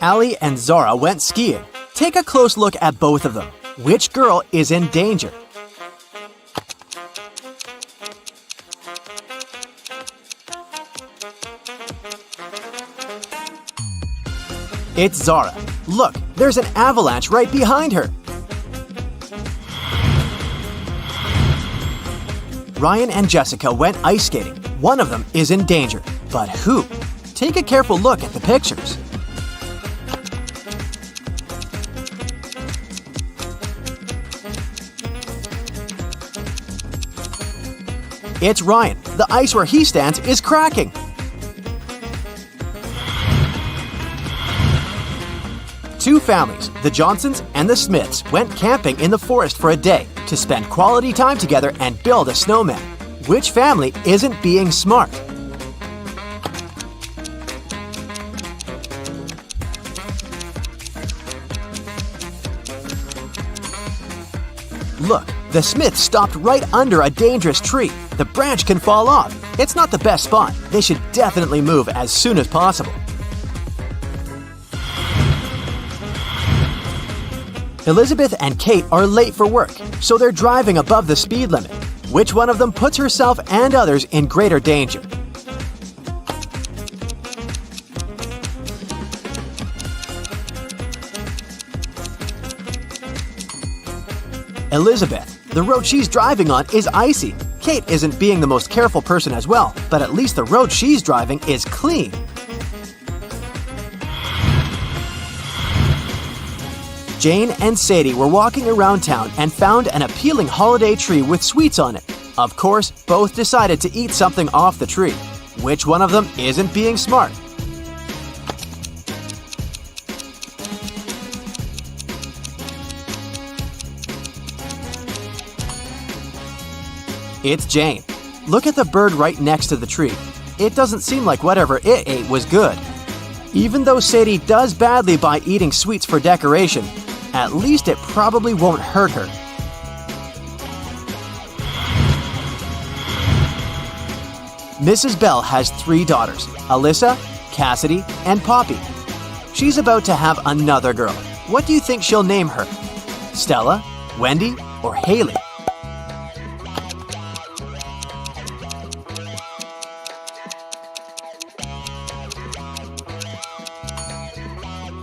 Allie and Zara went skiing. Take a close look at both of them. Which girl is in danger? It's Zara. Look, there's an avalanche right behind her. Ryan and Jessica went ice skating. One of them is in danger. But who? Take a careful look at the pictures. It's Ryan. The ice where he stands is cracking. Two families, the Johnsons and the Smiths, went camping in the forest for a day to spend quality time together and build a snowman. Which family isn't being smart? Look, the Smiths stopped right under a dangerous tree. The branch can fall off. It's not the best spot. They should definitely move as soon as possible. Elizabeth and Kate are late for work, so they're driving above the speed limit. Which one of them puts herself and others in greater danger? Elizabeth. The road she's driving on is icy. Kate isn't being the most careful person as well, but at least the road she's driving is clean. Jane and Sadie were walking around town and found an appealing holiday tree with sweets on it. Of course, both decided to eat something off the tree. Which one of them isn't being smart? It's Jane. Look at the bird right next to the tree. It doesn't seem like whatever it ate was good. Even though Sadie does badly by eating sweets for decoration, at least it probably won't hurt her. Mrs. Bell has 3 daughters, Alyssa, Cassidy, and Poppy. She's about to have another girl. What do you think she'll name her? Stella, Wendy, or Haley?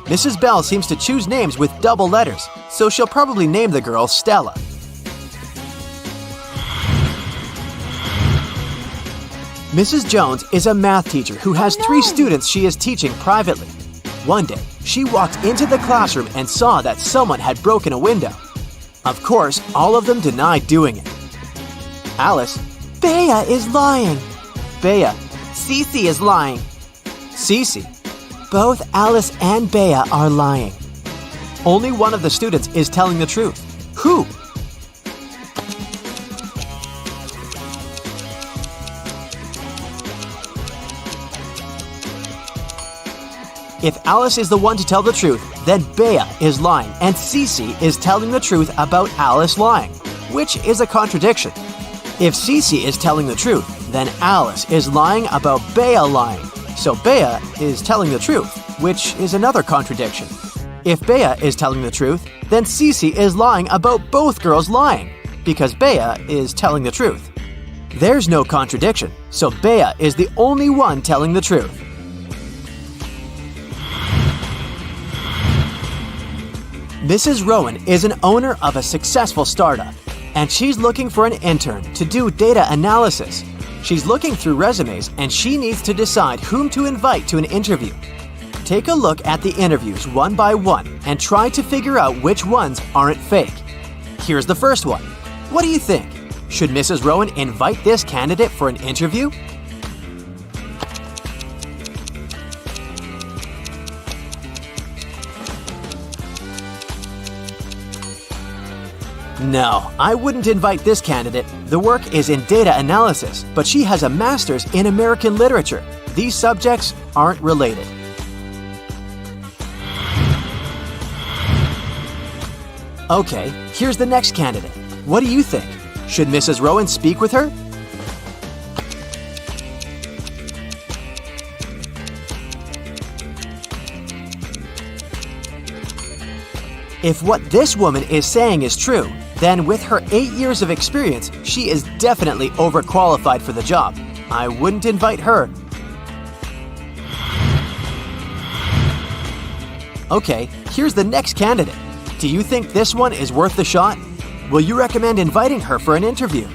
Mrs. Bell seems to choose names with double letters, so she'll probably name the girl Stella. Mrs. Jones is a math teacher who has 3 students she is teaching privately. One day, she walked into the classroom and saw that someone had broken a window. Of course, all of them denied doing it. Alice. Bea is lying. Bea. Cece is lying. Cece. Both Alice and Bea are lying. Only one of the students is telling the truth. Who? If Alice is the one to tell the truth, then Bea is lying and Cece is telling the truth about Alice lying, which is a contradiction. If Cece is telling the truth, then Alice is lying about Bea lying. So Bea is telling the truth, which is another contradiction. If Bea is telling the truth, then Cece is lying about both girls lying, because Bea is telling the truth. There's no contradiction, so Bea is the only one telling the truth. Mrs. Rowan is an owner of a successful startup, and she's looking for an intern to do data analysis. She's looking through resumes and she needs to decide whom to invite to an interview. Take a look at the interviews one by one and try to figure out which ones aren't fake. Here's the first one. What do you think? Should Mrs. Rowan invite this candidate for an interview? No, I wouldn't invite this candidate. The work is in data analysis, but she has a master's in American literature. These subjects aren't related. Okay, here's the next candidate. What do you think? Should Mrs. Rowan speak with her? If what this woman is saying is true, then with her 8 years of experience, she is definitely overqualified for the job. I wouldn't invite her. Okay, here's the next candidate. Do you think this one is worth the shot? Will you recommend inviting her for an interview?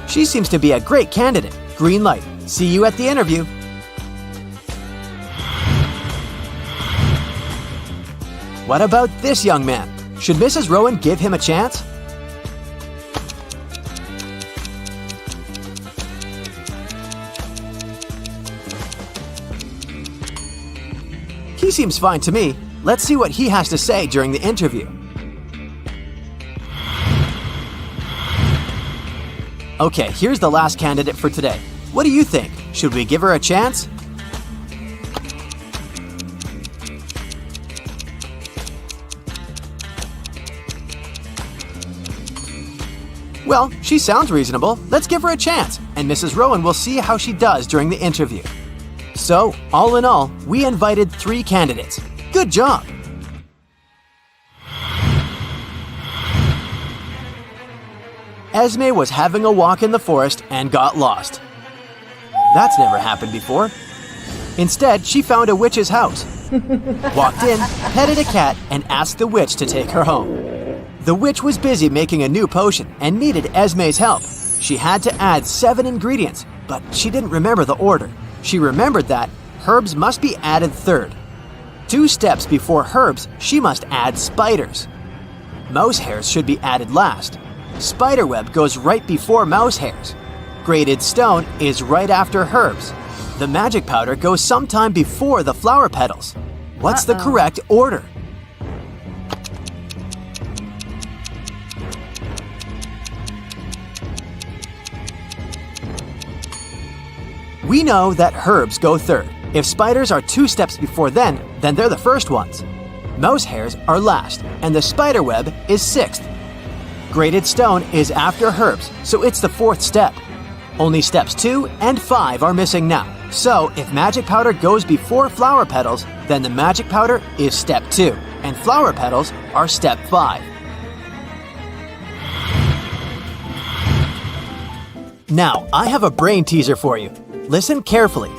She seems to be a great candidate. Green light. See you at the interview. What about this young man? Should Mrs. Rowan give him a chance? He seems fine to me. Let's see what he has to say during the interview. Okay, here's the last candidate for today. What do you think? Should we give her a chance? Well, she sounds reasonable. Let's give her a chance, and Mrs. Rowan will see how she does during the interview. So, all in all, we invited 3 candidates. Good job! Esme was having a walk in the forest and got lost. That's never happened before. Instead, she found a witch's house, walked in, petted a cat, and asked the witch to take her home. The witch was busy making a new potion and needed Esme's help. She had to add 7 ingredients, but she didn't remember the order. She remembered that herbs must be added third. 2 steps before herbs, she must add spiders. Mouse hairs should be added last. Spiderweb goes right before mouse hairs. Grated stone is right after herbs. The magic powder goes sometime before the flower petals. What's the correct order? We know that herbs go third. If spiders are 2 steps before then they're the first ones. Mouse hairs are last, and the spiderweb is 6th. Grated stone is after herbs, so it's the 4th step. Only steps 2 and 5 are missing now. So if magic powder goes before flower petals, then the magic powder is step 2, and flower petals are step 5. Now, I have a brain teaser for you. Listen carefully.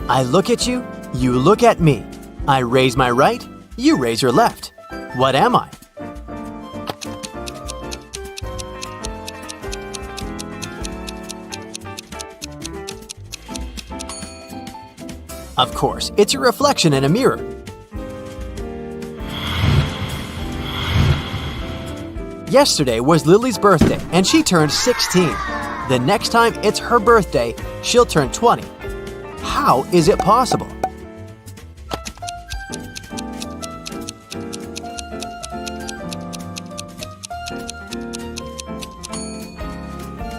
I look at you, you look at me. I raise my right, you raise your left. What am I? Of course, it's your reflection in a mirror. Yesterday was Lily's birthday, and she turned 16. The next time it's her birthday, she'll turn 20. How is it possible?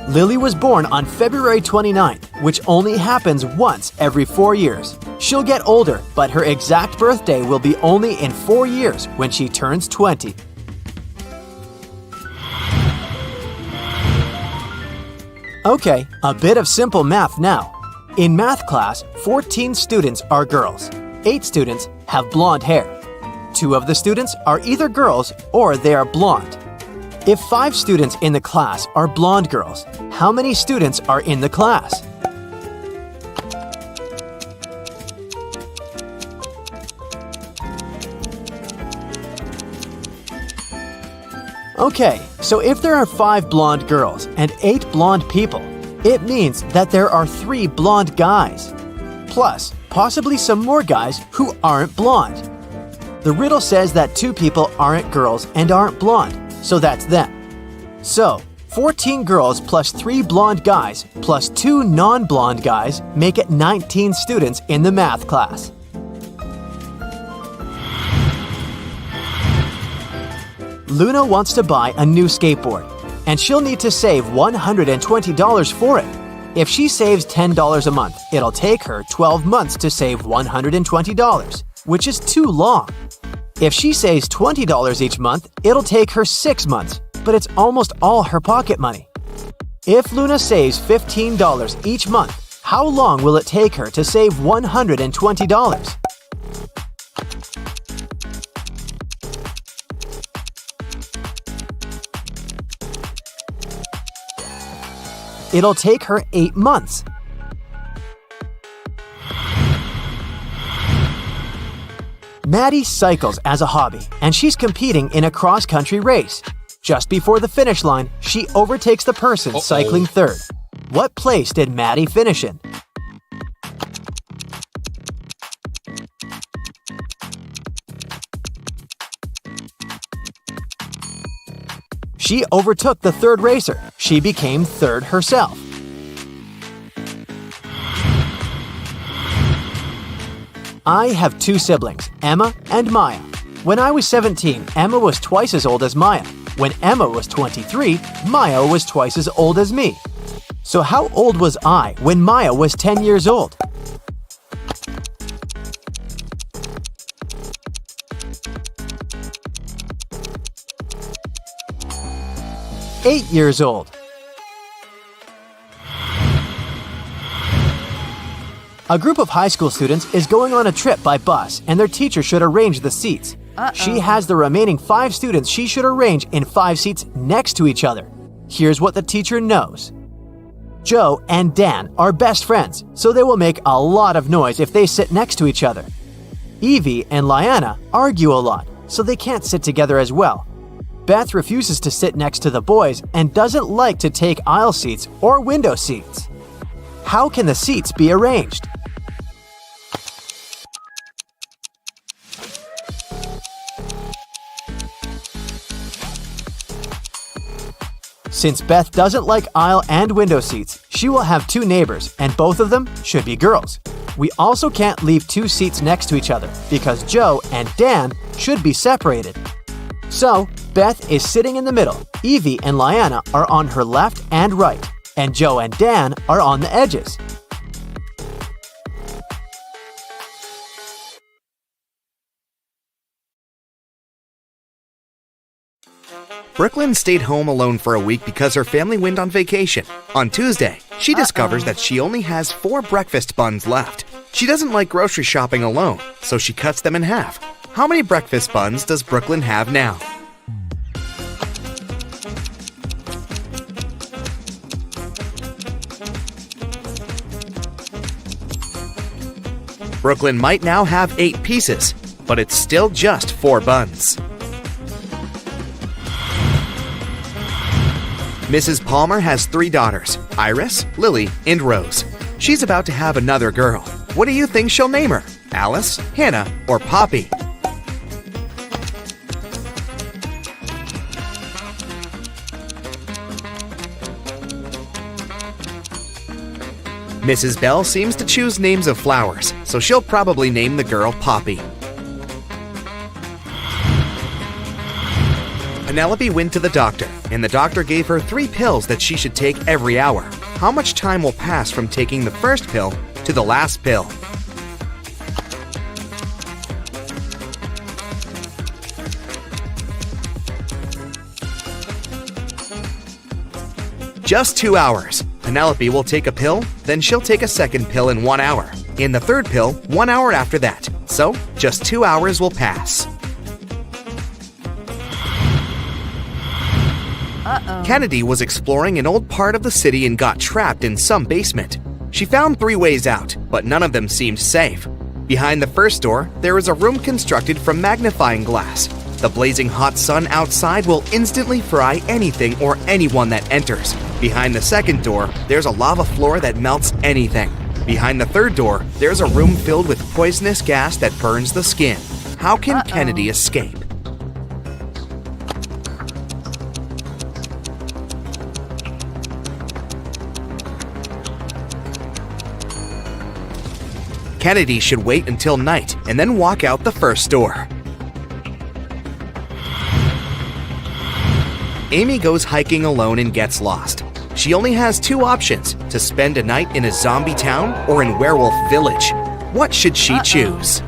Lily was born on February 29th, which only happens once every 4 years. She'll get older, but her exact birthday will be only in 4 years when she turns 20. Okay, a bit of simple math now. In math class, 14 students are girls. 8 students have blonde hair. 2 of the students are either girls or they are blonde. If 5 students in the class are blonde girls, how many students are in the class? Okay, so if there are 5 blonde girls and 8 blonde people, it means that there are 3 blonde guys. Plus, possibly some more guys who aren't blonde. The riddle says that 2 people aren't girls and aren't blonde, so that's them. So, 14 girls plus 3 blonde guys plus 2 non-blonde guys make it 19 students in the math class. Luna wants to buy a new skateboard, and she'll need to save $120 for it. If she saves $10 a month, it'll take her 12 months to save $120, which is too long. If she saves $20 each month, it'll take her 6 months, but it's almost all her pocket money. If Luna saves $15 each month, how long will it take her to save $120? It'll take her 8 months. Maddie cycles as a hobby, and she's competing in a cross-country race. Just before the finish line, she overtakes the person cycling third. What place did Maddie finish in? She overtook the third racer. She became third herself. I have 2 siblings, Emma and Maya. When I was 17, Emma was twice as old as Maya. When Emma was 23, Maya was twice as old as me. So how old was I when Maya was 10 years old? "8 years old." A group of high school students is going on a trip by bus, and their teacher should arrange the seats. She has the remaining 5 students she should arrange in 5 seats next to each other. Here's what the teacher knows. Joe and Dan are best friends, so they will make a lot of noise if they sit next to each other. Evie and Liana argue a lot, so they can't sit together as well. Beth refuses to sit next to the boys and doesn't like to take aisle seats or window seats. How can the seats be arranged? Since Beth doesn't like aisle and window seats, she will have 2 neighbors, and both of them should be girls. We also can't leave 2 seats next to each other because Joe and Dan should be separated. So, Beth is sitting in the middle, Evie and Liana are on her left and right, and Joe and Dan are on the edges. Brooklyn stayed home alone for a week because her family went on vacation. On Tuesday, she discovers that she only has 4 breakfast buns left. She doesn't like grocery shopping alone, so she cuts them in half. How many breakfast buns does Brooklyn have now? Brooklyn might now have 8 pieces, but it's still just 4 buns. Mrs. Palmer has 3 daughters, Iris, Lily, and Rose. She's about to have another girl. What do you think she'll name her? Alice, Hannah, or Poppy? Mrs. Bell seems to choose names of flowers, so she'll probably name the girl Poppy. Penelope went to the doctor, and the doctor gave her 3 pills that she should take every hour. How much time will pass from taking the first pill to the last pill? Just 2 hours. Penelope will take a pill, then she'll take a second pill in 1 hour, and the third pill 1 hour after that. So, just 2 hours will pass. Kennedy was exploring an old part of the city and got trapped in some basement. She found 3 ways out, but none of them seemed safe. Behind the first door, there is a room constructed from magnifying glass. The blazing hot sun outside will instantly fry anything or anyone that enters. Behind the second door, there's a lava floor that melts anything. Behind the third door, there's a room filled with poisonous gas that burns the skin. How can Kennedy escape? Kennedy should wait until night and then walk out the first door. Amy goes hiking alone and gets lost. She only has 2 options: to spend a night in a zombie town or in Werewolf Village. What should she choose?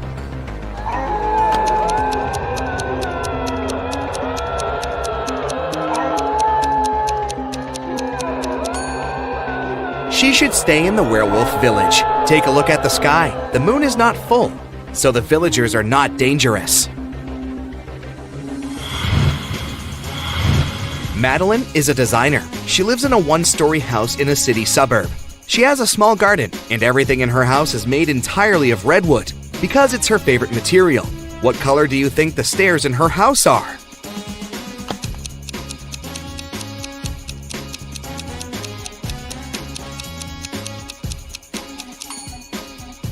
She should stay in the werewolf village. Take a look at the sky. The moon is not full, so the villagers are not dangerous. Madeline is a designer. She lives in a one-story house in a city suburb. She has a small garden, and everything in her house is made entirely of redwood because it's her favorite material. What color do you think the stairs in her house are?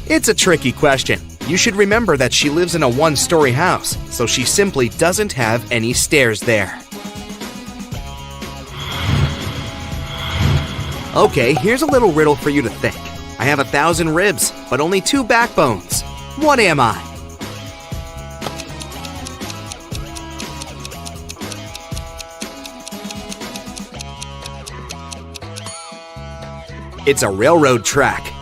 It's a tricky question. You should remember that she lives in a one-story house, so she simply doesn't have any stairs there. Okay, here's a little riddle for you to think. I have 1,000 ribs, but only 2 backbones. What am I? It's a railroad track.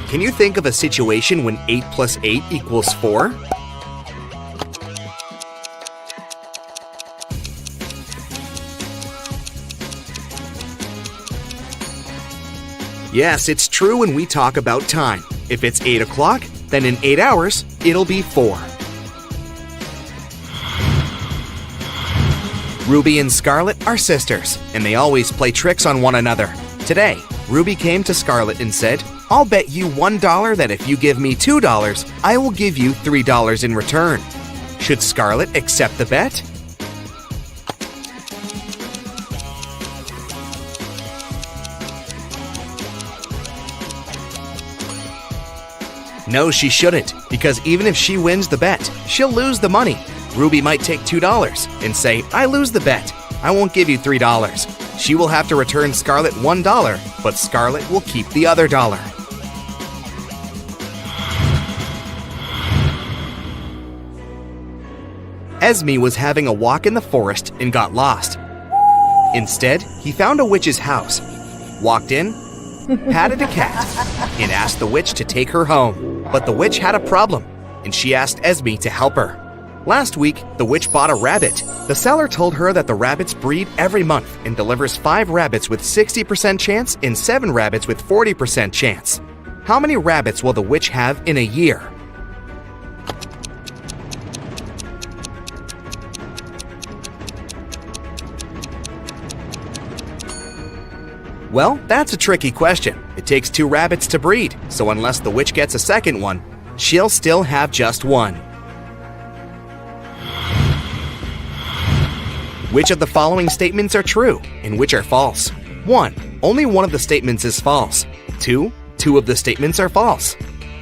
Can you think of a situation when 8 plus 8 equals 4? Yes, it's true when we talk about time. If it's 8 o'clock, then in 8 hours, it'll be 4. Ruby and Scarlet are sisters, and they always play tricks on one another. Today, Ruby came to Scarlet and said, "I'll bet you $1 that if you give me $2, I will give you $3 in return." Should Scarlet accept the bet? No, she shouldn't, because even if she wins the bet, she'll lose the money. Ruby might take $2 and say, "I lose the bet. I won't give you $3. She will have to return Scarlet $1, but Scarlet will keep the other dollar. Esme was having a walk in the forest and got lost. Instead, he found a witch's house, walked in, patted a cat, and asked the witch to take her home. But the witch had a problem, and she asked Esme to help her. Last week, the witch bought a rabbit. The seller told her that the rabbits breed every month and delivers 5 rabbits with 60% chance and 7 rabbits with 40% chance. How many rabbits will the witch have in a year? Well, that's a tricky question. It takes 2 rabbits to breed, so unless the witch gets a second one, she'll still have just 1. Which of the following statements are true and which are false? 1. Only one of the statements is false. 2. 2 of the statements are false.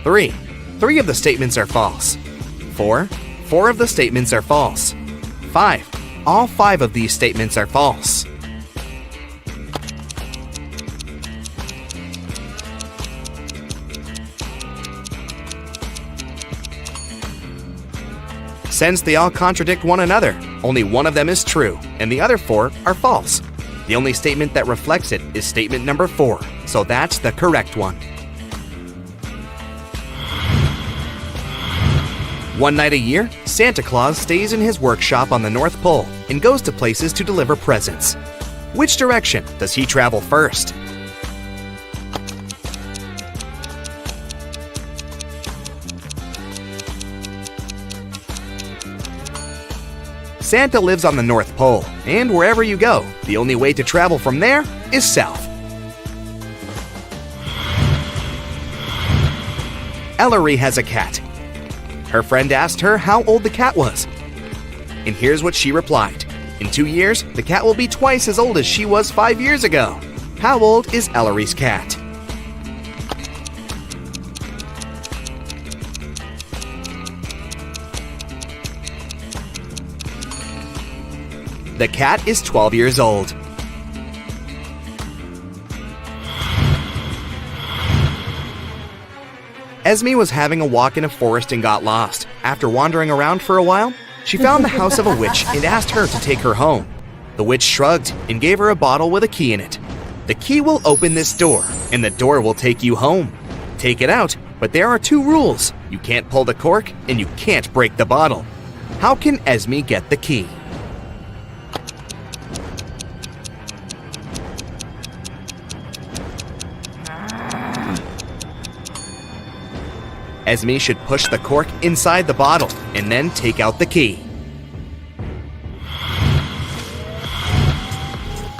3. 3 of the statements are false. 4. 4 of the statements are false. 5. All 5 of these statements are false. Since they all contradict one another, only one of them is true, and the other 4 are false. The only statement that reflects it is statement number 4, so that's the correct one. One night a year, Santa Claus stays in his workshop on the North Pole and goes to places to deliver presents. Which direction does he travel first? Santa lives on the North Pole, and wherever you go, the only way to travel from there is south. Ellery has a cat. Her friend asked her how old the cat was. And here's what she replied. In 2 years, the cat will be twice as old as she was 5 years ago. How old is Ellery's cat? The cat is 12 years old. Esme was having a walk in a forest and got lost. After wandering around for a while, she found the house of a witch and asked her to take her home. The witch shrugged and gave her a bottle with a key in it. The key will open this door, and the door will take you home. Take it out, but there are 2 rules. You can't pull the cork, and you can't break the bottle. How can Esme get the key? Esme should push the cork inside the bottle and then take out the key.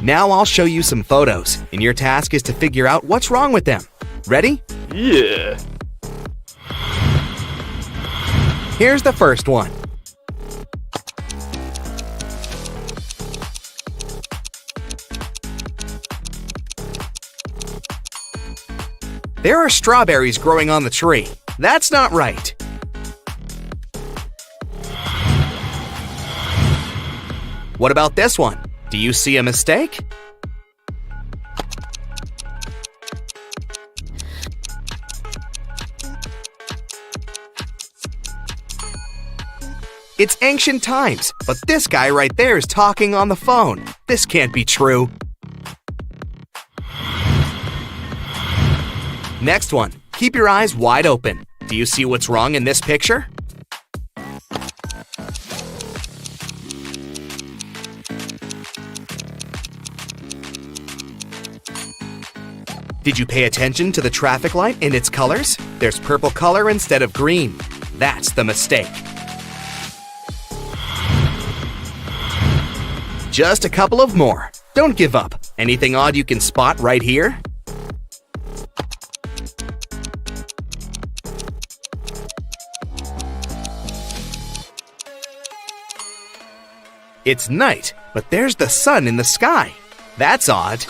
Now I'll show you some photos, and your task is to figure out what's wrong with them. Ready? Yeah. Here's the first one. There are strawberries growing on the tree. That's not right. What about this one? Do you see a mistake? It's ancient times, but this guy right there is talking on the phone. This can't be true. Next one. Keep your eyes wide open. Do you see what's wrong in this picture? Did you pay attention to the traffic light and its colors? There's purple color instead of green. That's the mistake. Just a couple of more. Don't give up. Anything odd you can spot right here? It's night, but there's the sun in the sky. That's odd.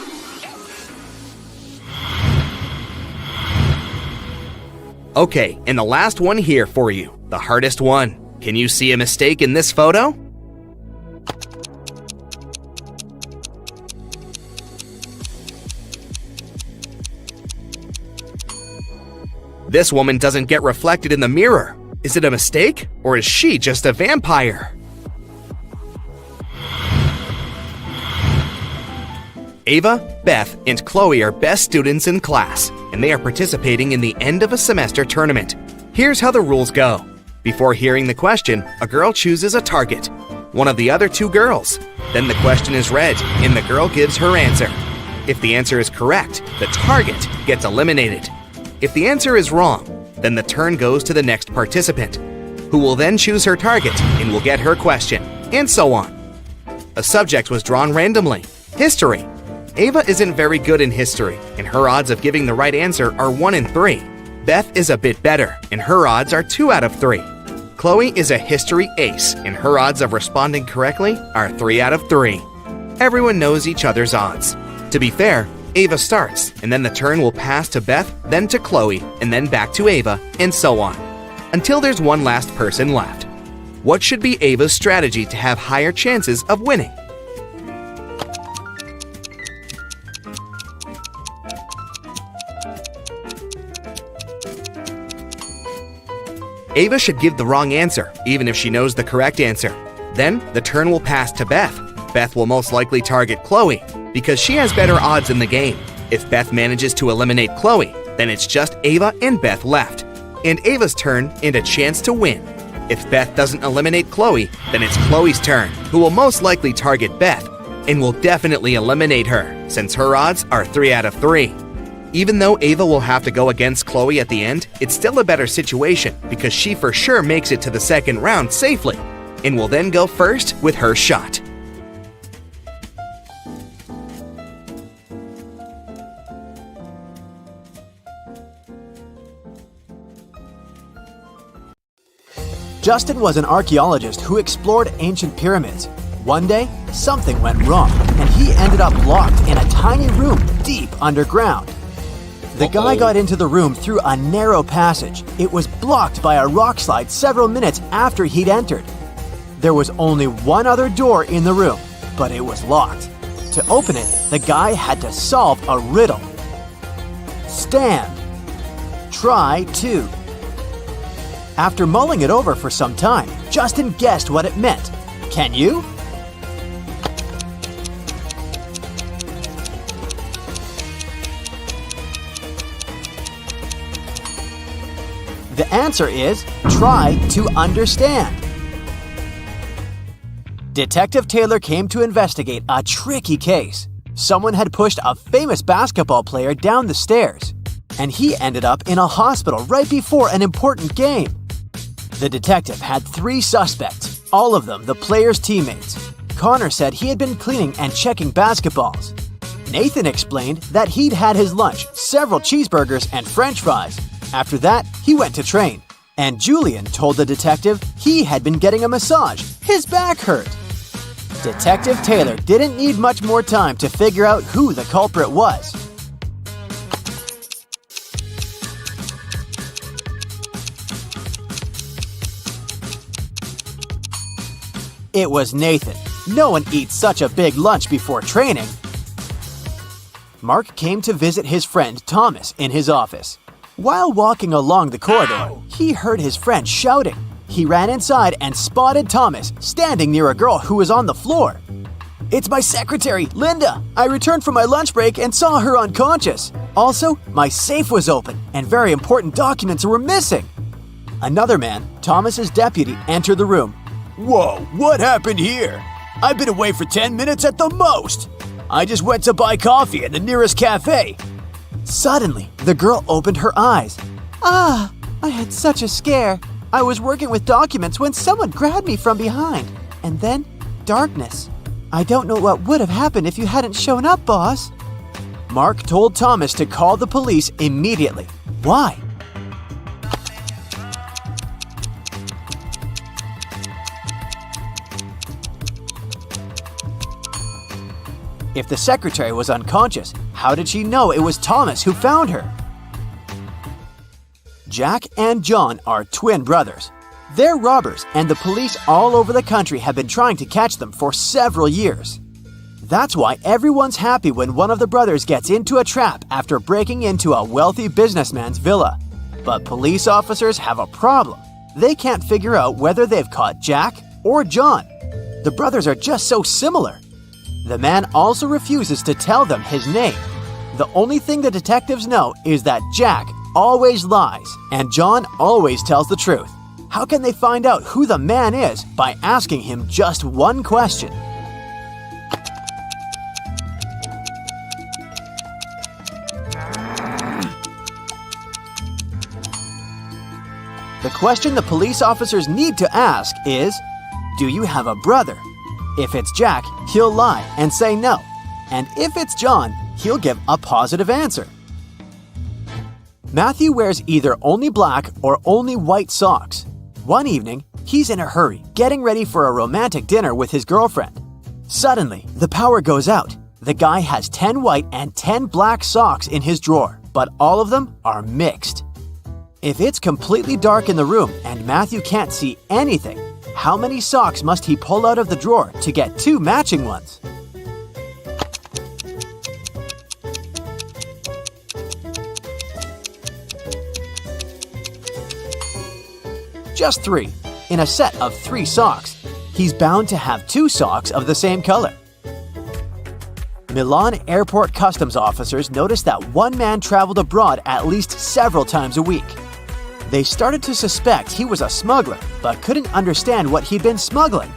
Okay, and the last one here for you, the hardest one. Can you see a mistake in this photo? This woman doesn't get reflected in the mirror. Is it a mistake, or is she just a vampire? Ava, Beth, and Chloe are best students in class, and they are participating in the end of a semester tournament. Here's how the rules go. Before hearing the question, a girl chooses a target, one of the other two girls. Then the question is read, and the girl gives her answer. If the answer is correct, the target gets eliminated. If the answer is wrong, then the turn goes to the next participant, who will then choose her target and will get her question, and so on. A subject was drawn randomly. History. Ava isn't very good in history, and her odds of giving the right answer are 1 in 3. Beth is a bit better, and her odds are 2 out of 3. Chloe is a history ace, and her odds of responding correctly are 3 out of 3. Everyone knows each other's odds. To be fair, Ava starts, and then the turn will pass to Beth, then to Chloe, and then back to Ava, and so on, until there's one last person left. What should be Ava's strategy to have higher chances of winning? Ava should give the wrong answer, even if she knows the correct answer. Then, the turn will pass to Beth. Beth will most likely target Chloe, because she has better odds in the game. If Beth manages to eliminate Chloe, then it's just Ava and Beth left, and Ava's turn and a chance to win. If Beth doesn't eliminate Chloe, then it's Chloe's turn, who will most likely target Beth, and will definitely eliminate her, since her odds are 3 out of 3. Even though Ava will have to go against Chloe at the end, it's still a better situation because she for sure makes it to the second round safely, and will then go first with her shot. Justin was an archaeologist who explored ancient pyramids. One day, something went wrong, and he ended up locked in a tiny room deep underground. The guy got into the room through a narrow passage. It was blocked by a rock slide several minutes after he'd entered. There was only one other door in the room, but it was locked. To open it, the guy had to solve a riddle. Stand. Try to. After mulling it over for some time, Justin guessed what it meant. Can you? The answer is try to understand. Detective Taylor came to investigate a tricky case. Someone had pushed a famous basketball player down the stairs. and he ended up in a hospital right before an important game. The detective had 3 suspects, all of them the players' teammates. Connor said he had been cleaning and checking basketballs. Nathan explained that he'd had his lunch, several cheeseburgers and french fries. After that, he went to train. And Julian told the detective he had been getting a massage. His back hurt. Detective Taylor didn't need much more time to figure out who the culprit was. It was Nathan. No one eats such a big lunch before training. Mark came to visit his friend Thomas in his office. While walking along the corridor, he heard his friend shouting. He ran inside and spotted Thomas standing near a girl who was on the floor. "It's my secretary, Linda. I returned from my lunch break and saw her unconscious. Also, my safe was open and very important documents were missing." Another man, Thomas's deputy, entered the room. "Whoa, what happened here? I've been away for 10 minutes at the most. I just went to buy coffee at the nearest cafe." Suddenly, the girl opened her eyes. "Ah, I had such a scare. I was working with documents when someone grabbed me from behind. And then, darkness. I don't know what would have happened if you hadn't shown up, boss." Mark told Thomas to call the police immediately. Why? If the secretary was unconscious, how did she know it was Thomas who found her? Jack and John are twin brothers. They're robbers, and the police all over the country have been trying to catch them for several years. That's why everyone's happy when one of the brothers gets into a trap after breaking into a wealthy businessman's villa. But police officers have a problem. They can't figure out whether they've caught Jack or John. The brothers are just so similar. The man also refuses to tell them his name. The only thing the detectives know is that Jack always lies and John always tells the truth. How can they find out who the man is by asking him just one question? The question the police officers need to ask is, do you have a brother? If it's Jack, he'll lie and say no. And if it's John, he'll give a positive answer. Matthew wears either only black or only white socks. One evening, he's in a hurry, getting ready for a romantic dinner with his girlfriend. Suddenly, the power goes out. The guy has 10 white and 10 black socks in his drawer, but all of them are mixed. If it's completely dark in the room and Matthew can't see anything, how many socks must he pull out of the drawer to get 2 matching ones? Just 3. In a set of 3 socks, he's bound to have 2 socks of the same color. Milan airport customs officers noticed that one man traveled abroad at least several times a week. They started to suspect he was a smuggler, but couldn't understand what he'd been smuggling.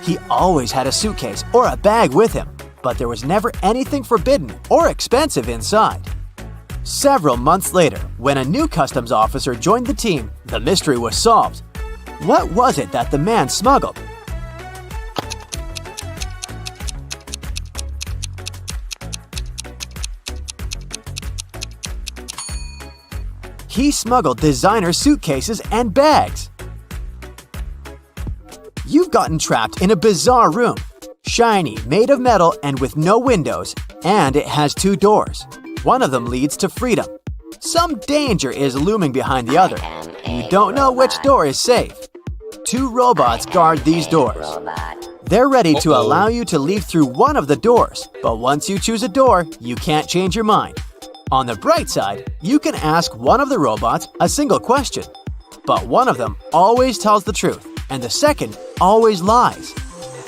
He always had a suitcase or a bag with him, but there was never anything forbidden or expensive inside. Several months later, when a new customs officer joined the team, the mystery was solved. What was it that the man smuggled? He smuggled designer suitcases and bags. You've gotten trapped in a bizarre room. Shiny, made of metal and with no windows, and it has 2 doors. One of them leads to freedom. Some danger is looming behind the other. You don't know which door is safe. 2 robots guard these doors. They're ready to allow you to leave through one of the doors, but once you choose a door, you can't change your mind. On the bright side, you can ask one of the robots a single question, but one of them always tells the truth, and the second always lies.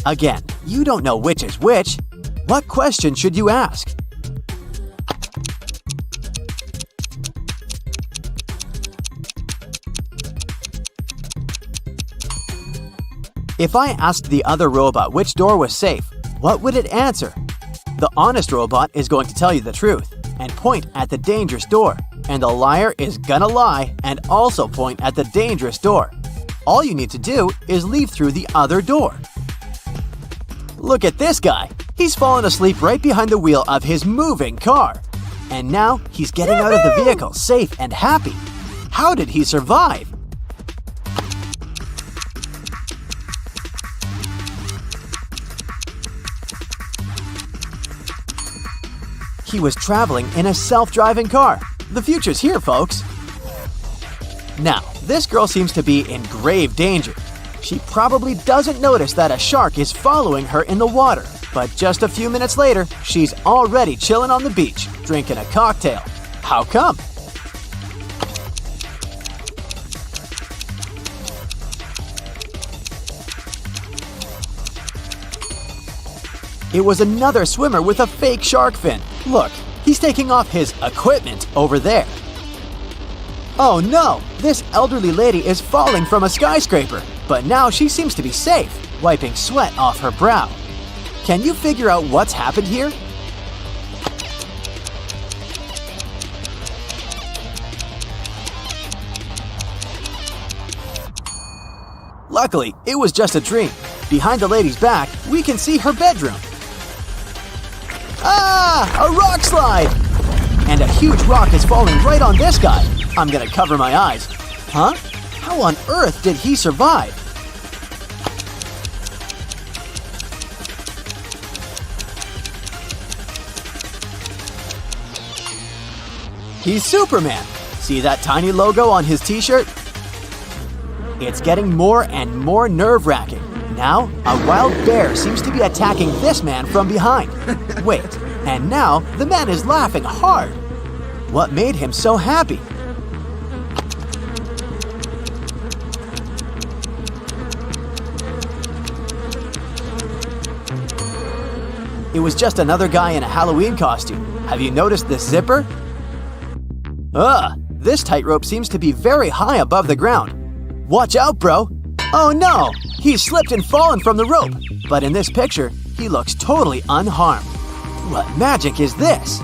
Again, you don't know which is which. What question should you ask? If I asked the other robot which door was safe, what would it answer? The honest robot is going to tell you the truth and point at the dangerous door. and the liar is gonna lie and also point at the dangerous door. All you need to do is leave through the other door. Look at this guy. He's fallen asleep right behind the wheel of his moving car. And now he's getting out of the vehicle safe and happy. How did he survive? He was traveling in a self-driving car. The future's here, folks. Now, this girl seems to be in grave danger. She probably doesn't notice that a shark is following her in the water. But just a few minutes later, she's already chilling on the beach, drinking a cocktail. How come? It was another swimmer with a fake shark fin. Look, he's taking off his equipment over there. Oh no, this elderly lady is falling from a skyscraper, but now she seems to be safe, wiping sweat off her brow. Can you figure out what's happened here? Luckily, it was just a dream. Behind the lady's back, we can see her bedroom. Ah! A rock slide! And a huge rock is falling right on this guy. I'm gonna cover my eyes. Huh? How on earth did he survive? He's Superman. See that tiny logo on his t-shirt? It's getting more and more nerve-wracking. Now, a wild bear seems to be attacking this man from behind. Wait, and now the man is laughing hard. What made him so happy? It was just another guy in a Halloween costume. Have you noticed this zipper? This tightrope seems to be very high above the ground. Watch out, bro! Oh no! He's slipped and fallen from the rope. But in this picture, he looks totally unharmed. What magic is this?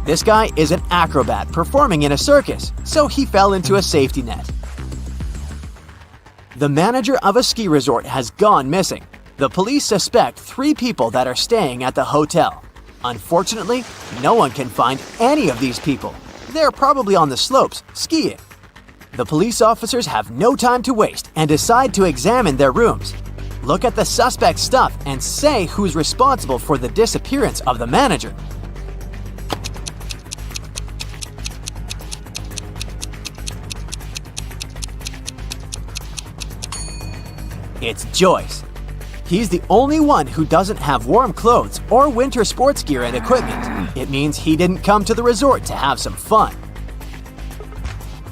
This guy is an acrobat performing in a circus, so he fell into a safety net. The manager of a ski resort has gone missing. The police suspect 3 people that are staying at the hotel. Unfortunately, no one can find any of these people. They're probably on the slopes, skiing. The police officers have no time to waste and decide to examine their rooms. Look at the suspect's stuff and say who's responsible for the disappearance of the manager. It's Joyce. He's the only one who doesn't have warm clothes or winter sports gear and equipment. It means he didn't come to the resort to have some fun.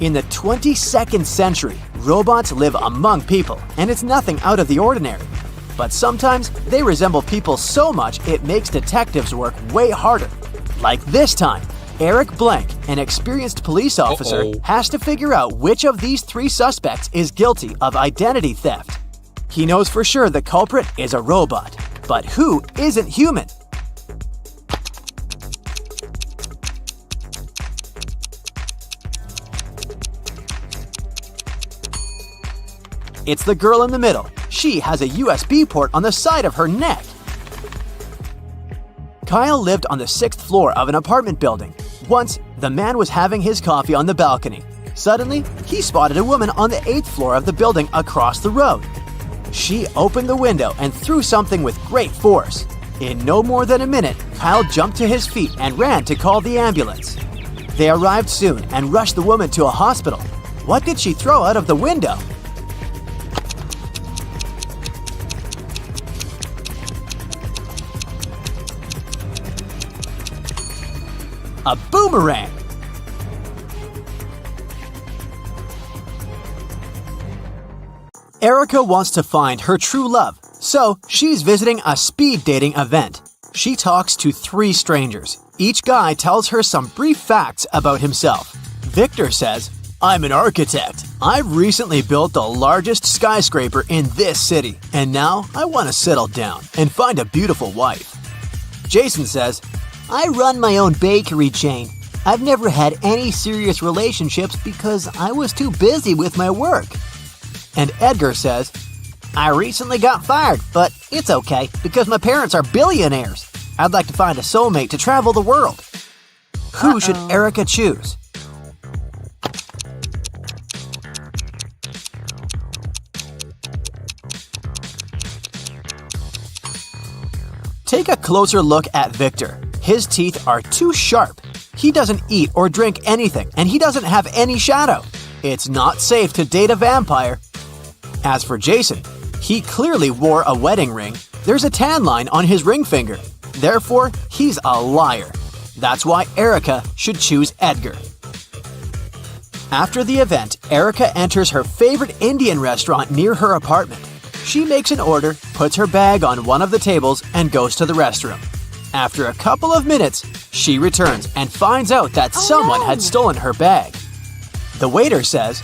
In the 22nd century, robots live among people, and it's nothing out of the ordinary. But sometimes they resemble people so much it makes detectives work way harder. Like this time, Eric Blank, an experienced police officer, has to figure out which of these 3 suspects is guilty of identity theft. He knows for sure the culprit is a robot, but who isn't human? It's the girl in the middle. She has a USB port on the side of her neck. Kyle lived on the 6th floor of an apartment building. Once, the man was having his coffee on the balcony. Suddenly, he spotted a woman on the 8th floor of the building across the road. She opened the window and threw something with great force. In no more than a minute, Kyle jumped to his feet and ran to call the ambulance. They arrived soon and rushed the woman to a hospital. What did she throw out of the window? A boomerang! Erica wants to find her true love, so she's visiting a speed dating event. She talks to 3 strangers. Each guy tells her some brief facts about himself. Victor says, I'm an architect. I've recently built the largest skyscraper in this city, and now I want to settle down and find a beautiful wife. Jason says, I run my own bakery chain. I've never had any serious relationships because I was too busy with my work. And Edgar says, I recently got fired, but it's okay because my parents are billionaires. I'd like to find a soulmate to travel the world. Who should Erica choose? Take a closer look at Victor. His teeth are too sharp. He doesn't eat or drink anything, and he doesn't have any shadow. It's not safe to date a vampire. As for Jason, he clearly wore a wedding ring. There's a tan line on his ring finger. Therefore, he's a liar. That's why Erica should choose Edgar. After the event, Erica enters her favorite Indian restaurant near her apartment. She makes an order, puts her bag on one of the tables, and goes to the restroom. After a couple of minutes, she returns and finds out that someone had stolen her bag. The waiter says,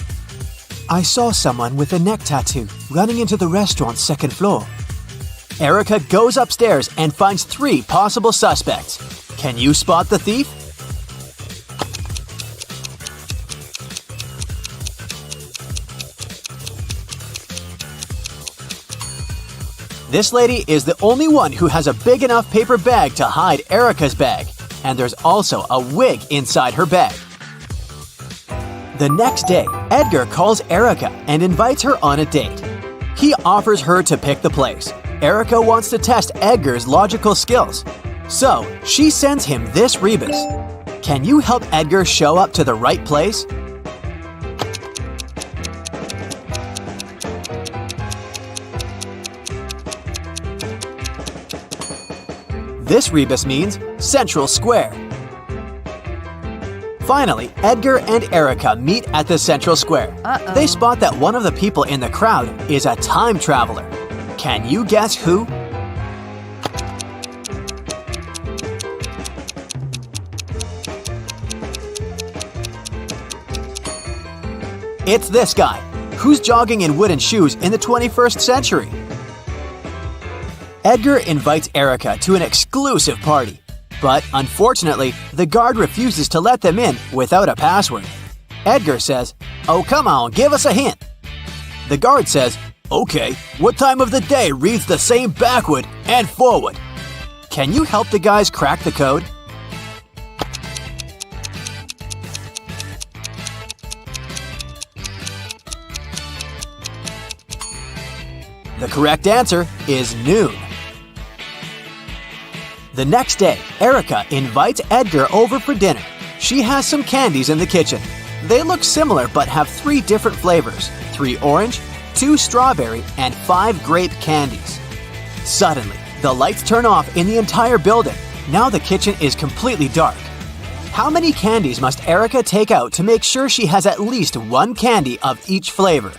I saw someone with a neck tattoo running into the restaurant's second floor. Erica goes upstairs and finds 3 possible suspects. Can you spot the thief? This lady is the only one who has a big enough paper bag to hide Erica's bag, and there's also a wig inside her bag. The next day, Edgar calls Erica and invites her on a date. He offers her to pick the place. Erica wants to test Edgar's logical skills, so she sends him this rebus. Can you help Edgar show up to the right place? This rebus means Central Square. Finally, Edgar and Erica meet at the Central Square. They spot that one of the people in the crowd is a time traveler. Can you guess who? It's this guy, who's jogging in wooden shoes in the 21st century. Edgar invites Erica to an exclusive party, but unfortunately, the guard refuses to let them in without a password. Edgar says, "Oh, come on, give us a hint." The guard says, "Okay, what time of the day reads the same backward and forward?" Can you help the guys crack the code? The correct answer is noon. The next day, Erica invites Edgar over for dinner. She has some candies in the kitchen. They look similar but have 3 different flavors: 3 orange, 2 strawberry, and 5 grape candies. Suddenly, the lights turn off in the entire building. Now the kitchen is completely dark. How many candies must Erica take out to make sure she has at least 1 candy of each flavor?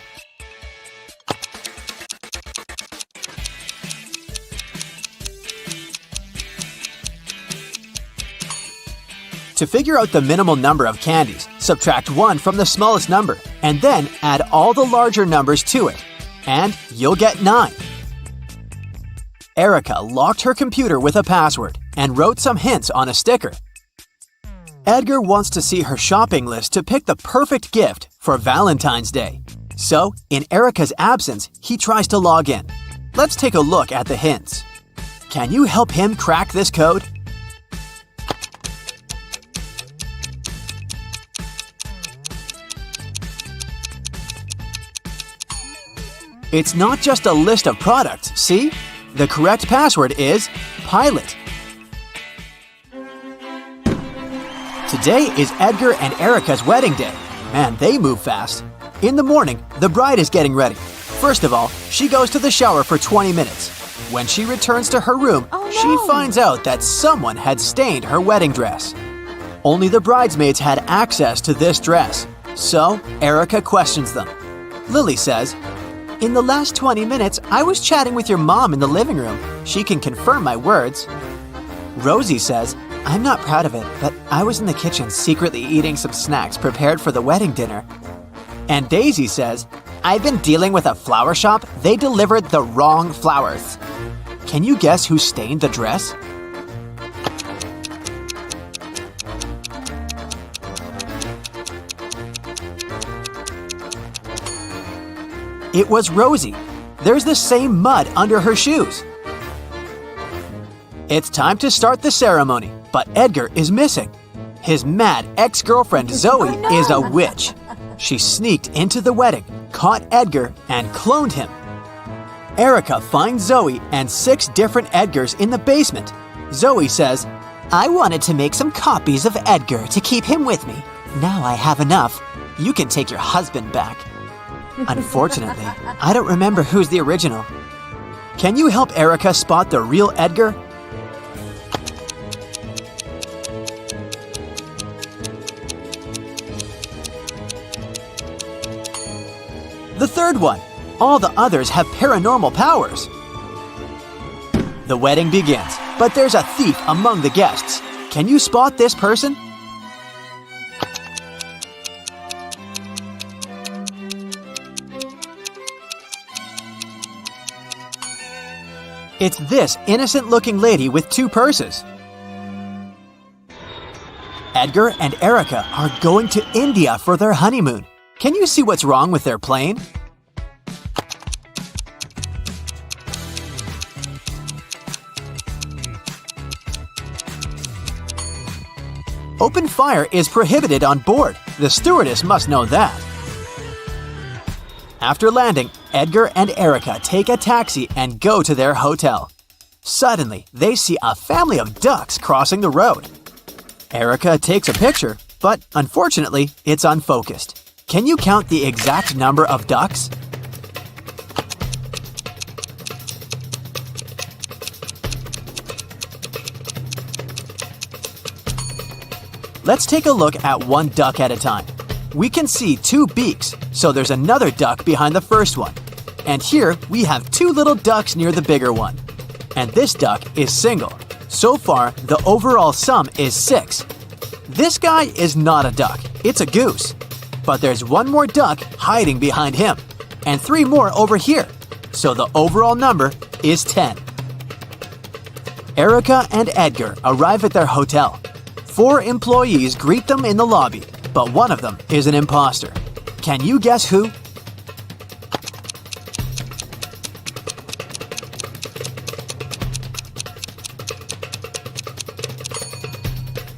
To figure out the minimal number of candies, subtract 1 from the smallest number, and then add all the larger numbers to it, and you'll get 9. Erica locked her computer with a password and wrote some hints on a sticker. Edgar wants to see her shopping list to pick the perfect gift for Valentine's Day. So, in Erica's absence, he tries to log in. Let's take a look at the hints. Can you help him crack this code? It's not just a list of products, see? The correct password is Pilot. Today is Edgar and Erica's wedding day. Man, they move fast. In the morning, the bride is getting ready. First of all, she goes to the shower for 20 minutes. When she returns to her room, she finds out that someone had stained her wedding dress. Only the bridesmaids had access to this dress, so Erica questions them. Lily says, "In the last 20 minutes, I was chatting with your mom in the living room. She can confirm my words." Rosie says, "I'm not proud of it, but I was in the kitchen secretly eating some snacks prepared for the wedding dinner. And Daisy says, "I've been dealing with a flower shop. They delivered the wrong flowers." Can you guess who stained the dress? It was Rosie. There's the same mud under her shoes. It's time to start the ceremony, but Edgar is missing. His mad ex-girlfriend Zoe is a witch. She sneaked into the wedding, caught Edgar, and cloned him. Erica finds Zoe and 6 different Edgars in the basement. Zoe says, "I wanted to make some copies of Edgar to keep him with me. Now I have enough. You can take your husband back." Unfortunately, I don't remember who's the original. Can you help Erica spot the real Edgar? The third one. All the others have paranormal powers. The wedding begins, but there's a thief among the guests. Can you spot this person? It's this innocent-looking lady with 2 purses. Edgar and Erica are going to India for their honeymoon. Can you see what's wrong with their plane? Open fire is prohibited on board. The stewardess must know that. After landing, Edgar and Erica take a taxi and go to their hotel. Suddenly, they see a family of ducks crossing the road. Erica takes a picture, but unfortunately, it's unfocused. Can you count the exact number of ducks? Let's take a look at one duck at a time. We can see 2 beaks, so there's another duck behind the first one. And here we have 2 little ducks near the bigger one. And this duck is single. So far, the overall sum is 6. This guy is not a duck, it's a goose. But there's 1 more duck hiding behind him, and 3 more over here. So the overall number is 10. Erica and Edgar arrive at their hotel. 4 employees greet them in the lobby, but one of them is an imposter. Can you guess who?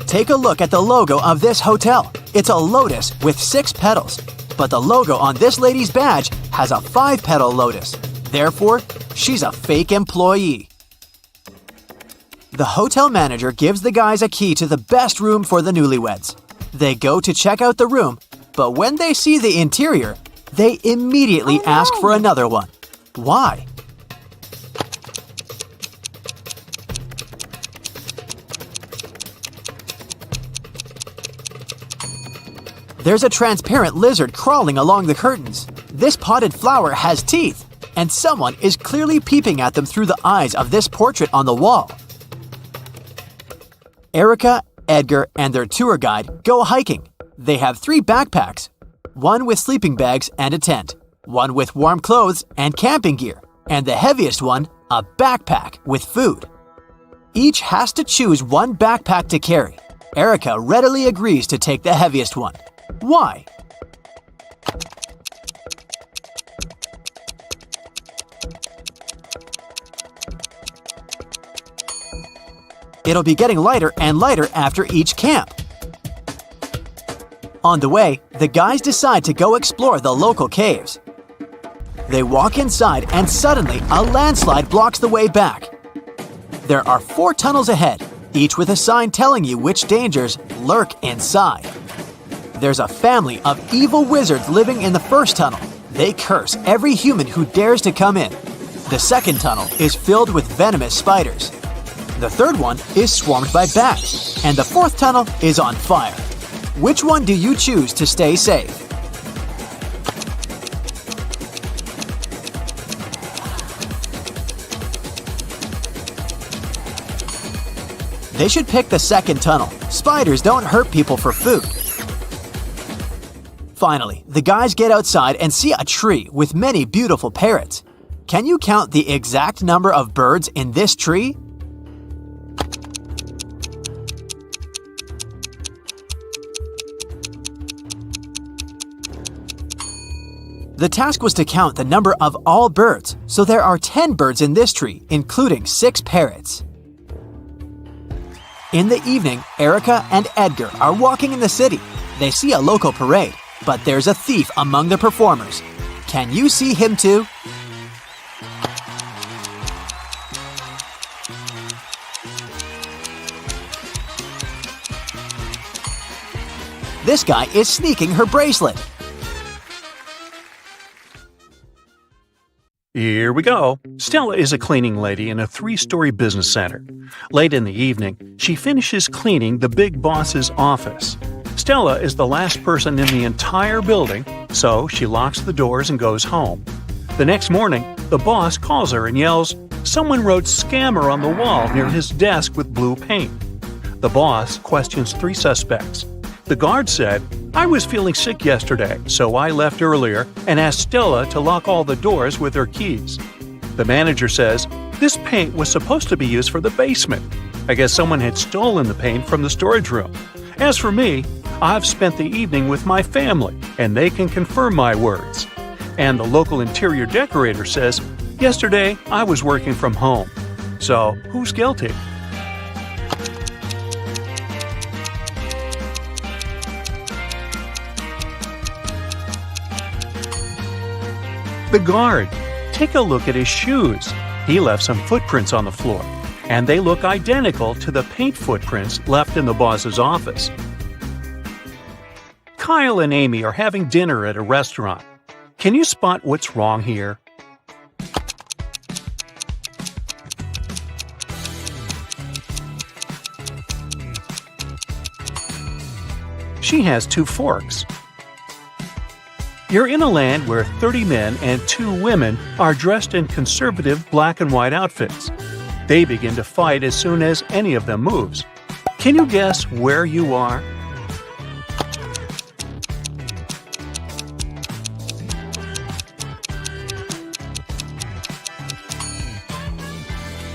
Take a look at the logo of this hotel. It's a lotus with 6 petals, but the logo on this lady's badge has a 5-petal lotus. Therefore, she's a fake employee. The hotel manager gives the guys a key to the best room for the newlyweds. They go to check out the room, but when they see the interior, they immediately ask for another one. Why? There's a transparent lizard crawling along the curtains. This potted flower has teeth, and someone is clearly peeping at them through the eyes of this portrait on the wall. Erica, Edgar, and their tour guide go hiking. They have 3 backpacks, 1 with sleeping bags and a tent, 1 with warm clothes and camping gear, and the heaviest one, a backpack with food. Each has to choose 1 backpack to carry. Erica readily agrees to take the heaviest one. Why? It'll be getting lighter and lighter after each camp. On the way, the guys decide to go explore the local caves. They walk inside and suddenly a landslide blocks the way back. There are 4 tunnels ahead, each with a sign telling you which dangers lurk inside. There's a family of evil wizards living in the first tunnel. They curse every human who dares to come in. The second tunnel is filled with venomous spiders. The third one is swarmed by bats. And the 4th tunnel is on fire. Which one do you choose to stay safe? They should pick the second tunnel. Spiders don't hurt people for food. Finally, the guys get outside and see a tree with many beautiful parrots. Can you count the exact number of birds in this tree? The task was to count the number of all birds, so there are 10 birds in this tree, including 6 parrots. In the evening, Erica and Edgar are walking in the city. They see a local parade, but there's a thief among the performers. Can you see him too? This guy is sneaking her bracelet. Here we go. Stella is a cleaning lady in a 3-story business center. Late in the evening, she finishes cleaning the big boss's office. Stella is the last person in the entire building, so she locks the doors and goes home. The next morning, the boss calls her and yells, "Someone wrote scammer on the wall near his desk with blue paint." The boss questions 3 suspects. The guard said, "I was feeling sick yesterday, so I left earlier and asked Stella to lock all the doors with her keys." The manager says, "This paint was supposed to be used for the basement. I guess someone had stolen the paint from the storage room. As for me, I've spent the evening with my family, and they can confirm my words." And the local interior decorator says, "Yesterday, I was working from home." So, who's guilty? The guard. Take a look at his shoes. He left some footprints on the floor, and they look identical to the paint footprints left in the boss's office. Kyle and Amy are having dinner at a restaurant. Can you spot what's wrong here? She has 2 forks. You're in a land where 30 men and 2 women are dressed in conservative black and white outfits. They begin to fight as soon as any of them moves. Can you guess where you are?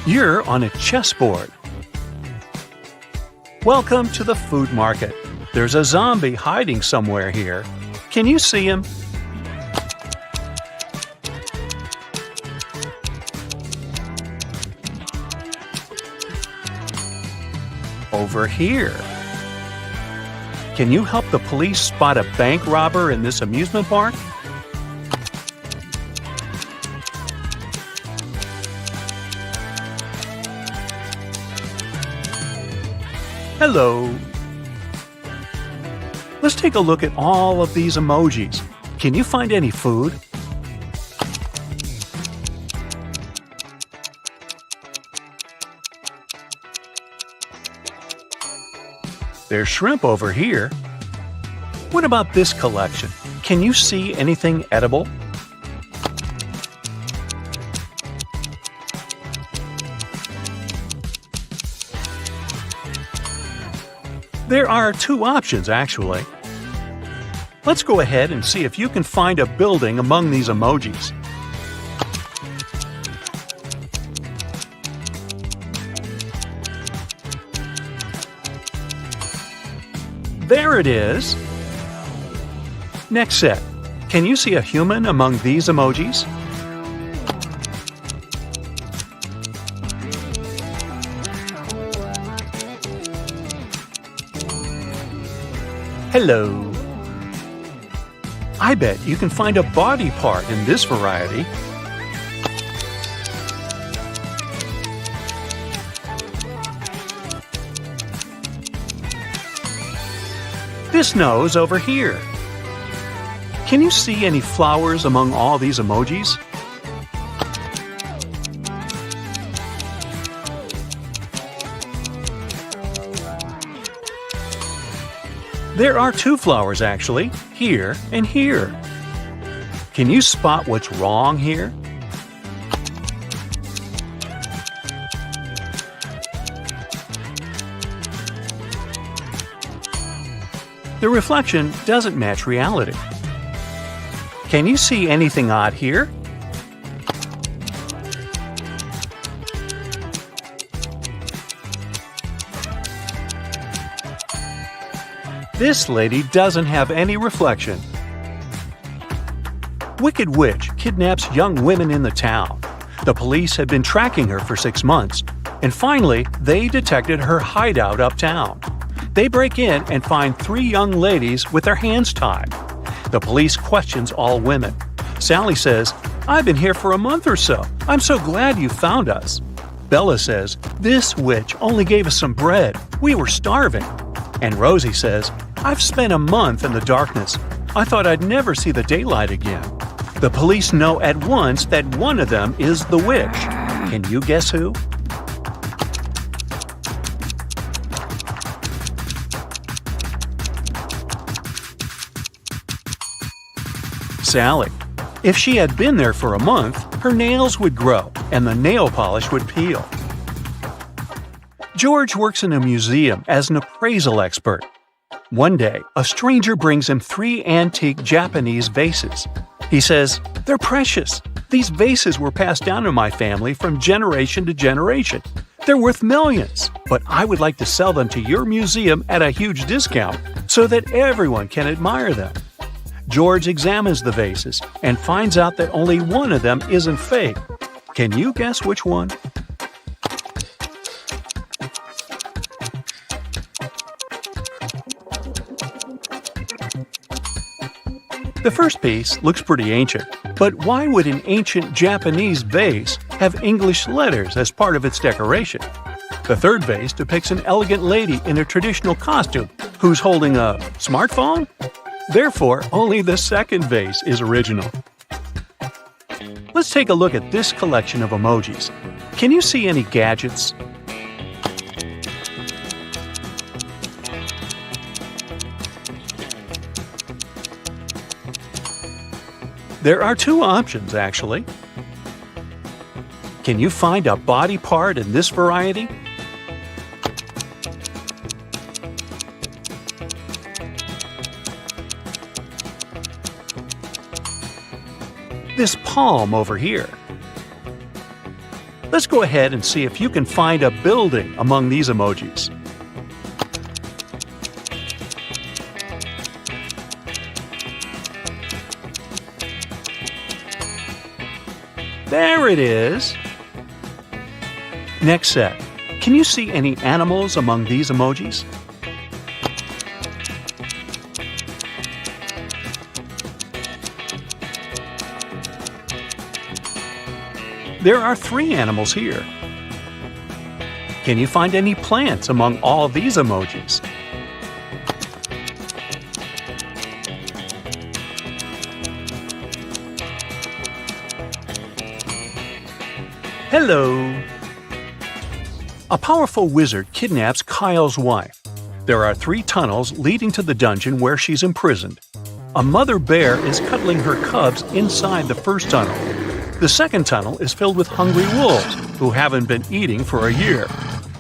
You're on a chessboard. Welcome to the food market. There's a zombie hiding somewhere here. Can you see him? Over here. Can you help the police spot a bank robber in this amusement park? Hello. Let's take a look at all of these emojis. Can you find any food? There's shrimp over here. What about this collection? Can you see anything edible? There are 2 options, actually. Let's go ahead and see if you can find a building among these emojis. There it is. Next set. Can you see a human among these emojis? Hello. I bet you can find a body part in this variety. This nose over here. Can you see any flowers among all these emojis? There are 2 flowers, actually, here and here. Can you spot what's wrong here? The reflection doesn't match reality. Can you see anything odd here? This lady doesn't have any reflection. Wicked witch kidnaps young women in the town. The police had been tracking her for 6 months, and finally, they detected her hideout uptown. They break in and find 3 young ladies with their hands tied. The police questions all women. Sally says, "I've been here for a month or so. I'm so glad you found us." Bella says, "This witch only gave us some bread. We were starving." And Rosie says, "I've spent a month in the darkness. I thought I'd never see the daylight again." The police know at once that one of them is the witch. Can you guess who? Sally. If she had been there for a month, her nails would grow and the nail polish would peel. George works in a museum as an appraisal expert. One day, a stranger brings him 3 antique Japanese vases. He says, "They're precious. These vases were passed down in my family from generation to generation. They're worth millions, but I would like to sell them to your museum at a huge discount so that everyone can admire them." George examines the vases and finds out that only one of them isn't fake. Can you guess which one? The first piece looks pretty ancient, but why would an ancient Japanese vase have English letters as part of its decoration? The third vase depicts an elegant lady in a traditional costume who's holding a smartphone? Therefore, only the second vase is original. Let's take a look at this collection of emojis. Can you see any gadgets? There are 2 options, actually. Can you find a body part in this variety? This palm over here. Let's go ahead and see if you can find a building among these emojis. There it is! Next set. Can you see any animals among these emojis? There are 3 animals here. Can you find any plants among all these emojis? Hello! A powerful wizard kidnaps Kyle's wife. There are 3 tunnels leading to the dungeon where she's imprisoned. A mother bear is cuddling her cubs inside the first tunnel. The second tunnel is filled with hungry wolves who haven't been eating for a year.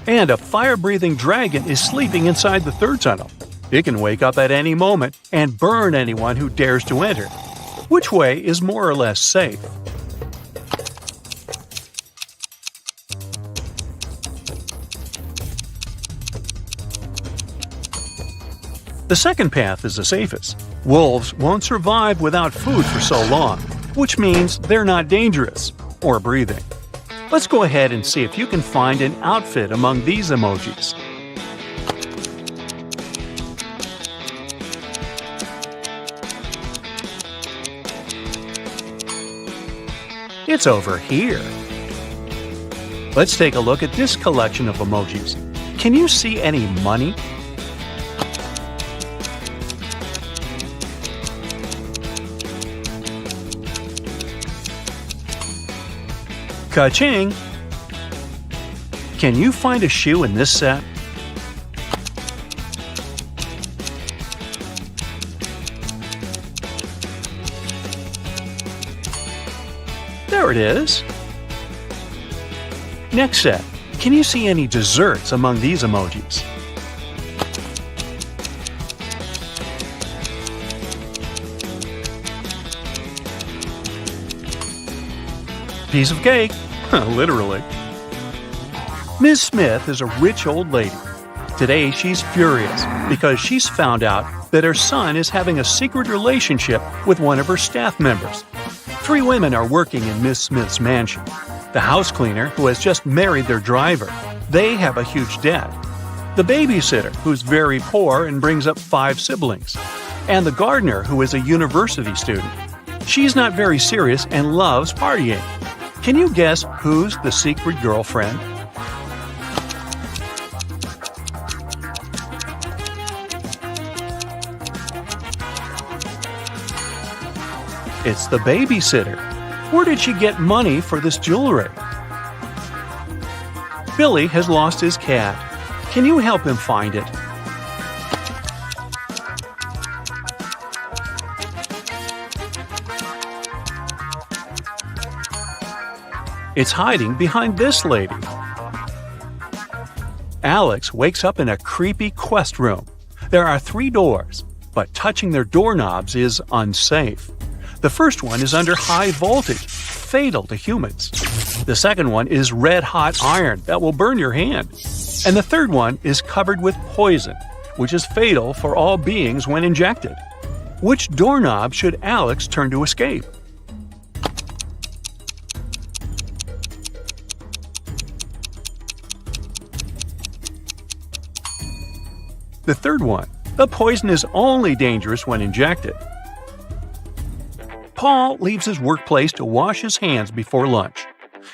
And a fire-breathing dragon is sleeping inside the third tunnel. It can wake up at any moment and burn anyone who dares to enter. Which way is more or less safe? The second path is the safest. Wolves won't survive without food for so long, which means they're not dangerous or breathing. Let's go ahead and see if you can find an outfit among these emojis. It's over here. Let's take a look at this collection of emojis. Can you see any money? Ka-ching! Can you find a shoe in this set? There it is! Next set. Can you see any desserts among these emojis? Piece of cake. Literally. Ms. Smith is a rich old lady. Today she's furious because she's found out that her son is having a secret relationship with one of her staff members. 3 women are working in Miss Smith's mansion. The house cleaner, who has just married their driver, they have a huge debt. The babysitter, who's very poor and brings up 5 siblings. And the gardener, who is a university student. She's not very serious and loves partying. Can you guess who's the secret girlfriend? It's the babysitter. Where did she get money for this jewelry? Billy has lost his cat. Can you help him find it? It's hiding behind this lady. Alex wakes up in a creepy quest room. There are 3 doors, but touching their doorknobs is unsafe. The first one is under high voltage, fatal to humans. The second one is red-hot iron that will burn your hand. And the third one is covered with poison, which is fatal for all beings when injected. Which doorknob should Alex turn to escape? The third one. The poison is only dangerous when injected. Paul leaves his workplace to wash his hands before lunch.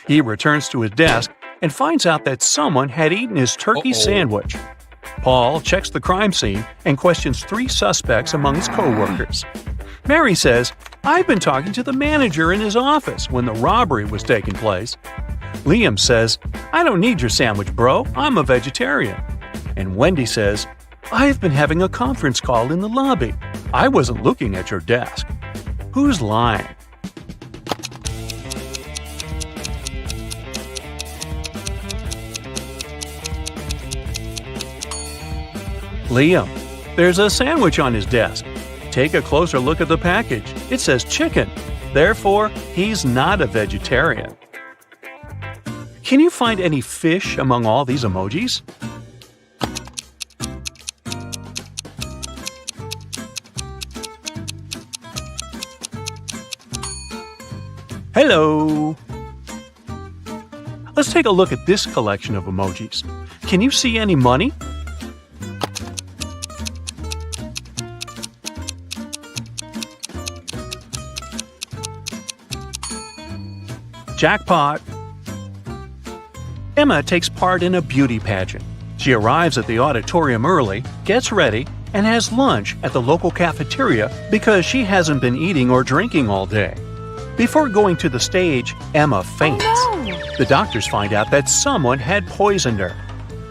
He returns to his desk and finds out that someone had eaten his turkey sandwich. Paul checks the crime scene and questions 3 suspects among his co-workers. Mary says, "I've been talking to the manager in his office when the robbery was taking place." Liam says, "I don't need your sandwich, bro. I'm a vegetarian." And Wendy says, "I've been having a conference call in the lobby. I wasn't looking at your desk." Who's lying? Liam. There's a sandwich on his desk. Take a closer look at the package. It says chicken. Therefore, he's not a vegetarian. Can you find any fish among all these emojis? Hello! Let's take a look at this collection of emojis. Can you see any money? Jackpot! Emma takes part in a beauty pageant. She arrives at the auditorium early, gets ready, and has lunch at the local cafeteria because she hasn't been eating or drinking all day. Before going to the stage, Emma faints. Oh, no. The doctors find out that someone had poisoned her.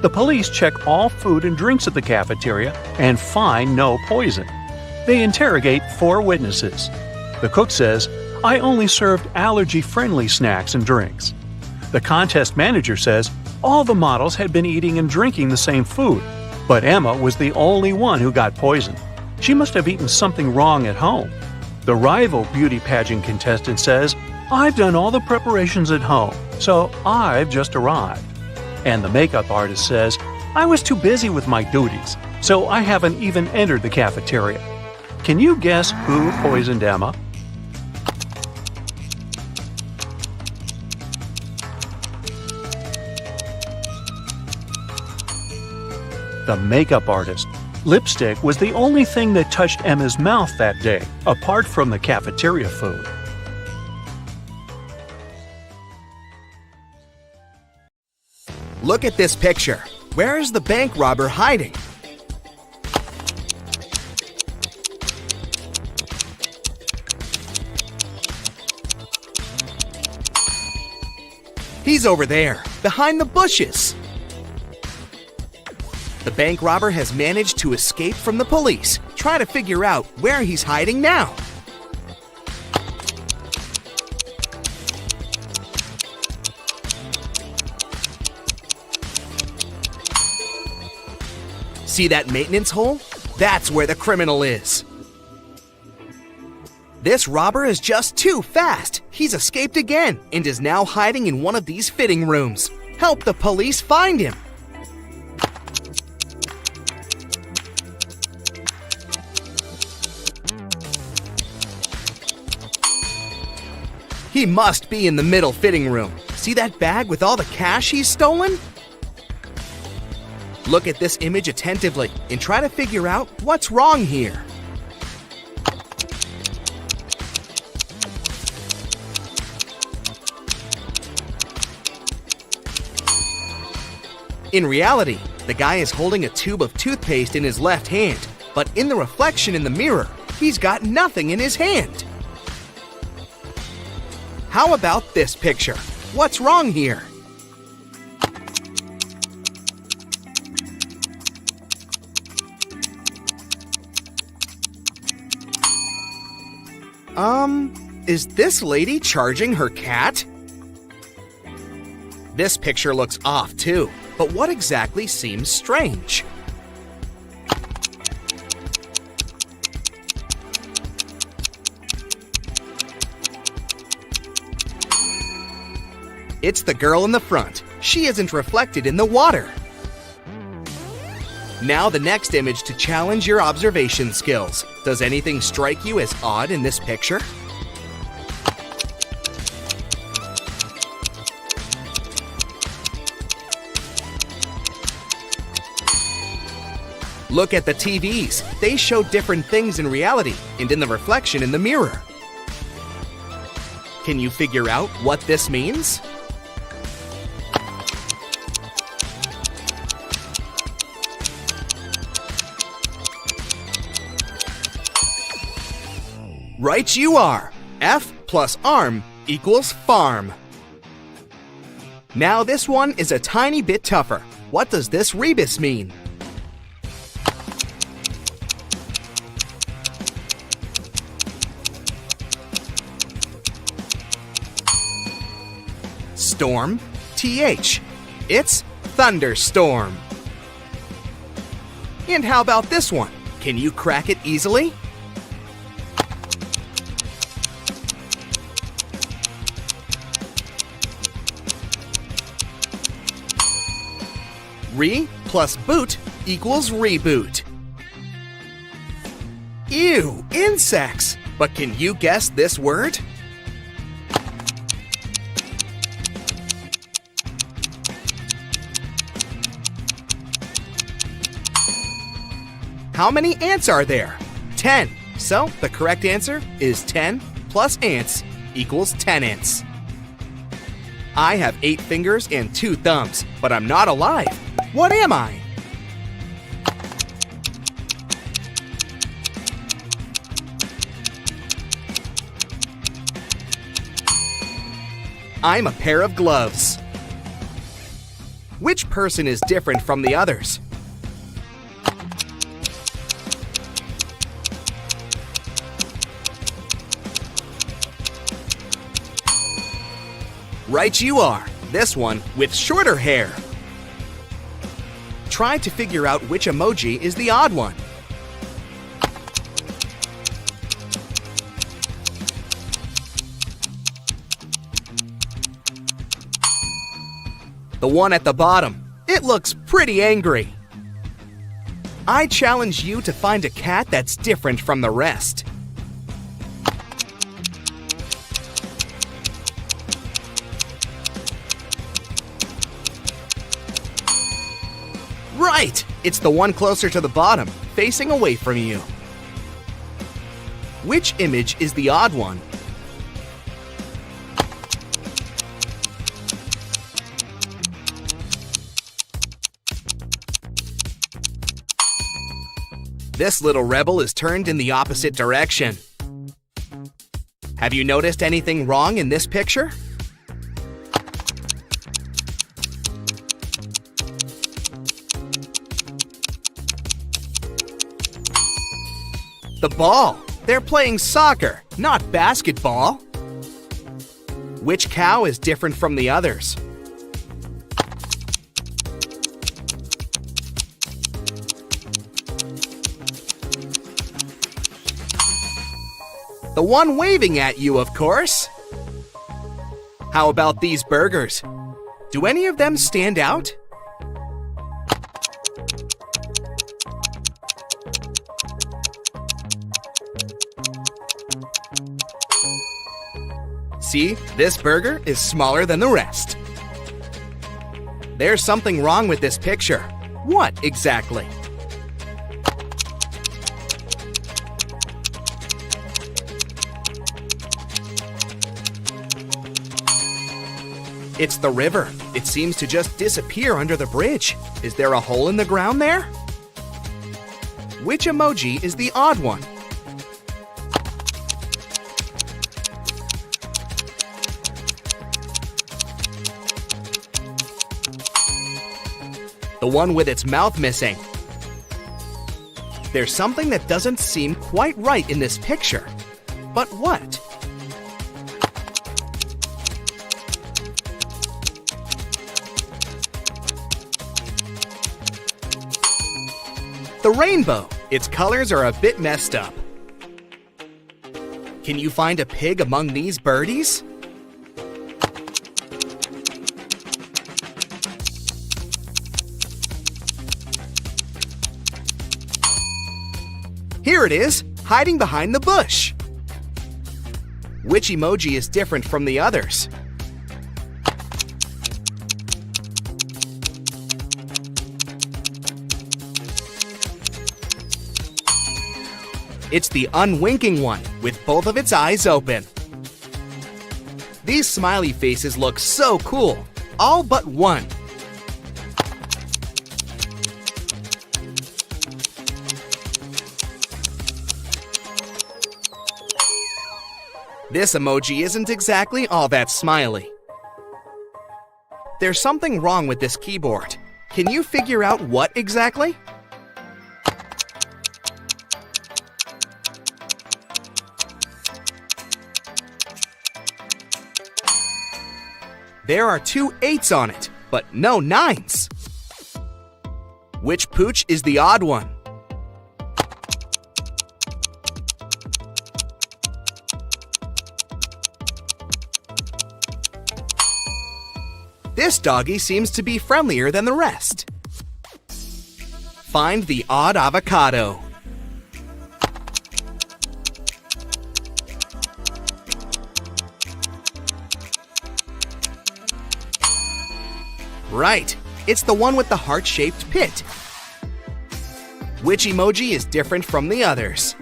The police check all food and drinks at the cafeteria and find no poison. They interrogate 4 witnesses. The cook says, "I only served allergy-friendly snacks and drinks." The contest manager says all the models had been eating and drinking the same food, but Emma was the only one who got poisoned. She must have eaten something wrong at home. The rival beauty pageant contestant says, "I've done all the preparations at home, so I've just arrived." And the makeup artist says, "I was too busy with my duties, so I haven't even entered the cafeteria." Can you guess who poisoned Emma? The makeup artist. Lipstick was the only thing that touched Emma's mouth that day, apart from the cafeteria food. Look at this picture. Where is the bank robber hiding? He's over there, behind the bushes. The bank robber has managed to escape from the police. Try to figure out where he's hiding now. See that maintenance hole? That's where the criminal is. This robber is just too fast. He's escaped again and is now hiding in one of these fitting rooms. Help the police find him. He must be in the middle fitting room. See that bag with all the cash he's stolen? Look at this image attentively and try to figure out what's wrong here. In reality, the guy is holding a tube of toothpaste in his left hand, but in the reflection in the mirror, he's got nothing in his hand. How about this picture? What's wrong here? Is this lady charging her cat? This picture looks off too, but what exactly seems strange? It's the girl in the front. She isn't reflected in the water. Now the next image to challenge your observation skills. Does anything strike you as odd in this picture? Look at the TVs. They show different things in reality and in the reflection in the mirror. Can you figure out what this means? Right you are! F plus arm equals farm. Now this one is a tiny bit tougher. What does this rebus mean? Storm, TH. It's thunderstorm. And how about this one? Can you crack it easily? Re plus boot equals reboot. Ew, insects! But can you guess this word? How many ants are there? 10. So the correct answer is 10 plus ants equals 10 ants. I have 8 fingers and 2 thumbs, but I'm not alive. What am I? I'm a pair of gloves. Which person is different from the others? Right you are. This one with shorter hair. Try to figure out which emoji is the odd one. The one at the bottom. It looks pretty angry. I challenge you to find a cat that's different from the rest. Right! It's the one closer to the bottom, facing away from you. Which image is the odd one? This little rebel is turned in the opposite direction. Have you noticed anything wrong in this picture? The ball. They're playing soccer, not basketball. Which cow is different from the others? The one waving at you, of course. How about these burgers? Do any of them stand out? See, this burger is smaller than the rest. There's something wrong with this picture. What exactly? It's the river. It seems to just disappear under the bridge. Is there a hole in the ground there? Which emoji is the odd one? The one with its mouth missing. There's something that doesn't seem quite right in this picture. But what? The rainbow. Its colors are a bit messed up. Can you find a pig among these birdies? Here it is, hiding behind the bush. Which emoji is different from the others? It's the unwinking one, with both of its eyes open. These smiley faces look so cool, all but one. This emoji isn't exactly all that smiley. There's something wrong with this keyboard. Can you figure out what exactly? There are 2 8s on it, but no 9s. Which pooch is the odd one? This doggy seems to be friendlier than the rest. Find the odd avocado. Right, it's the one with the heart-shaped pit. Which emoji is different from the others?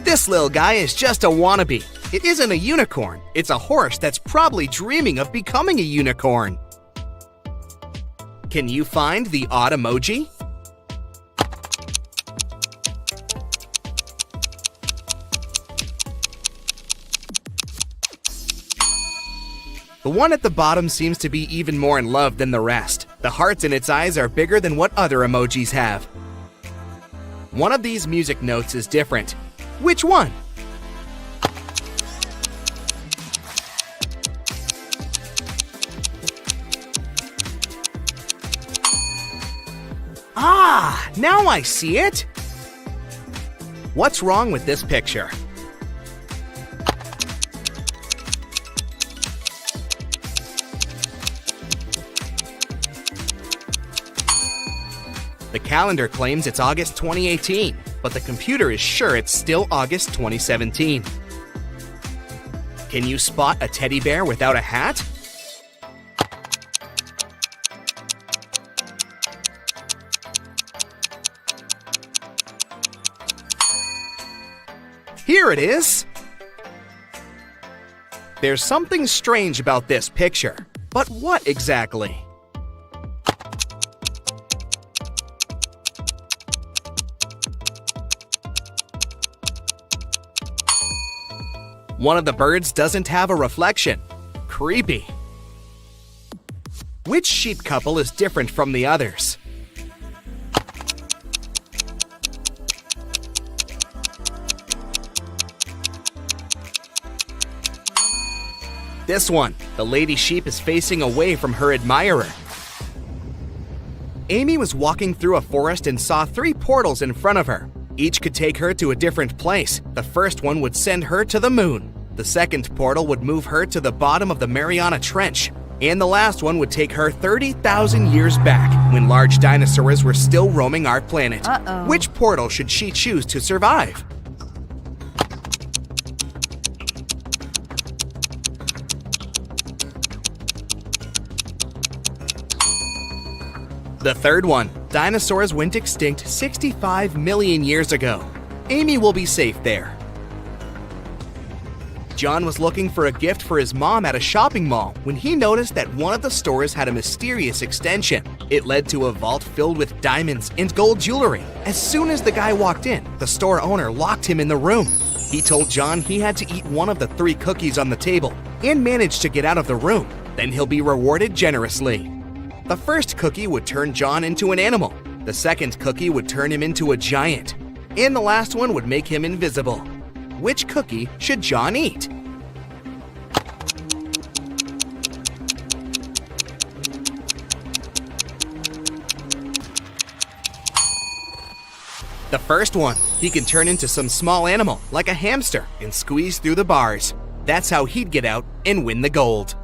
This little guy is just a wannabe. It isn't a unicorn. It's a horse that's probably dreaming of becoming a unicorn. Can you find the odd emoji? The one at the bottom seems to be even more in love than the rest. The hearts in its eyes are bigger than what other emojis have. One of these music notes is different. Which one? Ah, now I see it! What's wrong with this picture? The calendar claims it's August 2018, but the computer is sure it's still August 2017. Can you spot a teddy bear without a hat? Here it is! There's something strange about this picture, but what exactly? One of the birds doesn't have a reflection. Creepy. Which sheep couple is different from the others? This one. The lady sheep is facing away from her admirer. Amy was walking through a forest and saw 3 portals in front of her. Each could take her to a different place. The first one would send her to the moon. The second portal would move her to the bottom of the Mariana Trench. And the last one would take her 30,000 years back, when large dinosaurs were still roaming our planet. Which portal should she choose to survive? The third one. Dinosaurs went extinct 65 million years ago. Amy will be safe there. John was looking for a gift for his mom at a shopping mall when he noticed that one of the stores had a mysterious extension. It led to a vault filled with diamonds and gold jewelry. As soon as the guy walked in, the store owner locked him in the room. He told John he had to eat one of the 3 cookies on the table and manage to get out of the room. Then he'll be rewarded generously. The first cookie would turn John into an animal. The second cookie would turn him into a giant. And the last one would make him invisible. Which cookie should John eat? The first one. He can turn into some small animal, like a hamster, and squeeze through the bars. That's how he'd get out and win the gold.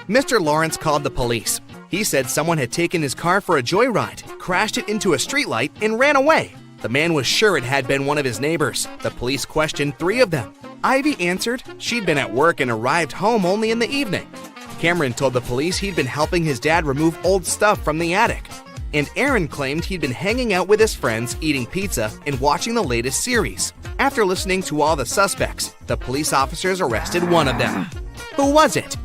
Mr. Lawrence called the police. He said someone had taken his car for a joyride, crashed it into a streetlight, and ran away. The man was sure it had been one of his neighbors. The police questioned 3 of them. Ivy answered she'd been at work and arrived home only in the evening. Cameron told the police he'd been helping his dad remove old stuff from the attic. And Aaron claimed he'd been hanging out with his friends, eating pizza, and watching the latest series. After listening to all the suspects, the police officers arrested one of them. Who was it?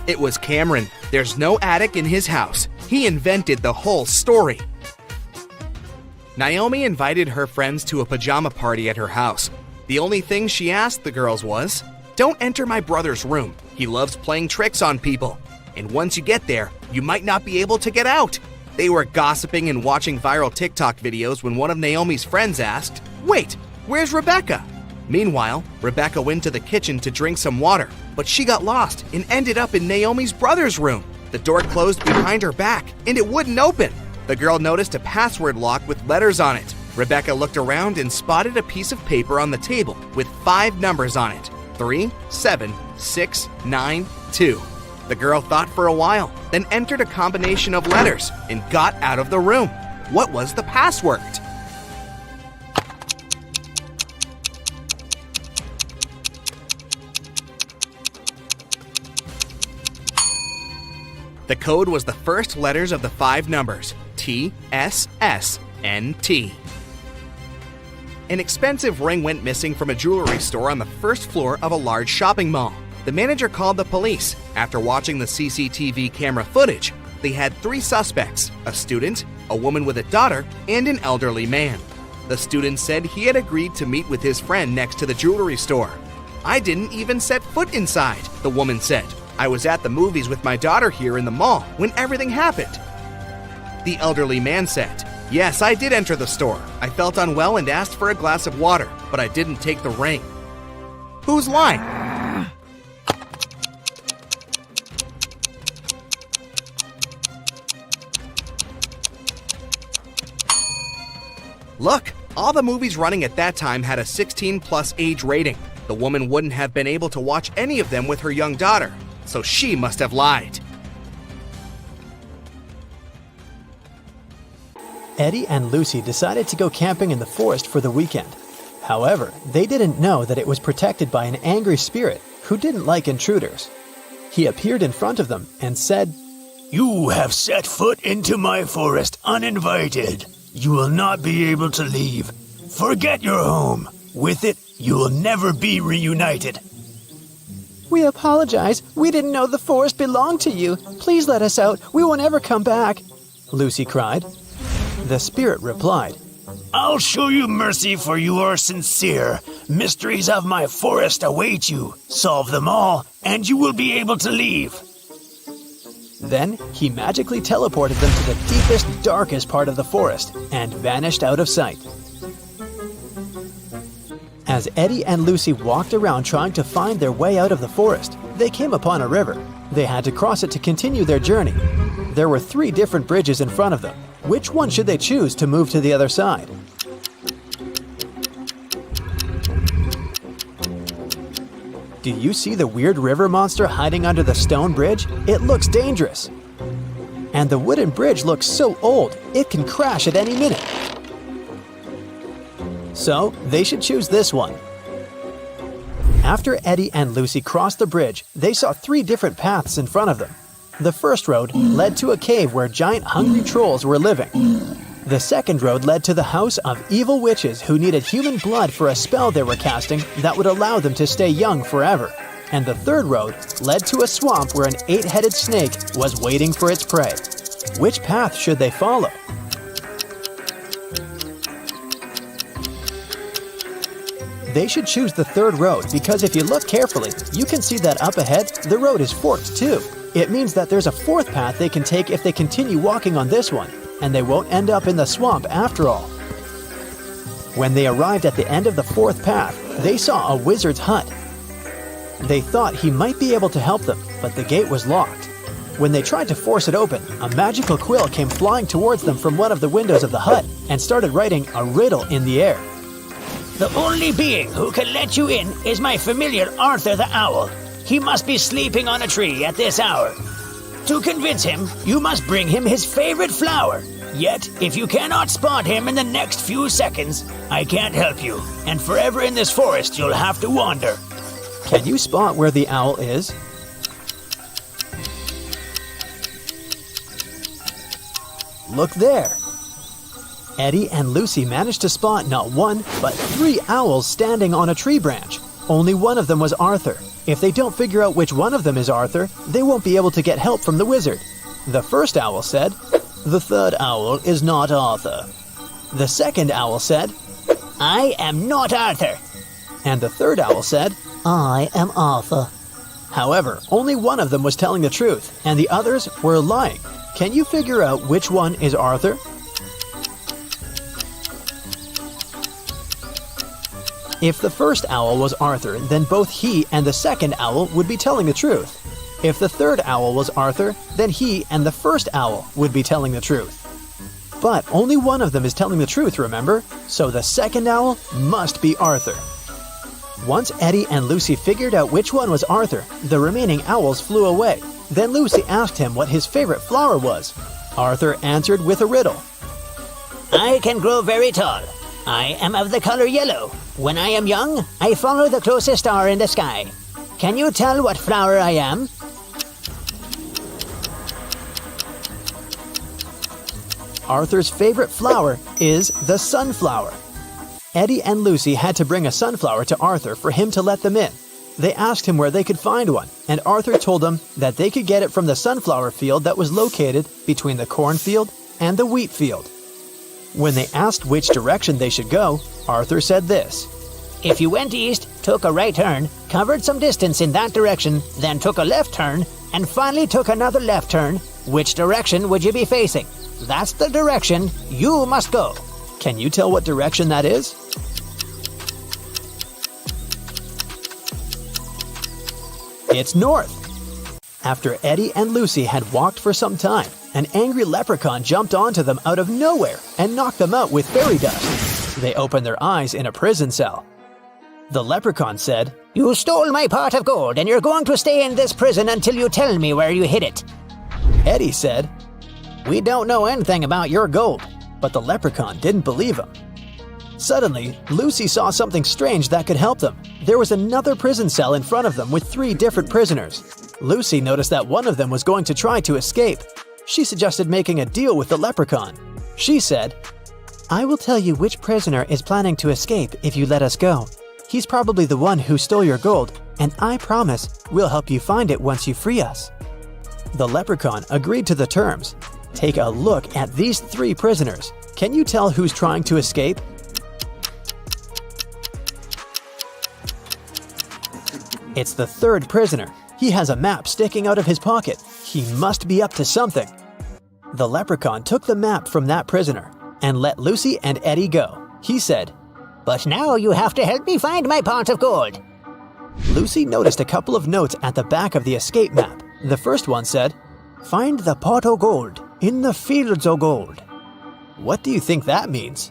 It was Cameron. There's no attic in his house. He invented the whole story. Naomi invited her friends to a pajama party at her house. The only thing she asked the girls was, "Don't enter my brother's room. He loves playing tricks on people. And once you get there, you might not be able to get out." They were gossiping and watching viral TikTok videos when one of Naomi's friends asked, "Wait, where's Rebecca?" Meanwhile, Rebecca went to the kitchen to drink some water, but she got lost and ended up in Naomi's brother's room. The door closed behind her back, and it wouldn't open. The girl noticed a password lock with letters on it. Rebecca looked around and spotted a piece of paper on the table with 5 numbers on it: 3, 7, 6, 9, 2. The girl thought for a while, then entered a combination of letters and got out of the room. What was the password? The code was the first letters of the 5 numbers, TSSNT. An expensive ring went missing from a jewelry store on the first floor of a large shopping mall. The manager called the police. After watching the CCTV camera footage, they had 3 suspects: a student, a woman with a daughter, and an elderly man. The student said he had agreed to meet with his friend next to the jewelry store. "I didn't even set foot inside," the woman said. "I was at the movies with my daughter here in the mall when everything happened." The elderly man said, "Yes, I did enter the store. I felt unwell and asked for a glass of water, but I didn't take the ring." Who's lying? Look, all the movies running at that time had a 16+ age rating. The woman wouldn't have been able to watch any of them with her young daughter, so she must have lied. Eddie and Lucy decided to go camping in the forest for the weekend. However, they didn't know that it was protected by an angry spirit who didn't like intruders. He appeared in front of them and said, "You have set foot into my forest uninvited. You will not be able to leave. Forget your home. With it, you will never be reunited." "We apologize. We didn't know the forest belonged to you. Please let us out. We will never come back," Lucy cried. The spirit replied, "I'll show you mercy, for you are sincere. Mysteries of my forest await you. Solve them all, and you will be able to leave." Then he magically teleported them to the deepest, darkest part of the forest and vanished out of sight. As Eddie and Lucy walked around trying to find their way out of the forest, they came upon a river. They had to cross it to continue their journey. There were 3 different bridges in front of them. Which one should they choose to move to the other side? Do you see the weird river monster hiding under the stone bridge? It looks dangerous. And the wooden bridge looks so old, it can crash at any minute. So, they should choose this one. After Eddie and Lucy crossed the bridge, they saw 3 different paths in front of them. The first road led to a cave where giant hungry trolls were living. The second road led to the house of evil witches who needed human blood for a spell they were casting that would allow them to stay young forever. And the third road led to a swamp where an 8-headed snake was waiting for its prey. Which path should they follow? They should choose the third road because if you look carefully, you can see that up ahead, the road is forked too. It means that there's a 4th path they can take if they continue walking on this one, and they won't end up in the swamp after all. When they arrived at the end of the 4th path, they saw a wizard's hut. They thought he might be able to help them, but the gate was locked. When they tried to force it open, a magical quill came flying towards them from one of the windows of the hut and started writing a riddle in the air. The only being who can let you in is my familiar Arthur the Owl. He must be sleeping on a tree at this hour. To convince him, you must bring him his favorite flower. Yet, if you cannot spot him in the next few seconds, I can't help you, and forever in this forest you'll have to wander. Can you spot where the owl is? Look there! Eddie and Lucy managed to spot not 1, but 3 owls standing on a tree branch. Only one of them was Arthur. If they don't figure out which one of them is Arthur, they won't be able to get help from the wizard. The first owl said, "The third owl is not Arthur." The second owl said, I am not Arthur. and the third owl said, I am Arthur. However, only one of them was telling the truth, and the others were lying. Can you figure out which one is Arthur? If the first owl was Arthur, then both he and the second owl would be telling the truth. If the third owl was Arthur, then he and the first owl would be telling the truth. But only one of them is telling the truth, remember? So the second owl must be Arthur. Once Eddie and Lucy figured out which one was Arthur, the remaining owls flew away. Then Lucy asked him what his favorite flower was. Arthur answered with a riddle. I can grow very tall. I am of the color yellow. When I am young, I follow the closest star in the sky. Can you tell what flower I am? Arthur's favorite flower is the sunflower. Eddie and Lucy had to bring a sunflower to Arthur for him to let them in. They asked him where they could find one, and Arthur told them that they could get it from the sunflower field that was located between the cornfield and the wheat field. When they asked which direction they should go, Arthur said this. If you went east, took a right turn, covered some distance in that direction, then took a left turn, and finally took another left turn, which direction would you be facing? That's the direction you must go. Can you tell what direction that is? It's north. After Eddie and Lucy had walked for some time, an angry leprechaun jumped onto them out of nowhere and knocked them out with fairy dust. They opened their eyes in a prison cell. The leprechaun said, You stole my pot of gold and you're going to stay in this prison until you tell me where you hid it. Eddie said, We don't know anything about your gold. but the leprechaun didn't believe him. Suddenly, Lucy saw something strange that could help them. There was another prison cell in front of them with 3 different prisoners. Lucy noticed that one of them was going to try to escape. She suggested making a deal with the leprechaun. She said, I will tell you which prisoner is planning to escape if you let us go. He's probably the one who stole your gold, and I promise we'll help you find it once you free us. The leprechaun agreed to the terms. Take a look at these 3 prisoners. Can you tell who's trying to escape? It's the 3rd prisoner. He has a map sticking out of his pocket. He must be up to something. The leprechaun took the map from that prisoner and let Lucy and Eddie go. He said, But now you have to help me find my pot of gold. Lucy noticed a couple of notes at the back of the escape map. The first one said, "Find the pot o' gold in the fields o' gold." What do you think that means?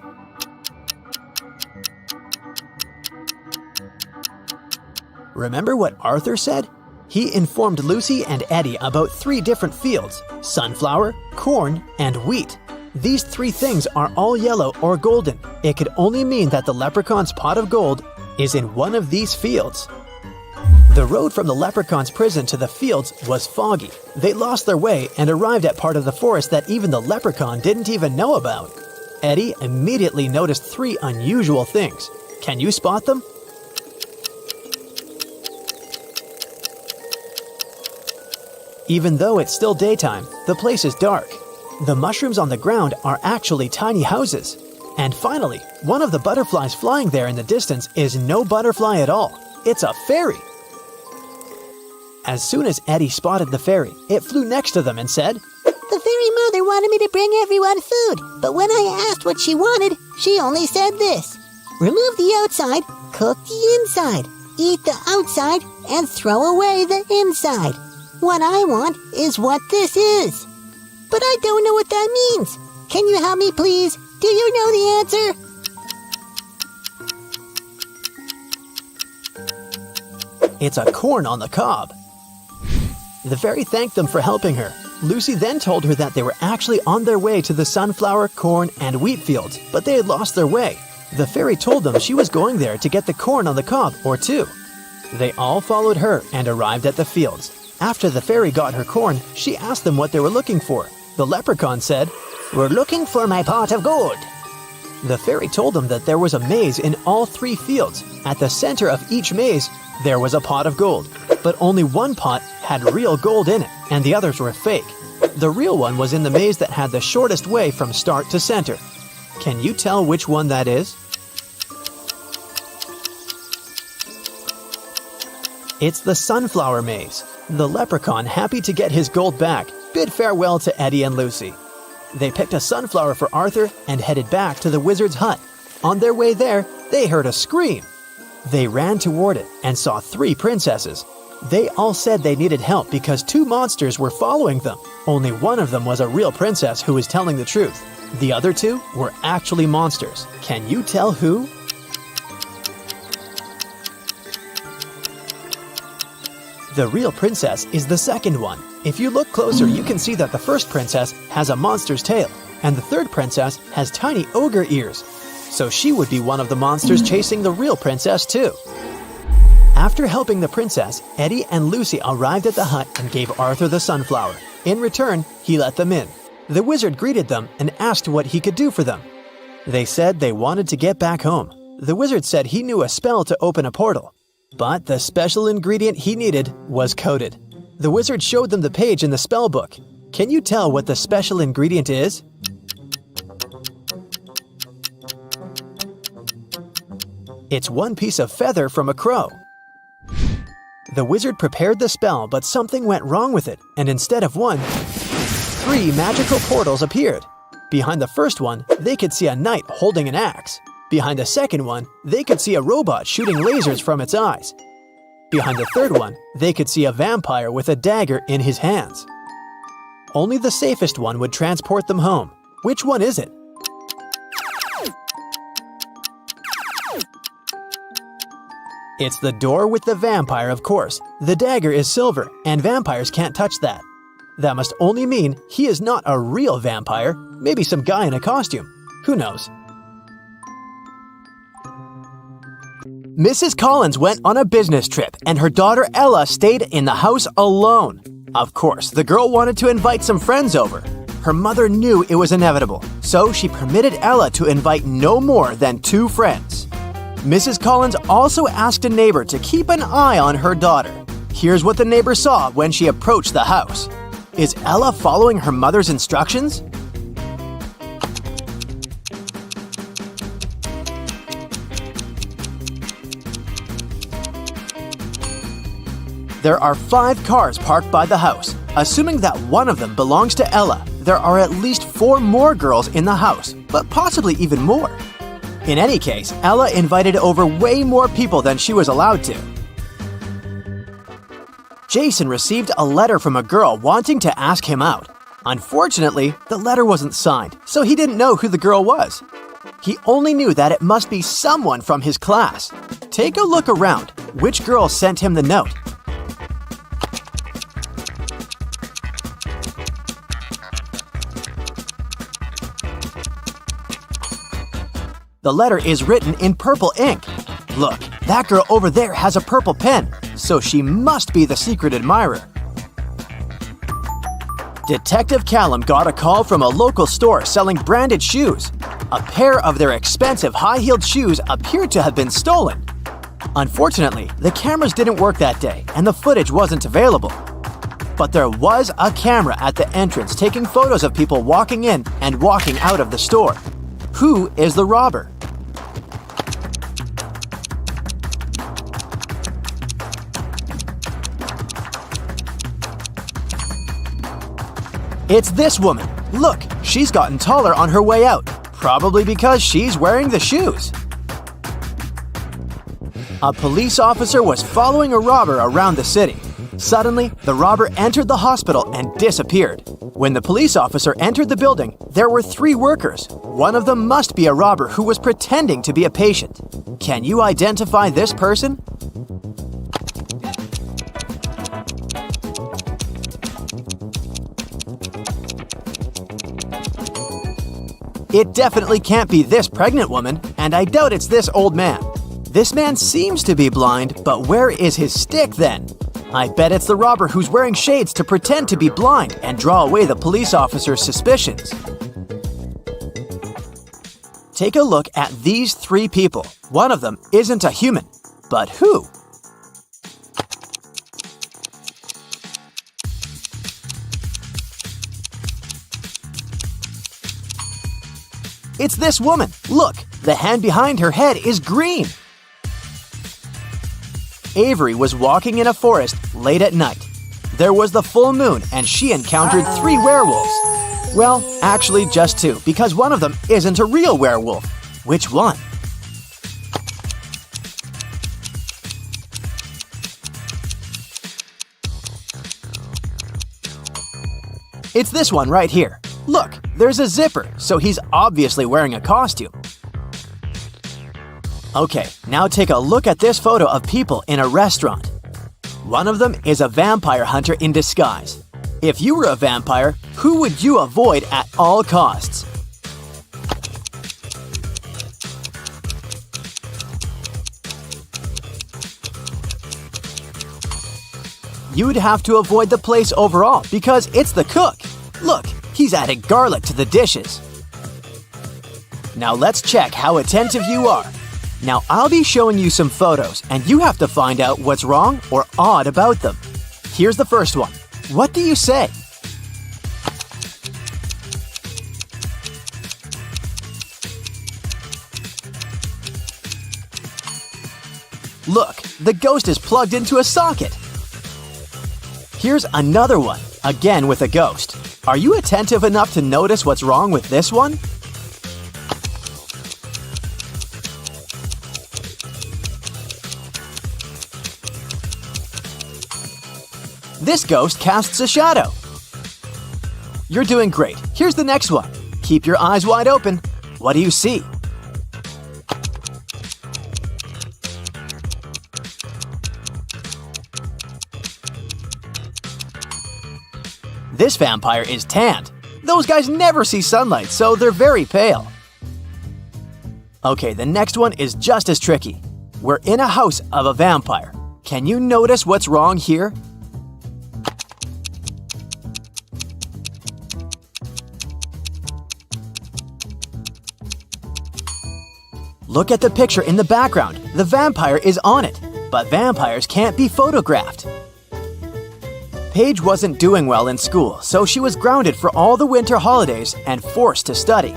Remember what Arthur said? He informed Lucy and Eddie about 3 different fields: sunflower, corn, and wheat. These 3 things are all yellow or golden. It could only mean that the leprechaun's pot of gold is in one of these fields. The road from the leprechaun's prison to the fields was foggy. They lost their way and arrived at part of the forest that even the leprechaun didn't even know about. Eddie immediately noticed 3 unusual things. Can you spot them? Even though it's still daytime, the place is dark. The mushrooms on the ground are actually tiny houses. And finally, one of the butterflies flying there in the distance is no butterfly at all. It's a fairy. As soon as Eddie spotted the fairy, it flew next to them and said, "The fairy mother wanted me to bring everyone food, but when I asked what she wanted, she only said this: remove the outside, cook the inside, eat the outside, and throw away the inside. What I want is what this is. But I don't know what that means. Can you help me, please? Do you know the answer?" "It's a corn on the cob." The fairy thanked them for helping her. Lucy then told her that they were actually on their way to the sunflower, corn, and wheat fields, but they had lost their way. The fairy told them she was going there to get the corn on the cob or 2. They all followed her and arrived at the fields. After the fairy got her corn, she asked them what they were looking for. The leprechaun said, "We're looking for my pot of gold." The fairy told them that there was a maze in all 3 fields. At the center of each maze, there was a pot of gold, but only one pot had real gold in it, and the others were fake. The real one was in the maze that had the shortest way from start to center. Can you tell which one that is? It's the sunflower maze. The leprechaun, happy to get his gold back, bid farewell to Eddie and Lucy. They picked a sunflower for Arthur and headed back to the wizard's hut. On their way there, they heard a scream. They ran toward it and saw 3 princesses. They all said they needed help because 2 monsters were following them. Only one of them was a real princess who was telling the truth. The other 2 were actually monsters. Can you tell who? The real princess is the second one. If you look closer, you can see that the first princess has a monster's tail, and the third princess has tiny ogre ears. So she would be one of the monsters chasing the real princess too. After helping the princess, Eddie and Lucy arrived at the hut and gave Arthur the sunflower. In return, he let them in. The wizard greeted them and asked what he could do for them. They said they wanted to get back home. The wizard said he knew a spell to open a portal, but the special ingredient he needed was coded. The wizard showed them the page in the spell book. Can you tell what the special ingredient is? It's one piece of feather from a crow. The wizard prepared the spell, but something went wrong with it, and instead of 1, 3 magical portals appeared. Behind the first one, they could see a knight holding an axe. Behind the second one, they could see a robot shooting lasers from its eyes. Behind the third one, they could see a vampire with a dagger in his hands. Only the safest one would transport them home. Which one is it? It's the door with the vampire, of course. The dagger is silver, and vampires can't touch that. That must only mean he is not a real vampire, maybe some guy in a costume. Who knows? Mrs. Collins went on a business trip, and her daughter Ella stayed in the house alone. Of course, the girl wanted to invite some friends over. Her mother knew it was inevitable, so she permitted Ella to invite no more than 2 friends. Mrs. Collins also asked a neighbor to keep an eye on her daughter. Here's what the neighbor saw when she approached the house. Is Ella following her mother's instructions? There are 5 cars parked by the house. Assuming that one of them belongs to Ella, there are at least 4 more girls in the house, but possibly even more. In any case, Ella invited over way more people than she was allowed to. Jason received a letter from a girl wanting to ask him out. Unfortunately, the letter wasn't signed, so he didn't know who the girl was. He only knew that it must be someone from his class. Take a look around. Which girl sent him the note? The letter is written in purple ink. Look, that girl over there has a purple pen, so she must be the secret admirer. Detective Callum got a call from a local store selling branded shoes. A pair of their expensive high-heeled shoes appeared to have been stolen. Unfortunately, the cameras didn't work that day and the footage wasn't available. But there was a camera at the entrance taking photos of people walking in and walking out of the store. Who is the robber? It's this woman. Look, she's gotten taller on her way out, probably because she's wearing the shoes. A police officer was following a robber around the city. Suddenly, the robber entered the hospital and disappeared. When the police officer entered the building, there were 3 workers. One of them must be a robber who was pretending to be a patient. Can you identify this person? It definitely can't be this pregnant woman, and I doubt it's this old man. This man seems to be blind, but where is his stick then? I bet it's the robber who's wearing shades to pretend to be blind and draw away the police officer's suspicions. Take a look at these 3 people. One of them isn't a human, but who? It's this woman. Look, the hand behind her head is green. Avery was walking in a forest late at night. There was the full moon and she encountered 3 werewolves. Well, actually just 2, because one of them isn't a real werewolf. Which one? It's this one right here. Look, there's a zipper, so he's obviously wearing a costume. Okay, now take a look at this photo of people in a restaurant. One of them is a vampire hunter in disguise. If you were a vampire, who would you avoid at all costs? You'd have to avoid the place overall because it's the cook. Look, he's adding garlic to the dishes. Now let's check how attentive you are. Now I'll be showing you some photos and you have to find out what's wrong or odd about them. Here's the first one. What do you say? Look, the ghost is plugged into a socket. Here's another one, again with a ghost. Are you attentive enough to notice what's wrong with this one? This ghost casts a shadow. You're doing great. Here's the next one. Keep your eyes wide open. What do you see? This vampire is tanned. Those guys never see sunlight, so they're very pale. Okay, the next one is just as tricky. We're in a house of a vampire. Can you notice what's wrong here? Look at the picture in the background. The vampire is on it, but vampires can't be photographed. Paige wasn't doing well in school, so she was grounded for all the winter holidays and forced to study.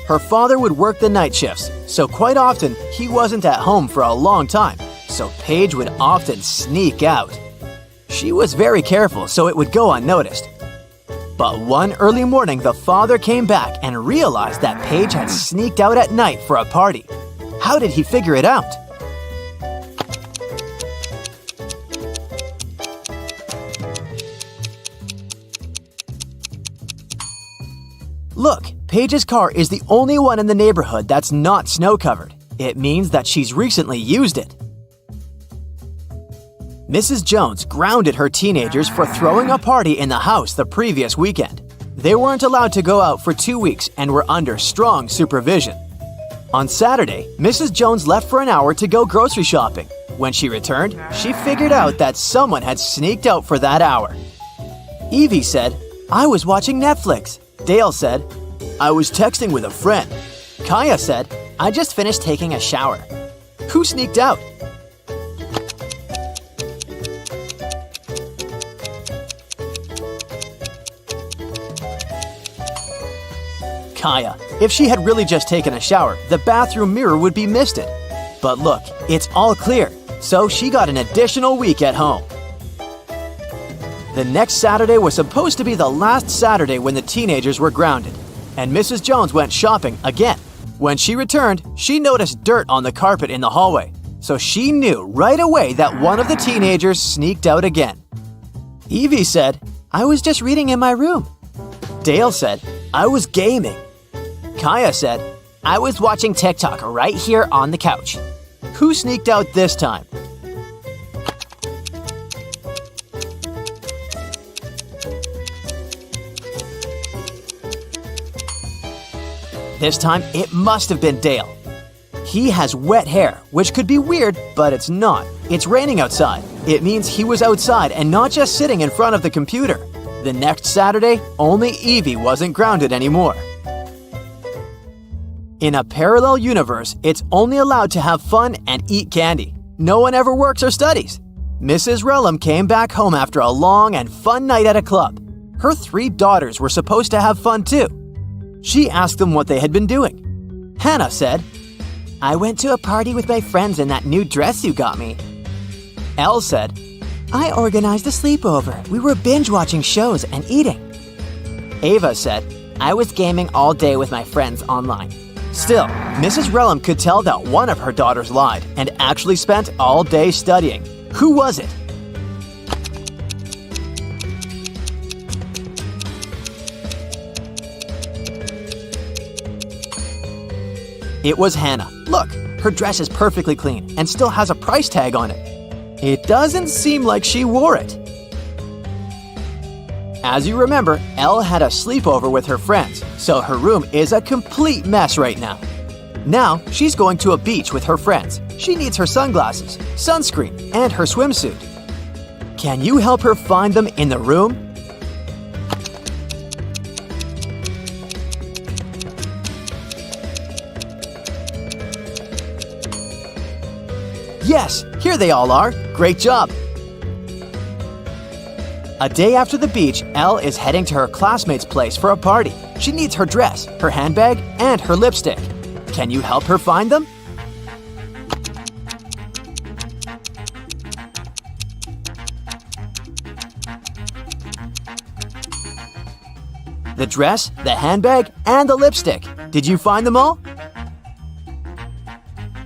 Her father would work the night shifts, so quite often he wasn't at home for a long time, so Paige would often sneak out. She was very careful so it would go unnoticed. But one early morning, the father came back and realized that Paige had sneaked out at night for a party. How did he figure it out? Look, Paige's car is the only one in the neighborhood that's not snow-covered. It means that she's recently used it. Mrs. Jones grounded her teenagers for throwing a party in the house the previous weekend. They weren't allowed to go out for 2 weeks and were under strong supervision. On Saturday, Mrs. Jones left for an hour to go grocery shopping. When she returned, she figured out that someone had sneaked out for that hour. Evie said, "I was watching Netflix." Dale said, "I was texting with a friend." Kaya said, "I just finished taking a shower." Who sneaked out? Kaya. If she had really just taken a shower, the bathroom mirror would be misted. But look, it's all clear, so she got an additional week at home. The next Saturday was supposed to be the last Saturday when the teenagers were grounded, and Mrs. Jones went shopping again. When she returned, she noticed dirt on the carpet in the hallway, so she knew right away that one of the teenagers sneaked out again. Evie said, "I was just reading in my room." Dale said, "I was gaming." Kaya said, "I was watching TikTok right here on the couch." Who sneaked out this time? This time, it must have been Dale. He has wet hair, which could be weird, but it's not. It's raining outside. It means he was outside and not just sitting in front of the computer. The next Saturday, only Evie wasn't grounded anymore. In a parallel universe, it's only allowed to have fun and eat candy. No one ever works or studies. Mrs. Relham came back home after a long and fun night at a club. Her 3 daughters were supposed to have fun too. She asked them what they had been doing. Hannah said, "I went to a party with my friends in that new dress you got me." Elle said, "I organized a sleepover. We were binge-watching shows and eating." Ava said, "I was gaming all day with my friends online." Still, Mrs. Relham could tell that one of her daughters lied and actually spent all day studying. Who was it? It was Hannah. Look, her dress is perfectly clean and still has a price tag on it. It doesn't seem like she wore it. As you remember, Elle had a sleepover with her friends, so her room is a complete mess right now. Now, she's going to a beach with her friends. She needs her sunglasses, sunscreen, and her swimsuit. Can you help her find them in the room? Yes, here they all are. Great job. A day after the beach, Elle is heading to her classmate's place for a party. She needs her dress, her handbag, and her lipstick. Can you help her find them? The dress, the handbag, and the lipstick. Did you find them all?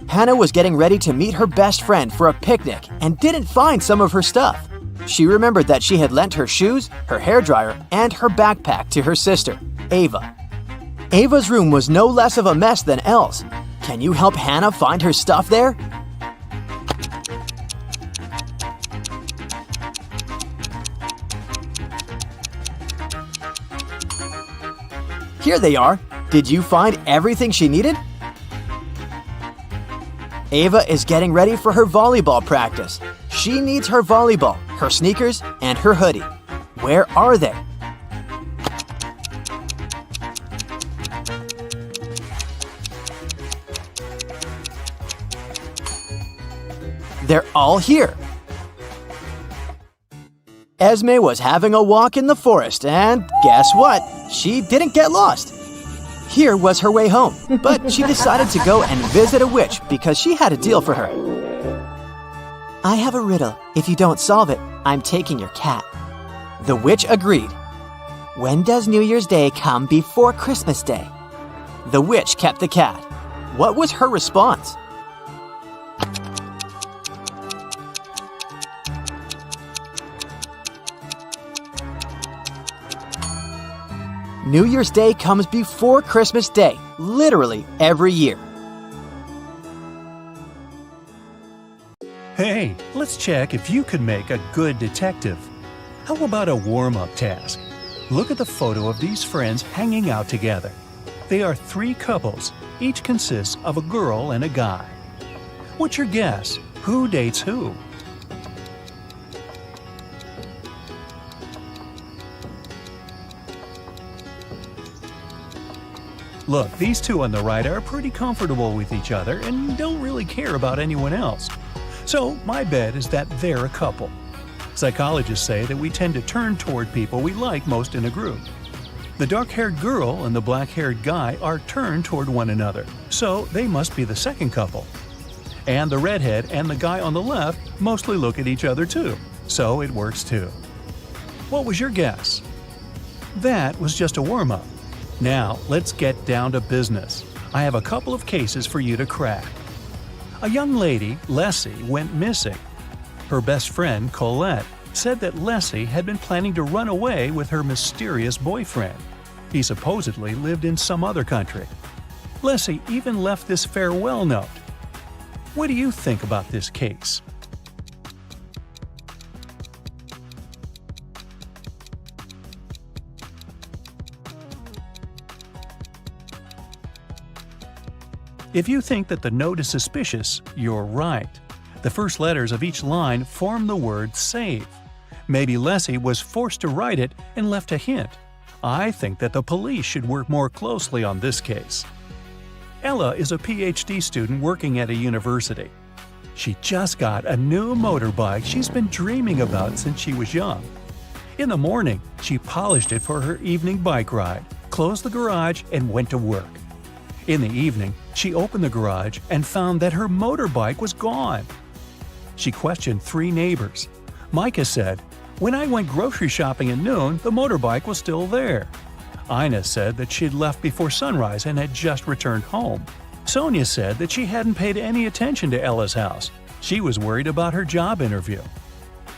Hannah was getting ready to meet her best friend for a picnic and didn't find some of her stuff. She remembered that she had lent her shoes, her hairdryer, and her backpack to her sister, Ava. Ava's room was no less of a mess than Elle's. Can you help Hannah find her stuff there? Here they are. Did you find everything she needed? Ava is getting ready for her volleyball practice. She needs her volleyball, her sneakers, and her hoodie. Where are they? They're all here. Esme was having a walk in the forest, and guess what? She didn't get lost. Here was her way home, but she decided to go and visit a witch because she had a deal for her. "I have a riddle. If you don't solve it, I'm taking your cat." The witch agreed. "When does New Year's Day come before Christmas Day?" The witch kept the cat. What was her response? New Year's Day comes before Christmas Day, literally every year. Hey, let's check if you could make a good detective. How about a warm-up task? Look at the photo of these friends hanging out together. They are 3 couples. Each consists of a girl and a guy. What's your guess? Who dates who? Look, these two on the right are pretty comfortable with each other and don't really care about anyone else. So, my bet is that they're a couple. Psychologists say that we tend to turn toward people we like most in a group. The dark-haired girl and the black-haired guy are turned toward one another, so they must be the second couple. And the redhead and the guy on the left mostly look at each other too, so it works too. What was your guess? That was just a warm-up. Now, let's get down to business. I have a couple of cases for you to crack. A young lady, Leslie, went missing. Her best friend, Colette, said that Leslie had been planning to run away with her mysterious boyfriend. He supposedly lived in some other country. Leslie even left this farewell note. What do you think about this case? If you think that the note is suspicious, you're right. The first letters of each line form the word save. Maybe Leslie was forced to write it and left a hint. I think that the police should work more closely on this case. Ella is a PhD student working at a university. She just got a new motorbike she's been dreaming about since she was young. In the morning, she polished it for her evening bike ride, closed the garage, and went to work. In the evening, she opened the garage and found that her motorbike was gone. She questioned 3 neighbors. Micah said, "When I went grocery shopping at noon, the motorbike was still there." Ina said that she'd left before sunrise and had just returned home. Sonia said that she hadn't paid any attention to Ella's house. She was worried about her job interview.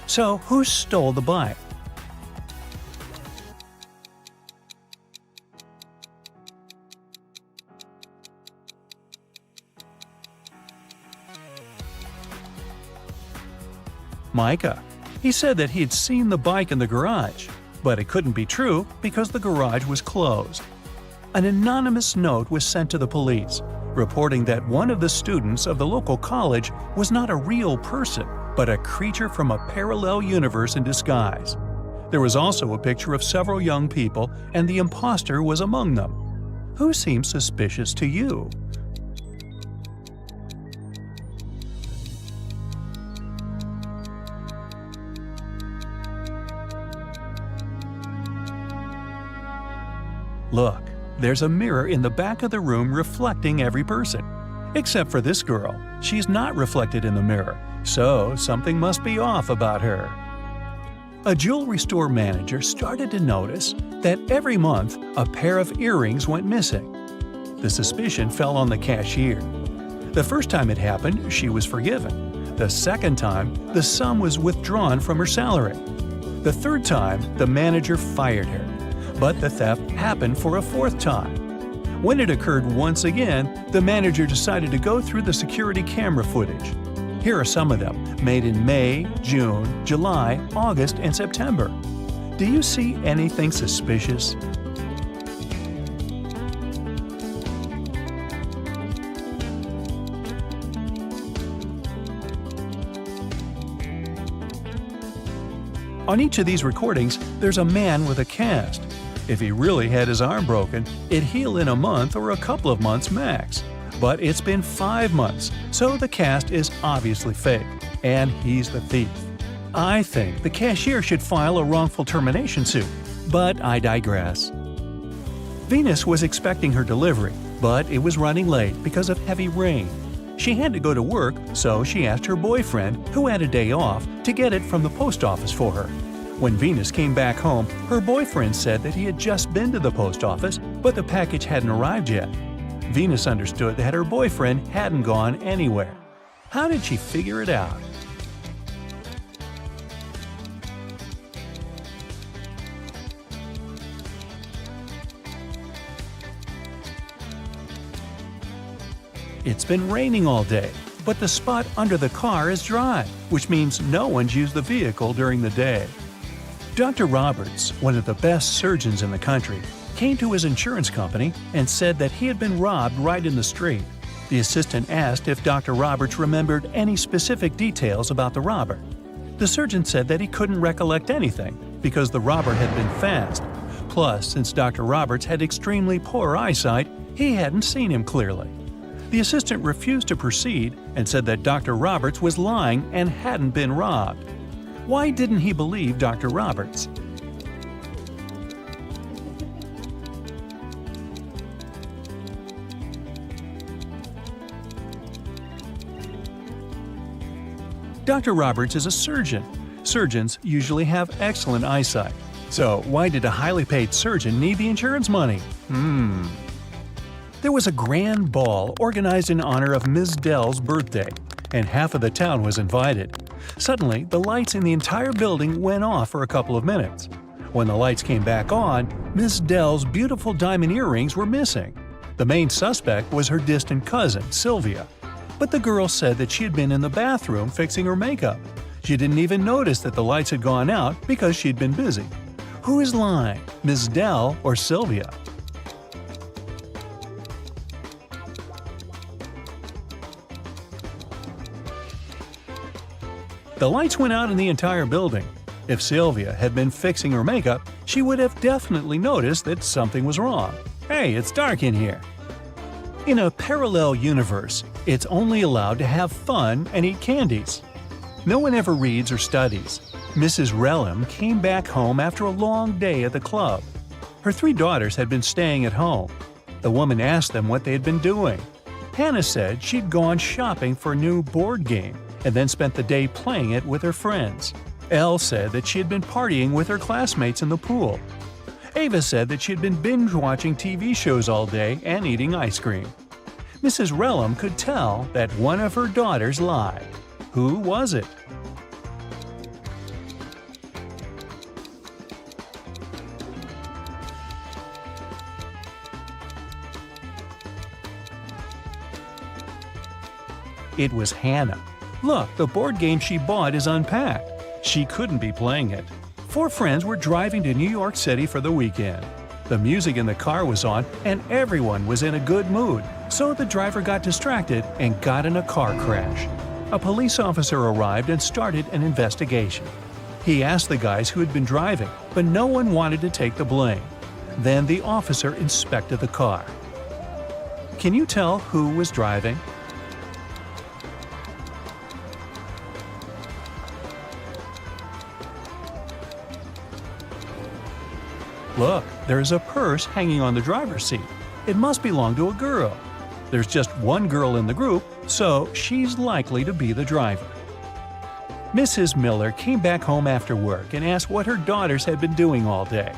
So, who stole the bike? Micah. He said that he'd seen the bike in the garage, but it couldn't be true because the garage was closed. An anonymous note was sent to the police, reporting that one of the students of the local college was not a real person, but a creature from a parallel universe in disguise. There was also a picture of several young people, and the imposter was among them. Who seems suspicious to you? Look, there's a mirror in the back of the room reflecting every person. Except for this girl. She's not reflected in the mirror, so something must be off about her. A jewelry store manager started to notice that every month a pair of earrings went missing. The suspicion fell on the cashier. The first time it happened, she was forgiven. The second time, the sum was withdrawn from her salary. The third time, the manager fired her. But the theft happened for a fourth time. When it occurred once again, the manager decided to go through the security camera footage. Here are some of them, made in May, June, July, August, and September. Do you see anything suspicious? On each of these recordings, there's a man with a cast. If he really had his arm broken, it'd heal in a month or a couple of months max. But it's been 5 months, so the cast is obviously fake, and he's the thief. I think the cashier should file a wrongful termination suit, but I digress. Venus was expecting her delivery, but it was running late because of heavy rain. She had to go to work, so she asked her boyfriend, who had a day off, to get it from the post office for her. When Venus came back home, her boyfriend said that he had just been to the post office, but the package hadn't arrived yet. Venus understood that her boyfriend hadn't gone anywhere. How did she figure it out? It's been raining all day, but the spot under the car is dry, which means no one's used the vehicle during the day. Dr. Roberts, one of the best surgeons in the country, came to his insurance company and said that he had been robbed right in the street. The assistant asked if Dr. Roberts remembered any specific details about the robber. The surgeon said that he couldn't recollect anything because the robber had been fast. Plus, since Dr. Roberts had extremely poor eyesight, he hadn't seen him clearly. The assistant refused to proceed and said that Dr. Roberts was lying and hadn't been robbed. Why didn't he believe Dr. Roberts? Dr. Roberts is a surgeon. Surgeons usually have excellent eyesight. So why did a highly paid surgeon need the insurance money? There was a grand ball organized in honor of Ms. Dell's birthday, and half of the town was invited. Suddenly, the lights in the entire building went off for a couple of minutes. When the lights came back on, Ms. Dell's beautiful diamond earrings were missing. The main suspect was her distant cousin, Sylvia. But the girl said that she had been in the bathroom fixing her makeup. She didn't even notice that the lights had gone out because she'd been busy. Who is lying, Ms. Dell or Sylvia? The lights went out in the entire building. If Sylvia had been fixing her makeup, she would have definitely noticed that something was wrong. Hey, it's dark in here. In a parallel universe, it's only allowed to have fun and eat candies. No one ever reads or studies. Mrs. Relham came back home after a long day at the club. Her 3 daughters had been staying at home. The woman asked them what they had been doing. Hannah said she'd gone shopping for a new board game and then spent the day playing it with her friends. Elle said that she had been partying with her classmates in the pool. Ava said that she had been binge-watching TV shows all day and eating ice cream. Mrs. Relham could tell that one of her daughters lied. Who was it? It was Hannah. Look, the board game she bought is unpacked. She couldn't be playing it. 4 friends were driving to New York City for the weekend. The music in the car was on and everyone was in a good mood, so the driver got distracted and got in a car crash. A police officer arrived and started an investigation. He asked the guys who had been driving, but no one wanted to take the blame. Then the officer inspected the car. Can you tell who was driving? Look, there's a purse hanging on the driver's seat. It must belong to a girl. There's just one girl in the group, so she's likely to be the driver. Mrs. Miller came back home after work and asked what her daughters had been doing all day.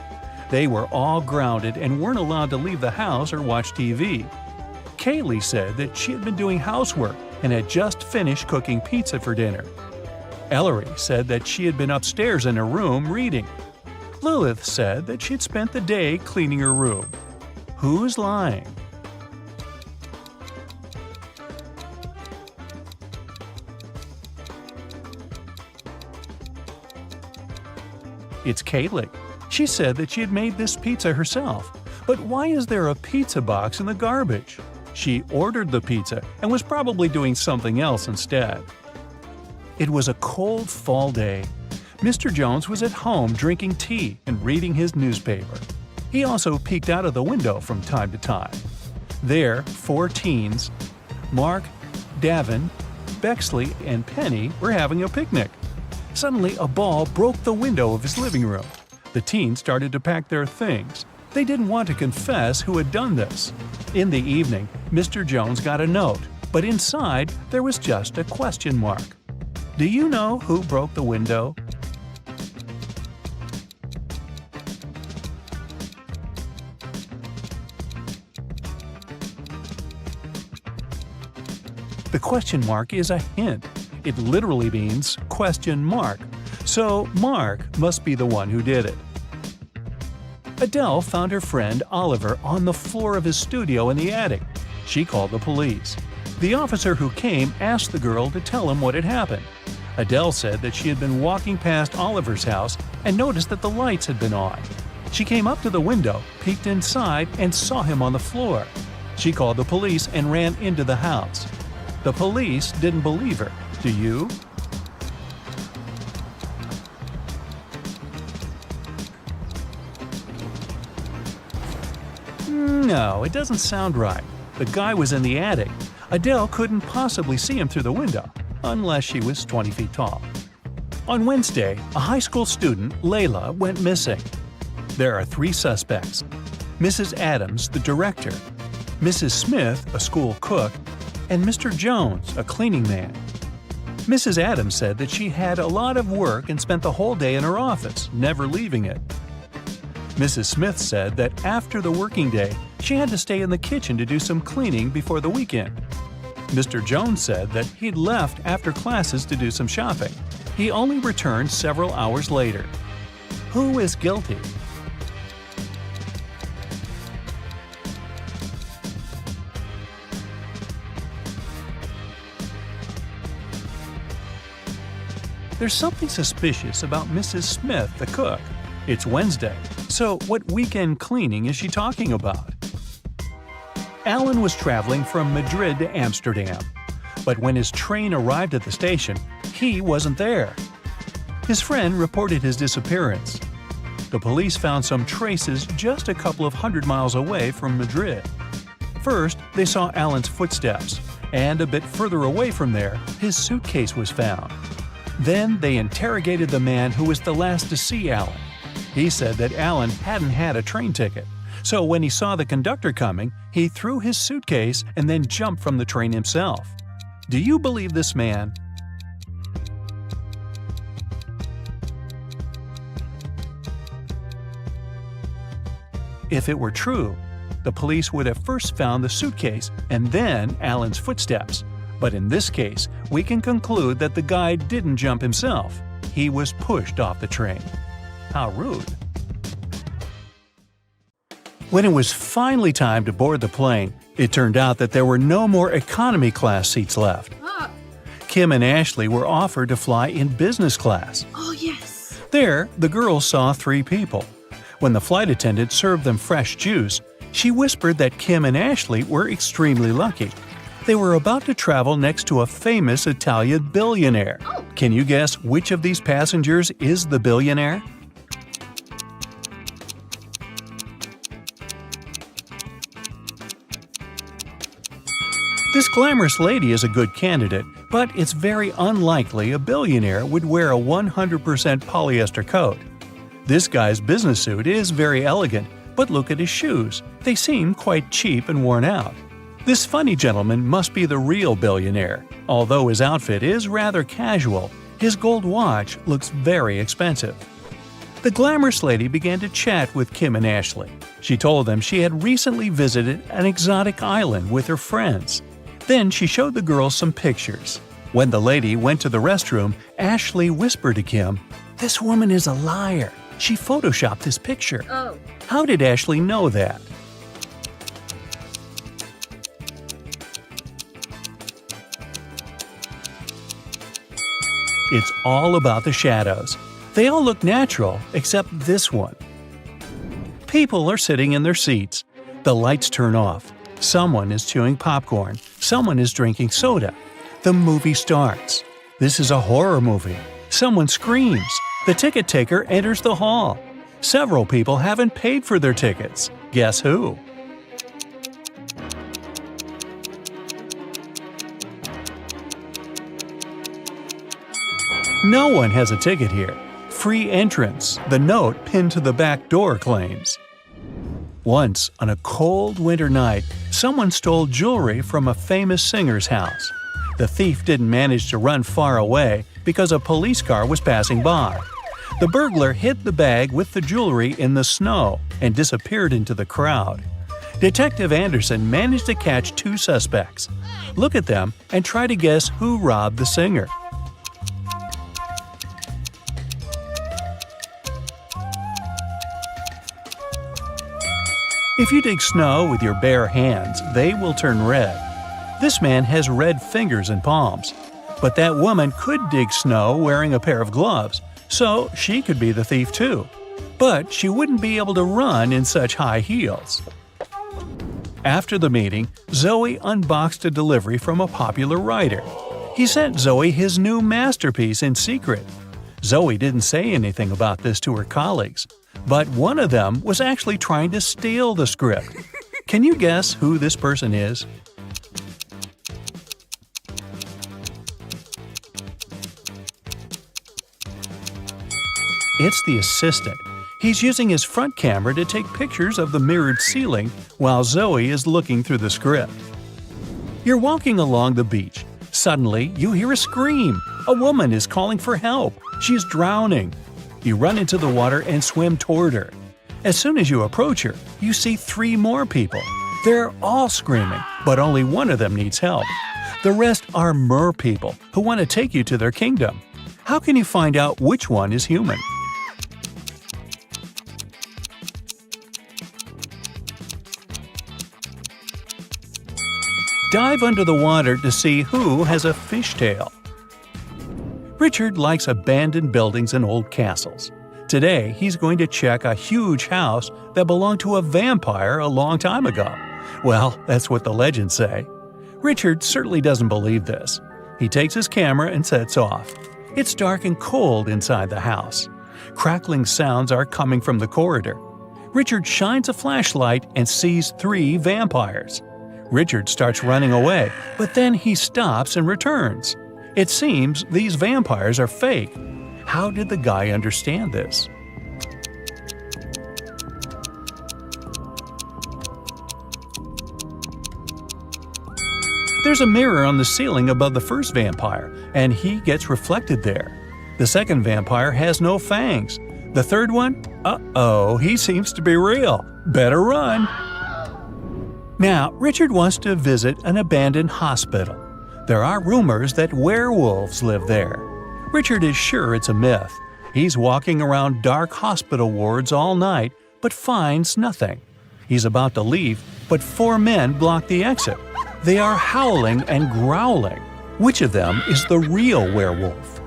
They were all grounded and weren't allowed to leave the house or watch TV. Kaylee said that she had been doing housework and had just finished cooking pizza for dinner. Ellery said that she had been upstairs in her room reading. Lilith said that she'd spent the day cleaning her room. Who's lying? It's Kaylee. She said that she had made this pizza herself. But why is there a pizza box in the garbage? She ordered the pizza and was probably doing something else instead. It was a cold fall day. Mr. Jones was at home drinking tea and reading his newspaper. He also peeked out of the window from time to time. There, 4 teens, Mark, Davin, Bexley, and Penny, were having a picnic. Suddenly, a ball broke the window of his living room. The teens started to pack their things. They didn't want to confess who had done this. In the evening, Mr. Jones got a note, but inside there was just a question mark. Do you know who broke the window? The question mark is a hint. It literally means question mark. So Mark must be the one who did it. Adele found her friend Oliver on the floor of his studio in the attic. She called the police. The officer who came asked the girl to tell him what had happened. Adele said that she had been walking past Oliver's house and noticed that the lights had been on. She came up to the window, peeked inside, and saw him on the floor. She called the police and ran into the house. The police didn't believe her. Do you? No, it doesn't sound right. The guy was in the attic. Adele couldn't possibly see him through the window, unless she was 20 feet tall. On Wednesday, a high school student, Layla, went missing. There are 3 suspects: Mrs. Adams, the director, Mrs. Smith, a school cook, and Mr. Jones, a cleaning man. Mrs. Adams said that she had a lot of work and spent the whole day in her office, never leaving it. Mrs. Smith said that after the working day, she had to stay in the kitchen to do some cleaning before the weekend. Mr. Jones said that he'd left after classes to do some shopping. He only returned several hours later. Who is guilty? There's something suspicious about Mrs. Smith, the cook. It's Wednesday, so what weekend cleaning is she talking about? Alan was traveling from Madrid to Amsterdam, but when his train arrived at the station, he wasn't there. His friend reported his disappearance. The police found some traces just a couple of 100 miles away from Madrid. First, they saw Alan's footsteps, and a bit further away from there, his suitcase was found. Then they interrogated the man who was the last to see Alan. He said that Alan hadn't had a train ticket, so when he saw the conductor coming, he threw his suitcase and then jumped from the train himself. Do you believe this man? If it were true, the police would have first found the suitcase and then Alan's footsteps. But in this case, we can conclude that the guy didn't jump himself. He was pushed off the train. How rude. When it was finally time to board the plane, it turned out that there were no more economy class seats left. Kim and Ashley were offered to fly in business class. Oh, yes. There, the girls saw 3 people. When the flight attendant served them fresh juice, she whispered that Kim and Ashley were extremely lucky. They were about to travel next to a famous Italian billionaire. Can you guess which of these passengers is the billionaire? This glamorous lady is a good candidate, but it's very unlikely a billionaire would wear a 100% polyester coat. This guy's business suit is very elegant, but look at his shoes. They seem quite cheap and worn out. This funny gentleman must be the real billionaire. Although his outfit is rather casual, his gold watch looks very expensive. The glamorous lady began to chat with Kim and Ashley. She told them she had recently visited an exotic island with her friends. Then she showed the girls some pictures. When the lady went to the restroom, Ashley whispered to Kim, "This woman is a liar. She photoshopped this picture." Oh. How did Ashley know that? It's all about the shadows. They all look natural, except this one. People are sitting in their seats. The lights turn off. Someone is chewing popcorn. Someone is drinking soda. The movie starts. This is a horror movie. Someone screams. The ticket taker enters the hall. Several people haven't paid for their tickets. Guess who? No one has a ticket here. Free entrance, the note pinned to the back door claims. Once, on a cold winter night, someone stole jewelry from a famous singer's house. The thief didn't manage to run far away because a police car was passing by. The burglar hid the bag with the jewelry in the snow and disappeared into the crowd. Detective Anderson managed to catch 2 suspects. Look at them and try to guess who robbed the singer. If you dig snow with your bare hands, they will turn red. This man has red fingers and palms. But that woman could dig snow wearing a pair of gloves, so she could be the thief too. But she wouldn't be able to run in such high heels. After the meeting, Zoe unboxed a delivery from a popular writer. He sent Zoe his new masterpiece in secret. Zoe didn't say anything about this to her colleagues, but one of them was actually trying to steal the script. Can you guess who this person is? It's the assistant. He's using his front camera to take pictures of the mirrored ceiling while Zoe is looking through the script. You're walking along the beach. Suddenly, you hear a scream. A woman is calling for help. She's drowning. You run into the water and swim toward her. As soon as you approach her, you see 3 more people. They're all screaming, but only one of them needs help. The rest are mer people who want to take you to their kingdom. How can you find out which one is human? Dive under the water to see who has a fishtail. Richard likes abandoned buildings and old castles. Today, he's going to check a huge house that belonged to a vampire a long time ago. Well, that's what the legends say. Richard certainly doesn't believe this. He takes his camera and sets off. It's dark and cold inside the house. Crackling sounds are coming from the corridor. Richard shines a flashlight and sees 3 vampires. Richard starts running away, but then he stops and returns. It seems these vampires are fake. How did the guy understand this? There's a mirror on the ceiling above the first vampire, and he gets reflected there. The second vampire has no fangs. The third one? Uh-oh, he seems to be real. Better run! Now, Richard wants to visit an abandoned hospital. There are rumors that werewolves live there. Richard is sure it's a myth. He's walking around dark hospital wards all night, but finds nothing. He's about to leave, but 4 men block the exit. They are howling and growling. Which of them is the real werewolf?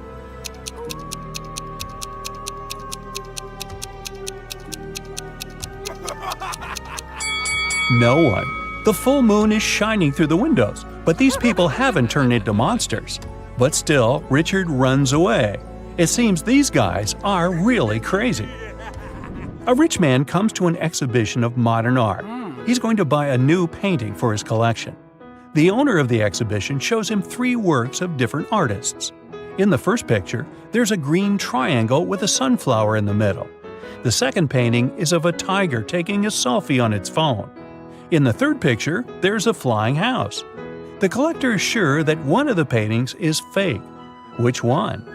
No one. The full moon is shining through the windows, but these people haven't turned into monsters. But still, Richard runs away. It seems these guys are really crazy. A rich man comes to an exhibition of modern art. He's going to buy a new painting for his collection. The owner of the exhibition shows him 3 works of different artists. In the first picture, there's a green triangle with a sunflower in the middle. The second painting is of a tiger taking a selfie on its phone. In the third picture, there's a flying house. The collector is sure that one of the paintings is fake. Which one?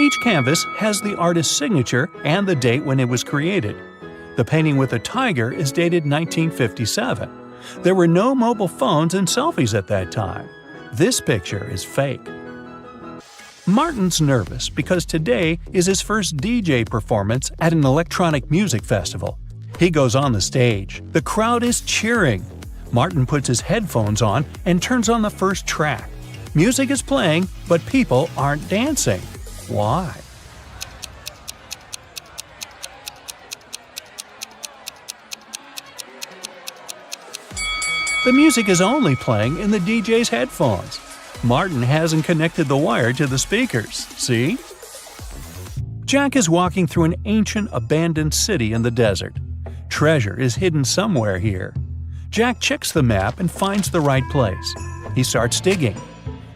Each canvas has the artist's signature and the date when it was created. The painting with the tiger is dated 1957. There were no mobile phones and selfies at that time. This picture is fake. Martin's nervous because today is his first DJ performance at an electronic music festival. He goes on the stage. The crowd is cheering. Martin puts his headphones on and turns on the first track. Music is playing, but people aren't dancing. Why? The music is only playing in the DJ's headphones. Martin hasn't connected the wire to the speakers, see? Jack is walking through an ancient, abandoned city in the desert. Treasure is hidden somewhere here. Jack checks the map and finds the right place. He starts digging.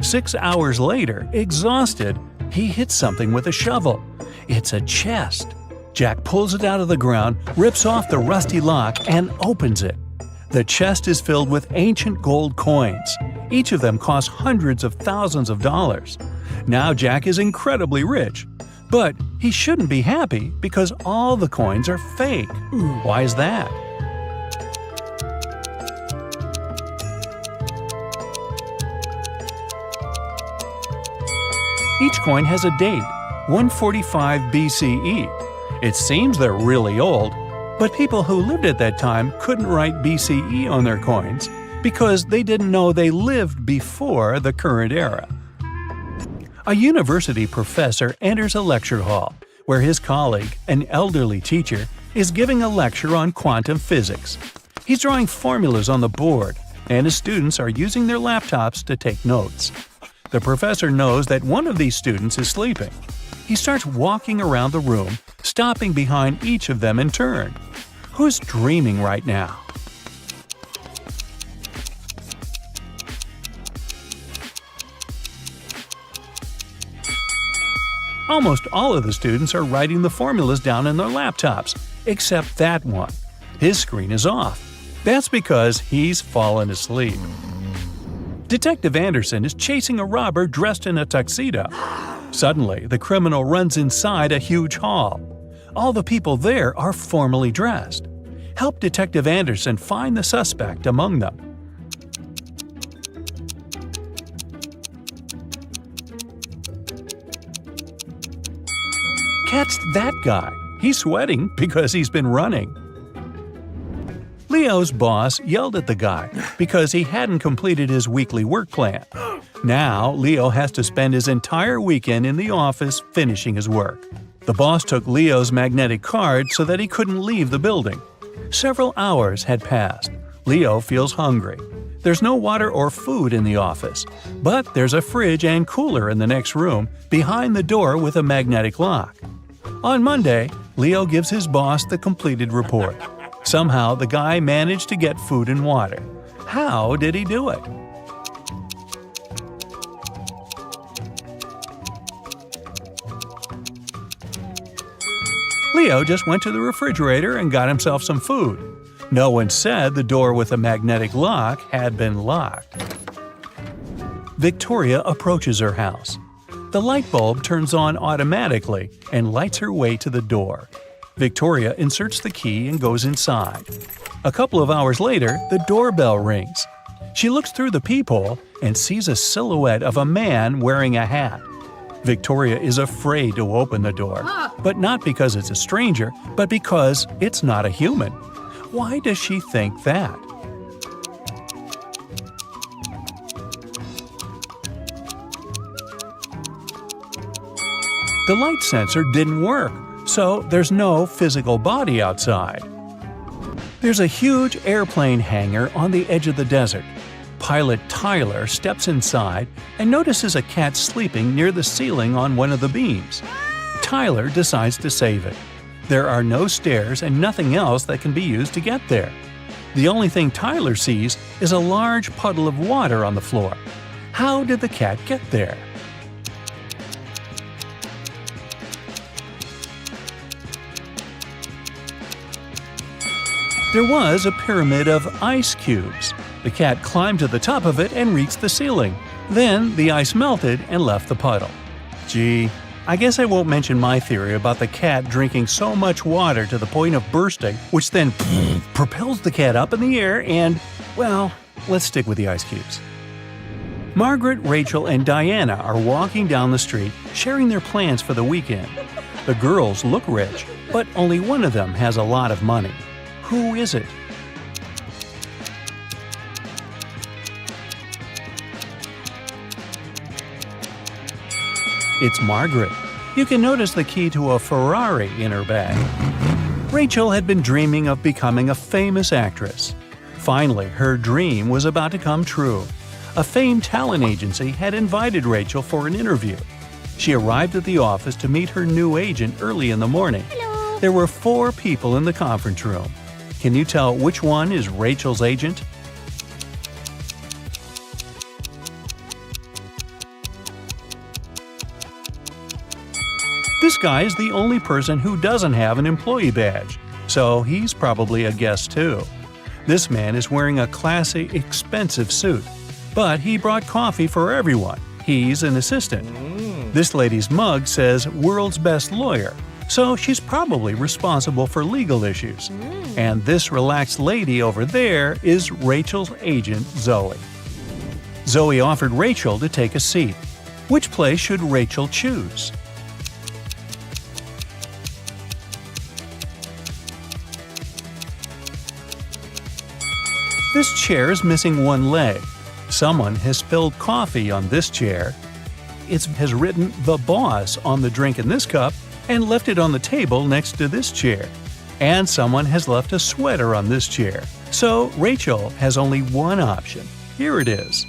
6 hours later, exhausted, he hits something with a shovel. It's a chest. Jack pulls it out of the ground, rips off the rusty lock, and opens it. The chest is filled with ancient gold coins. Each of them costs hundreds of thousands of dollars. Now Jack is incredibly rich. But he shouldn't be happy because all the coins are fake. Why is that? Each coin has a date, 145 BCE. It seems they're really old, but people who lived at that time couldn't write BCE on their coins because they didn't know they lived before the current era. A university professor enters a lecture hall where his colleague, an elderly teacher, is giving a lecture on quantum physics. He's drawing formulas on the board, and his students are using their laptops to take notes. The professor knows that one of these students is sleeping. He starts walking around the room, stopping behind each of them in turn. Who's dreaming right now? Almost all of the students are writing the formulas down in their laptops, except that one. His screen is off. That's because he's fallen asleep. Detective Anderson is chasing a robber dressed in a tuxedo. Suddenly, the criminal runs inside a huge hall. All the people there are formally dressed. Help Detective Anderson find the suspect among them. Catch that guy. He's sweating because he's been running. Leo's boss yelled at the guy because he hadn't completed his weekly work plan. Now, Leo has to spend his entire weekend in the office finishing his work. The boss took Leo's magnetic card so that he couldn't leave the building. Several hours had passed. Leo feels hungry. There's no water or food in the office, but there's a fridge and cooler in the next room behind the door with a magnetic lock. On Monday, Leo gives his boss the completed report. Somehow, the guy managed to get food and water. How did he do it? Leo just went to the refrigerator and got himself some food. No one said the door with a magnetic lock had been locked. Victoria approaches her house. The light bulb turns on automatically and lights her way to the door. Victoria inserts the key and goes inside. A couple of hours later, the doorbell rings. She looks through the peephole and sees a silhouette of a man wearing a hat. Victoria is afraid to open the door, but not because it's a stranger, but because it's not a human. Why does she think that? The light sensor didn't work, so there's no physical body outside. There's a huge airplane hangar on the edge of the desert. Pilot Tyler steps inside and notices a cat sleeping near the ceiling on one of the beams. Tyler decides to save it. There are no stairs and nothing else that can be used to get there. The only thing Tyler sees is a large puddle of water on the floor. How did the cat get there? There was a pyramid of ice cubes. The cat climbed to the top of it and reached the ceiling. Then the ice melted and left the puddle. Gee, I guess I won't mention my theory about the cat drinking so much water to the point of bursting, which then propels the cat up in the air and, well, let's stick with the ice cubes. Margaret, Rachel, and Diana are walking down the street, sharing their plans for the weekend. The girls look rich, but only one of them has a lot of money. Who is it? It's Margaret. You can notice the key to a Ferrari in her bag. Rachel had been dreaming of becoming a famous actress. Finally, her dream was about to come true. A famed talent agency had invited Rachel for an interview. She arrived at the office to meet her new agent early in the morning. Hello. There were 4 people in the conference room. Can you tell which one is Rachel's agent? This guy is the only person who doesn't have an employee badge, so he's probably a guest too. This man is wearing a classy, expensive suit, but he brought coffee for everyone. He's an assistant. This lady's mug says "World's Best Lawyer," so she's probably responsible for legal issues. And this relaxed lady over there is Rachel's agent, Zoe. Zoe offered Rachel to take a seat. Which place should Rachel choose? This chair is missing one leg. Someone has spilled coffee on this chair. It has written "The Boss" on the drink in this cup and left it on the table next to this chair. And someone has left a sweater on this chair. So Rachel has only one option. Here it is.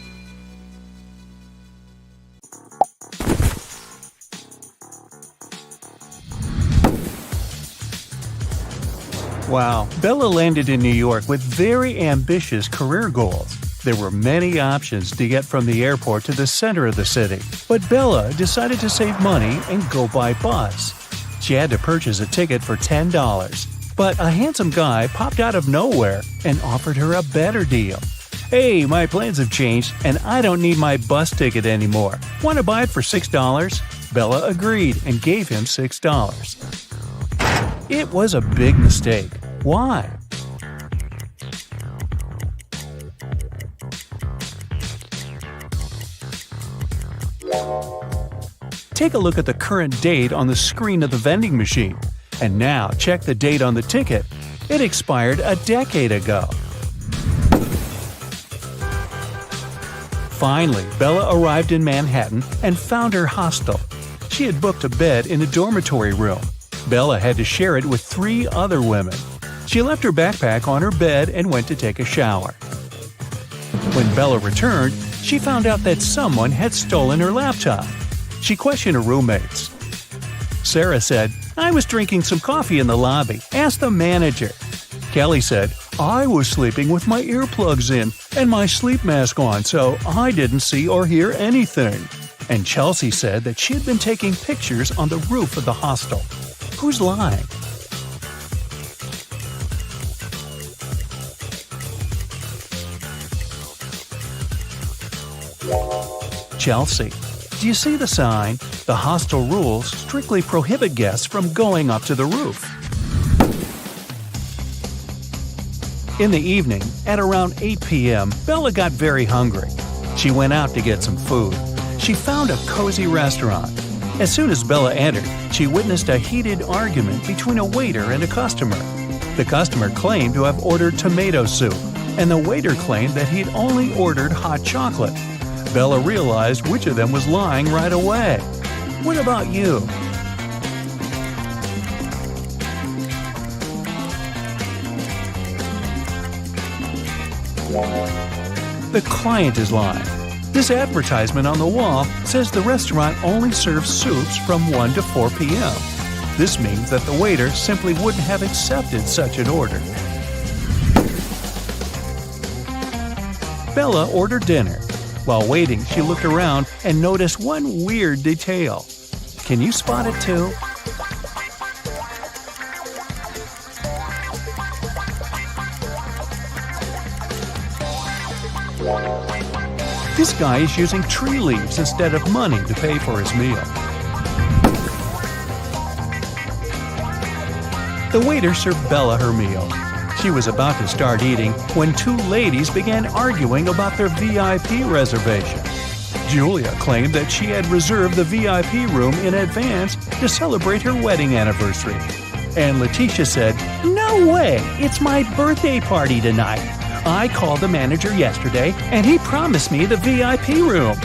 Wow, Bella landed in New York with very ambitious career goals. There were many options to get from the airport to the center of the city, but Bella decided to save money and go by bus. She had to purchase a ticket for $10, but a handsome guy popped out of nowhere and offered her a better deal. "Hey, my plans have changed and I don't need my bus ticket anymore. Want to buy it for $6? Bella agreed and gave him $6. It was a big mistake. Why? Take a look at the current date on the screen of the vending machine. And now check the date on the ticket. It expired a decade ago. Finally, Bella arrived in Manhattan and found her hostel. She had booked a bed in a dormitory room. Bella had to share it with 3 other women. She left her backpack on her bed and went to take a shower. When Bella returned, she found out that someone had stolen her laptop. She questioned her roommates. Sarah said, "I was drinking some coffee in the lobby. Ask the manager." Kelly said, "I was sleeping with my earplugs in and my sleep mask on, so I didn't see or hear anything." And Chelsea said that she had been taking pictures on the roof of the hostel. Who's lying? Chelsea. Do you see the sign? The hostel rules strictly prohibit guests from going up to the roof. In the evening, at around 8 p.m., Bella got very hungry. She went out to get some food. She found a cozy restaurant. As soon as Bella entered, she witnessed a heated argument between a waiter and a customer. The customer claimed to have ordered tomato soup, and the waiter claimed that he'd only ordered hot chocolate. Bella realized which of them was lying right away. What about you? The client is lying. This advertisement on the wall says the restaurant only serves soups from 1 to 4 p.m. This means that the waiter simply wouldn't have accepted such an order. Bella ordered dinner. While waiting, she looked around and noticed one weird detail. Can you spot it too? This guy is using tree leaves instead of money to pay for his meal. The waiter served Bella her meal. She was about to start eating when 2 ladies began arguing about their VIP reservation. Julia claimed that she had reserved the VIP room in advance to celebrate her wedding anniversary. And Letitia said, "No way! It's my birthday party tonight. I called the manager yesterday and he promised me the VIP room."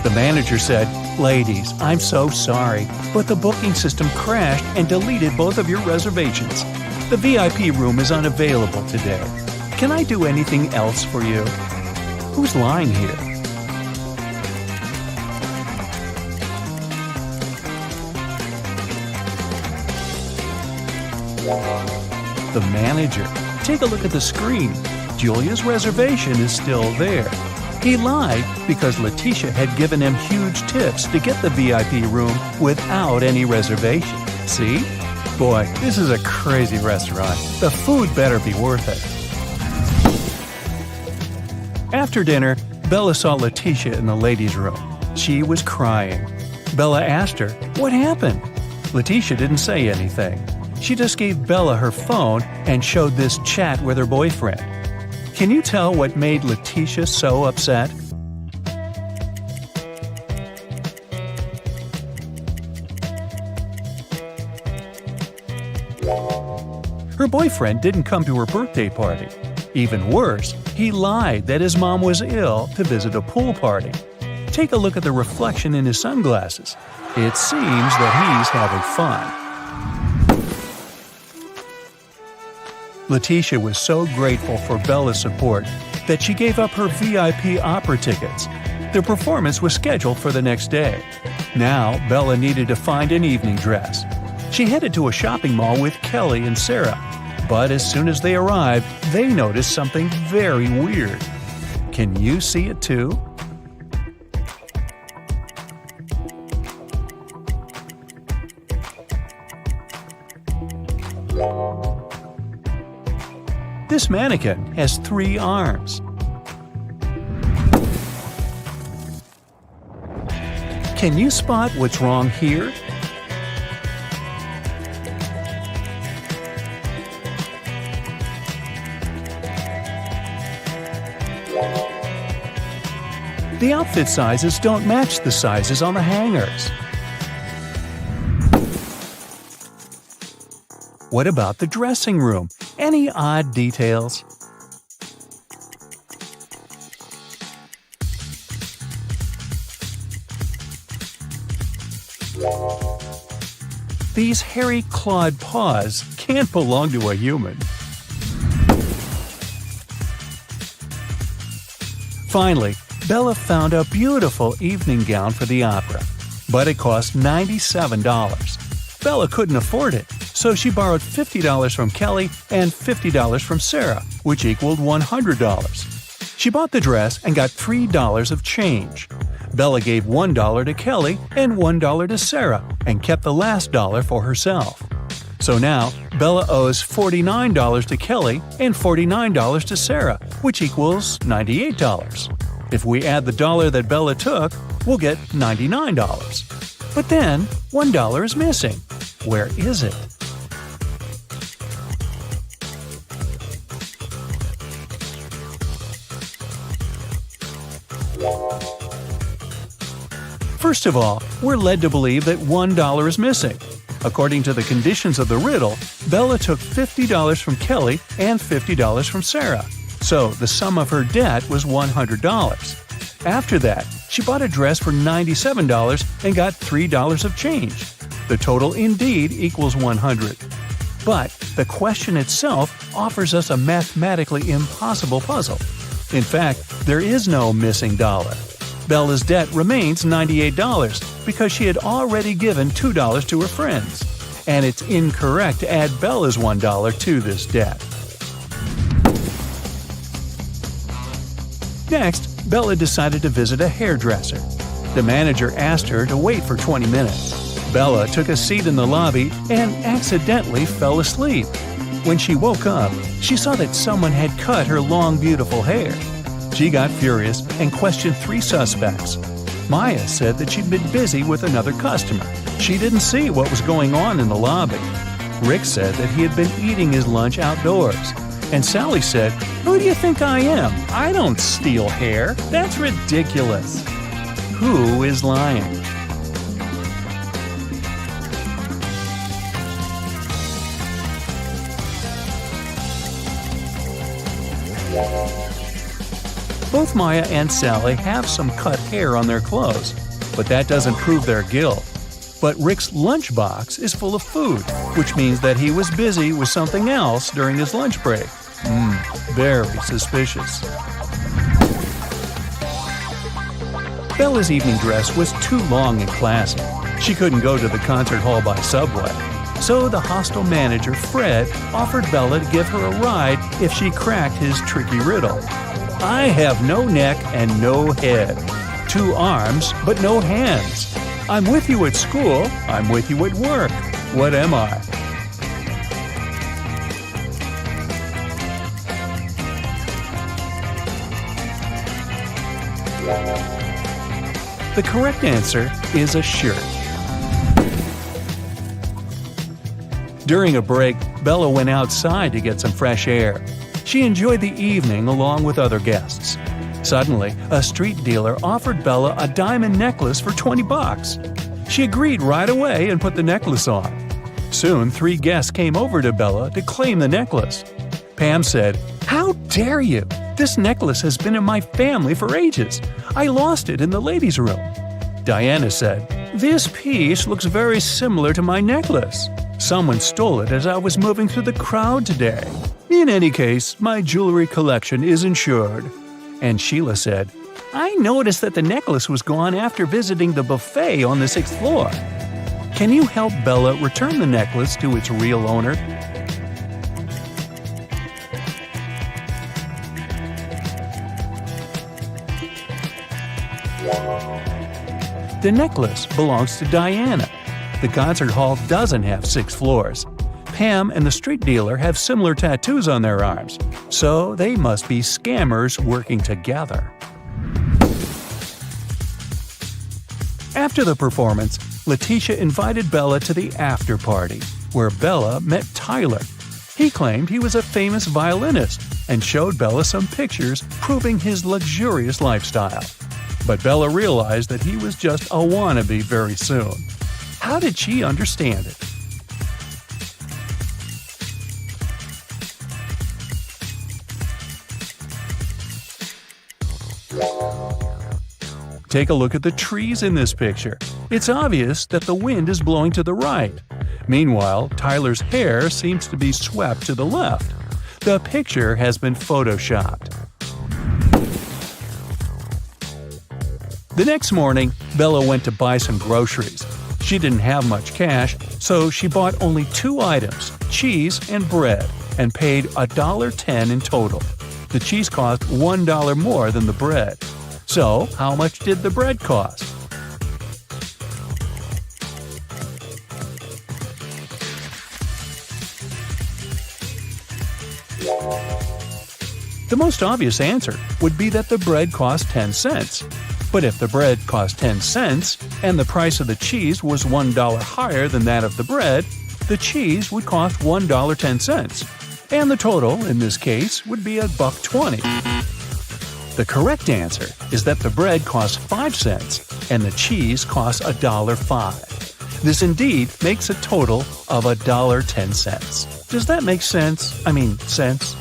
The manager said, "Ladies, I'm so sorry, but the booking system crashed and deleted both of your reservations. The VIP room is unavailable today. Can I do anything else for you?" Who's lying here? The manager. Take a look at the screen. Julia's reservation is still there. He lied because Letitia had given him huge tips to get the VIP room without any reservation. See? Boy, this is a crazy restaurant. The food better be worth it. After dinner, Bella saw Letitia in the ladies' room. She was crying. Bella asked her, "What happened?" Letitia didn't say anything. She just gave Bella her phone and showed this chat with her boyfriend. Can you tell what made Letitia so upset? Her boyfriend didn't come to her birthday party. Even worse, he lied that his mom was ill to visit a pool party. Take a look at the reflection in his sunglasses. It seems that he's having fun. Letitia was so grateful for Bella's support that she gave up her VIP opera tickets. The performance was scheduled for the next day. Now, Bella needed to find an evening dress. She headed to a shopping mall with Kelly and Sarah, but as soon as they arrived, they noticed something very weird. Can you see it too? This mannequin has 3 arms. Can you spot what's wrong here? The outfit sizes don't match the sizes on the hangers. What about the dressing room? Any odd details? These hairy clawed paws can't belong to a human. Finally, Bella found a beautiful evening gown for the opera, but it cost $97. Bella couldn't afford it, so she borrowed $50 from Kelly and $50 from Sarah, which equaled $100. She bought the dress and got $3 of change. Bella gave $1 to Kelly and $1 to Sarah and kept the last dollar for herself. So now, Bella owes $49 to Kelly and $49 to Sarah, which equals $98. If we add the dollar that Bella took, we'll get $99. But then, $1 is missing. Where is it? First of all, we're led to believe that $1 is missing. According to the conditions of the riddle, Bella took $50 from Kelly and $50 from Sarah, so the sum of her debt was $100. After that, she bought a dress for $97 and got $3 of change. The total indeed equals $100. But the question itself offers us a mathematically impossible puzzle. In fact, there is no missing dollar. Bella's debt remains $98 because she had already given $2 to her friends. And it's incorrect to add Bella's $1 to this debt. Next, Bella decided to visit a hairdresser. The manager asked her to wait for 20 minutes. Bella took a seat in the lobby and accidentally fell asleep. When she woke up, she saw that someone had cut her long, beautiful hair. She got furious and questioned 3 suspects. Maya said that she'd been busy with another customer. She didn't see what was going on in the lobby. Rick said that he had been eating his lunch outdoors. And Sally said, "Who do you think I am? I don't steal hair. That's ridiculous." Who is lying? Both Maya and Sally have some cut hair on their clothes, but that doesn't prove their guilt. But Rick's lunchbox is full of food, which means that he was busy with something else during his lunch break. Very suspicious. Bella's evening dress was too long and classy. She couldn't go to the concert hall by subway. So the hostel manager, Fred, offered Bella to give her a ride if she cracked his tricky riddle. I have no neck and no head. 2 arms, but no hands. I'm with you at school, I'm with you at work. What am I? The correct answer is a shirt. During a break, Bella went outside to get some fresh air. She enjoyed the evening along with other guests. Suddenly, a street dealer offered Bella a diamond necklace for $20. She agreed right away and put the necklace on. Soon, 3 guests came over to Bella to claim the necklace. Pam said, How dare you? This necklace has been in my family for ages. I lost it in the ladies' room. Diana said, "This piece looks very similar to my necklace. Someone stole it as I was moving through the crowd today. In any case, my jewelry collection is insured." And Sheila said, "I noticed that the necklace was gone after visiting the buffet on the 6th floor. Can you help Bella return the necklace to its real owner?" The necklace belongs to Diana. The concert hall doesn't have 6 floors. Pam and the street dealer have similar tattoos on their arms, so they must be scammers working together. After the performance, Letitia invited Bella to the after party, where Bella met Tyler. He claimed he was a famous violinist and showed Bella some pictures proving his luxurious lifestyle. But Bella realized that he was just a wannabe very soon. How did she understand it? Take a look at the trees in this picture. It's obvious that the wind is blowing to the right. Meanwhile, Tyler's hair seems to be swept to the left. The picture has been photoshopped. The next morning, Bella went to buy some groceries. She didn't have much cash, so she bought only 2 items, cheese and bread, and paid $1.10 in total. The cheese cost $1 more than the bread. So, how much did the bread cost? The most obvious answer would be that the bread cost 10 cents. But if the bread cost 10 cents and the price of the cheese was $1 higher than that of the bread, the cheese would cost $1.10. And the total, in this case, would be $1.20. The correct answer is that the bread costs 5 cents and the cheese costs $1.05. This indeed makes a total of $1.10. Does that make sense? Sense?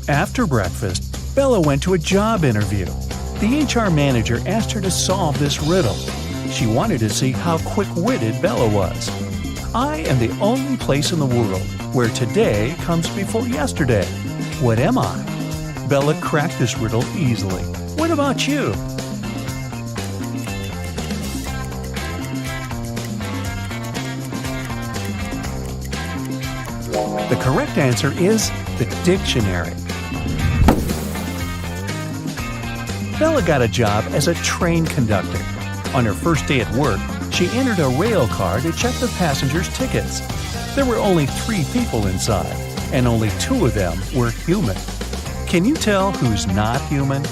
After breakfast, Bella went to a job interview. The HR manager asked her to solve this riddle. She wanted to see how quick-witted Bella was. I am the only place in the world where today comes before yesterday. What am I? Bella cracked this riddle easily. What about you? The correct answer is the dictionary. Bella got a job as a train conductor. On her first day at work, she entered a rail car to check the passengers' tickets. There were only 3 people inside, and only 2 of them were human. Can you tell who's not human?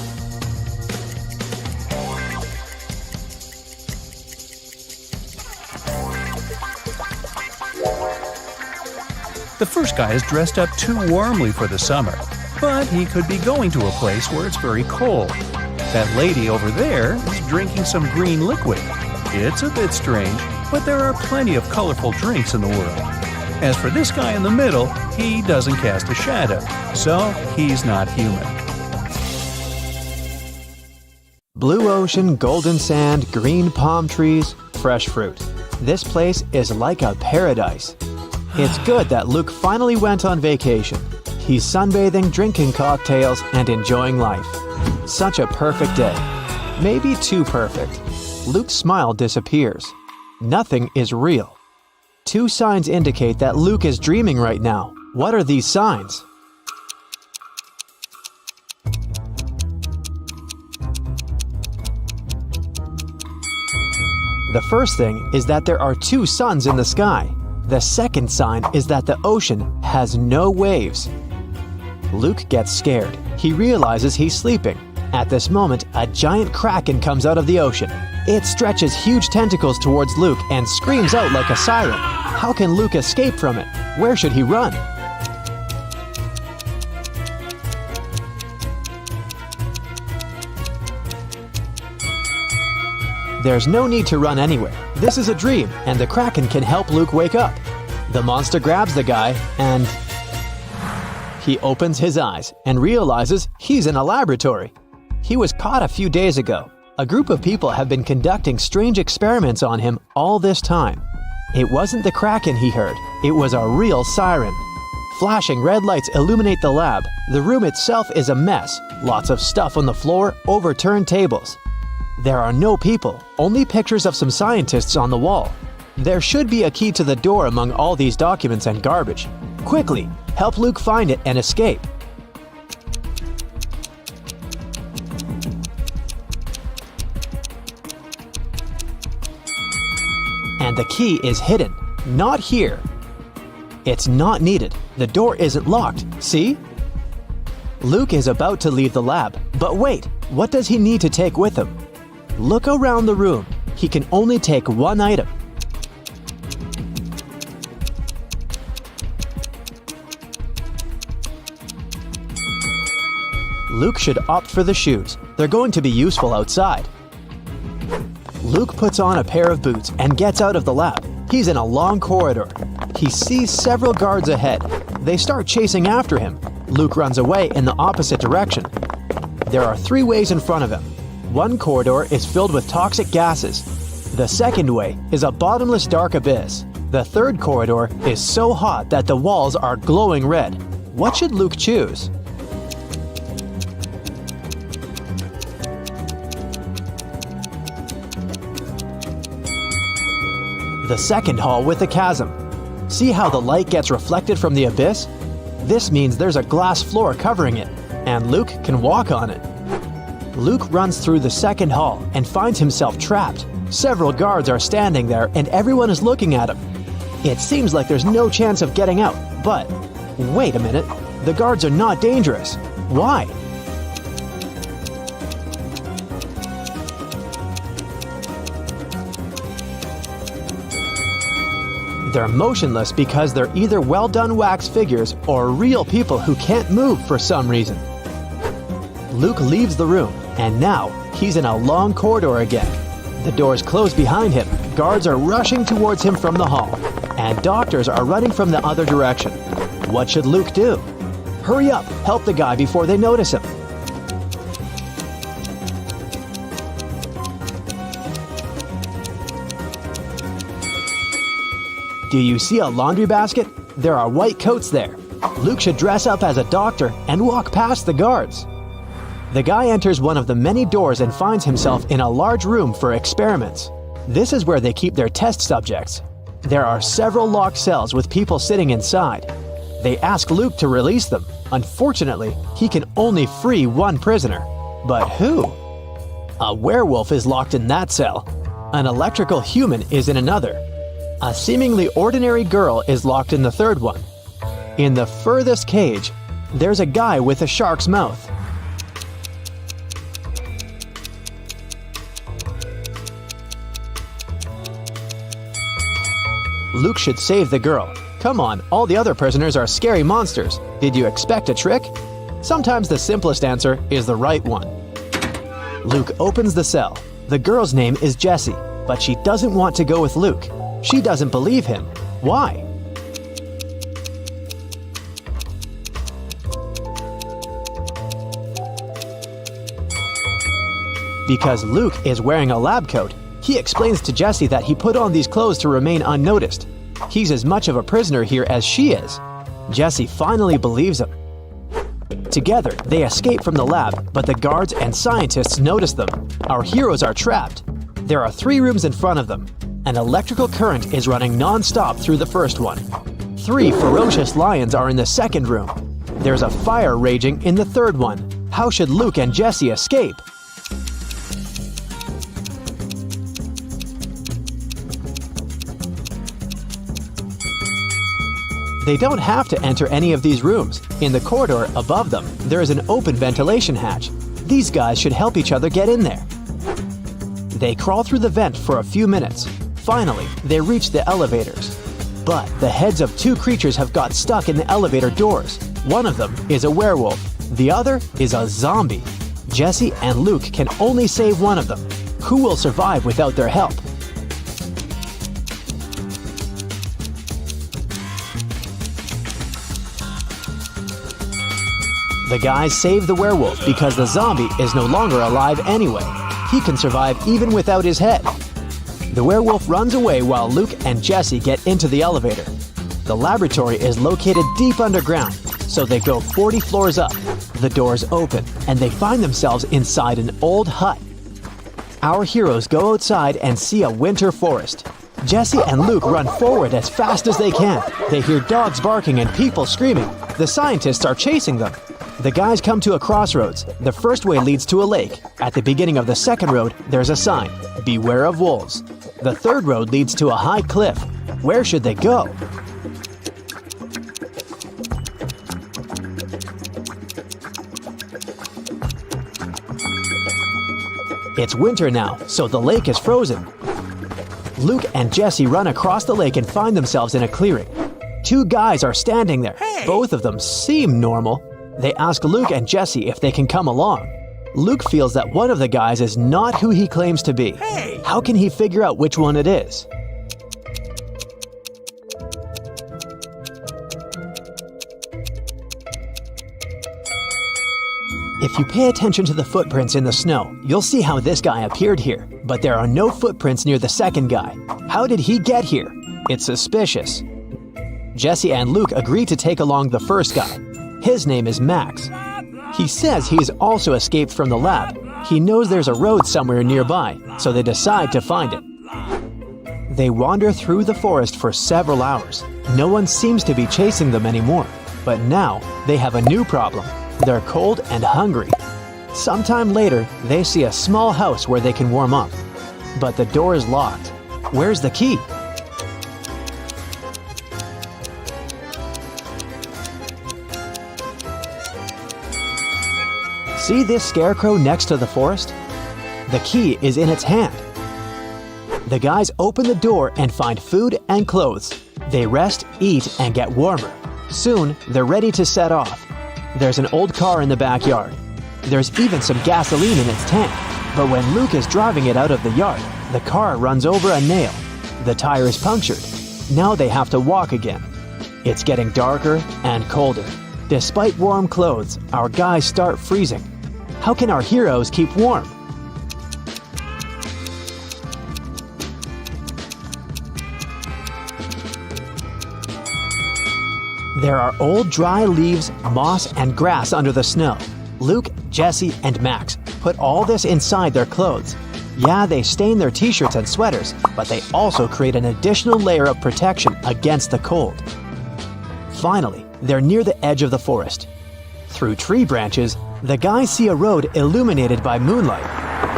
The first guy is dressed up too warmly for the summer, but he could be going to a place where it's very cold. That lady over there is drinking some green liquid. It's a bit strange, but there are plenty of colorful drinks in the world. As for this guy in the middle, he doesn't cast a shadow, so he's not human. Blue ocean, golden sand, green palm trees, fresh fruit. This place is like a paradise. It's good that Luke finally went on vacation. He's sunbathing, drinking cocktails, and enjoying life. Such a perfect day. Maybe too perfect. Luke's smile disappears. Nothing is real. 2 signs indicate that Luke is dreaming right now. What are these signs? The first thing is that there are 2 suns in the sky. The second sign is that the ocean has no waves. Luke gets scared. He realizes he's sleeping. At this moment, a giant kraken comes out of the ocean. It stretches huge tentacles towards Luke and screams out like a siren. How can Luke escape from it? Where should he run? There's no need to run anywhere. This is a dream, and the kraken can help Luke wake up. The monster grabs the guy, and He opens his eyes and realizes he's in a laboratory. He was caught a few days ago. A group of people have been conducting strange experiments on him all this time. It wasn't the kraken he heard, it was a real siren. Flashing red lights illuminate the lab. The room itself is a mess. Lots of stuff on the floor, overturned tables. There are no people, only pictures of some scientists on the wall. There should be a key to the door among all these documents and garbage. Quickly, help Luke find it and escape. And the key is hidden. Not here. It's not needed. The door isn't locked. See? Luke is about to leave the lab. But wait, what does he need to take with him? Look around the room. He can only take one item. Luke should opt for the shoes. They're going to be useful outside. Luke puts on a pair of boots and gets out of the lab. He's in a long corridor. He sees several guards ahead. They start chasing after him. Luke runs away in the opposite direction. There are 3 ways in front of him. One corridor is filled with toxic gases. The second way is a bottomless dark abyss. The third corridor is so hot that the walls are glowing red. What should Luke choose? The second hall with a chasm. See how the light gets reflected from the abyss? This means there's a glass floor covering it, and Luke can walk on it. Luke runs through the second hall and finds himself trapped. Several guards are standing there and everyone is looking at him. It seems like there's no chance of getting out, but wait a minute, the guards are not dangerous. Why? They're motionless because they're either well-done wax figures or real people who can't move for some reason. Luke leaves the room, and now he's in a long corridor again. The doors close behind him, guards are rushing towards him from the hall, and doctors are running from the other direction. What should Luke do? Hurry up, help the guy before they notice him. Do you see a laundry basket? There are white coats there. Luke should dress up as a doctor and walk past the guards. The guy enters one of the many doors and finds himself in a large room for experiments. This is where they keep their test subjects. There are several locked cells with people sitting inside. They ask Luke to release them. Unfortunately, he can only free one prisoner. But who? A werewolf is locked in that cell. An electrical human is in another. A seemingly ordinary girl is locked in the third one. In the furthest cage, there's a guy with a shark's mouth. Luke should save the girl. Come on, all the other prisoners are scary monsters. Did you expect a trick? Sometimes the simplest answer is the right one. Luke opens the cell. The girl's name is Jessie, but she doesn't want to go with Luke. She doesn't believe him. Why? Because Luke is wearing a lab coat. He explains to Jessie that he put on these clothes to remain unnoticed. He's as much of a prisoner here as she is. Jessie finally believes him. Together, they escape from the lab, but the guards and scientists notice them. Our heroes are trapped. There are 3 rooms in front of them. An electrical current is running non-stop through the first one. 3 ferocious lions are in the second room. There's a fire raging in the third one. How should Luke and Jessie escape? They don't have to enter any of these rooms. In the corridor above them, there is an open ventilation hatch. These guys should help each other get in there. They crawl through the vent for a few minutes. Finally, they reach the elevators. But the heads of 2 creatures have got stuck in the elevator doors. One of them is a werewolf. The other is a zombie. Jessie and Luke can only save one of them. Who will survive without their help? The guys save the werewolf because the zombie is no longer alive anyway. He can survive even without his head. The werewolf runs away while Luke and Jesse get into the elevator. The laboratory is located deep underground, so they go 40 floors up. The doors open, and they find themselves inside an old hut. Our heroes go outside and see a winter forest. Jesse and Luke run forward as fast as they can. They hear dogs barking and people screaming. The scientists are chasing them. The guys come to a crossroads. The first way leads to a lake. At the beginning of the second road, there's a sign, "Beware of wolves." The third road leads to a high cliff. Where should they go? It's winter now, so the lake is frozen. Luke and Jesse run across the lake and find themselves in a clearing. Two guys are standing there. Both of them seem normal. They ask Luke and Jesse if they can come along. Luke feels that one of the guys is not who he claims to be. How can he figure out which one it is? If you pay attention to the footprints in the snow, you'll see how this guy appeared here, but there are no footprints near the second guy. How did he get here? It's suspicious. Jesse and Luke agree to take along the first guy. His name is Max. He says he's also escaped from the lab. He knows there's a road somewhere nearby, so they decide to find it. They wander through the forest for several hours. No one seems to be chasing them anymore, but now they have a new problem. They're cold and hungry. Sometime later, they see a small house where they can warm up. But the door is locked. Where's the key? See this scarecrow next to the forest? The key is in its hand. The guys open the door and find food and clothes. They rest, eat, and get warmer. Soon, they're ready to set off. There's an old car in the backyard. There's even some gasoline in its tank. But when Luke is driving it out of the yard, the car runs over a nail. The tire is punctured. Now they have to walk again. It's getting darker and colder. Despite warm clothes, our guys start freezing. How can our heroes keep warm? There are old dry leaves, moss, and grass under the snow. Luke, Jesse, and Max put all this inside their clothes. Yeah, they stain their t-shirts and sweaters, but they also create an additional layer of protection against the cold. Finally, they're near the edge of the forest. Through tree branches, the guys see a road illuminated by moonlight.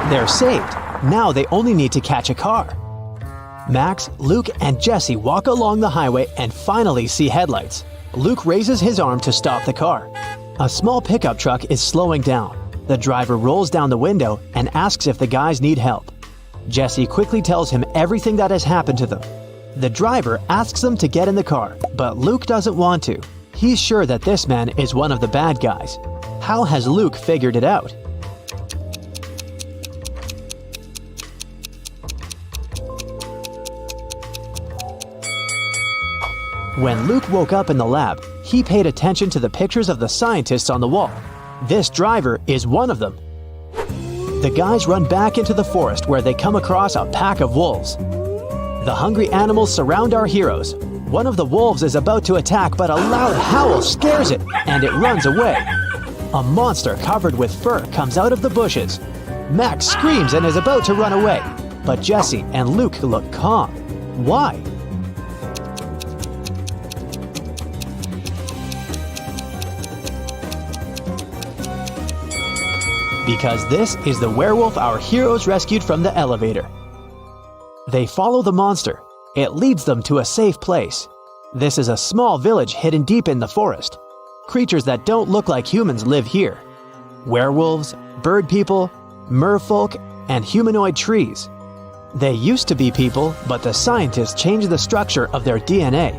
They're saved. Now they only need to catch a car. Max, Luke, and Jesse walk along the highway and finally see headlights. Luke raises his arm to stop the car. A small pickup truck is slowing down. The driver rolls down the window and asks if the guys need help. Jesse quickly tells him everything that has happened to them. The driver asks them to get in the car, but Luke doesn't want to. He's sure that this man is one of the bad guys. How has Luke figured it out? When Luke woke up in the lab, he paid attention to the pictures of the scientists on the wall. This driver is one of them. The guys run back into the forest where they come across a pack of wolves. The hungry animals surround our heroes. One of the wolves is about to attack, but a loud howl scares it, and it runs away. A monster covered with fur comes out of the bushes. Max screams and is about to run away, but Jesse and Luke look calm. Why? Because this is the werewolf our heroes rescued from the elevator. They follow the monster. It leads them to a safe place. This is a small village hidden deep in the forest. Creatures that don't look like humans live here. Werewolves, bird people, merfolk, and humanoid trees. They used to be people, but the scientists changed the structure of their DNA.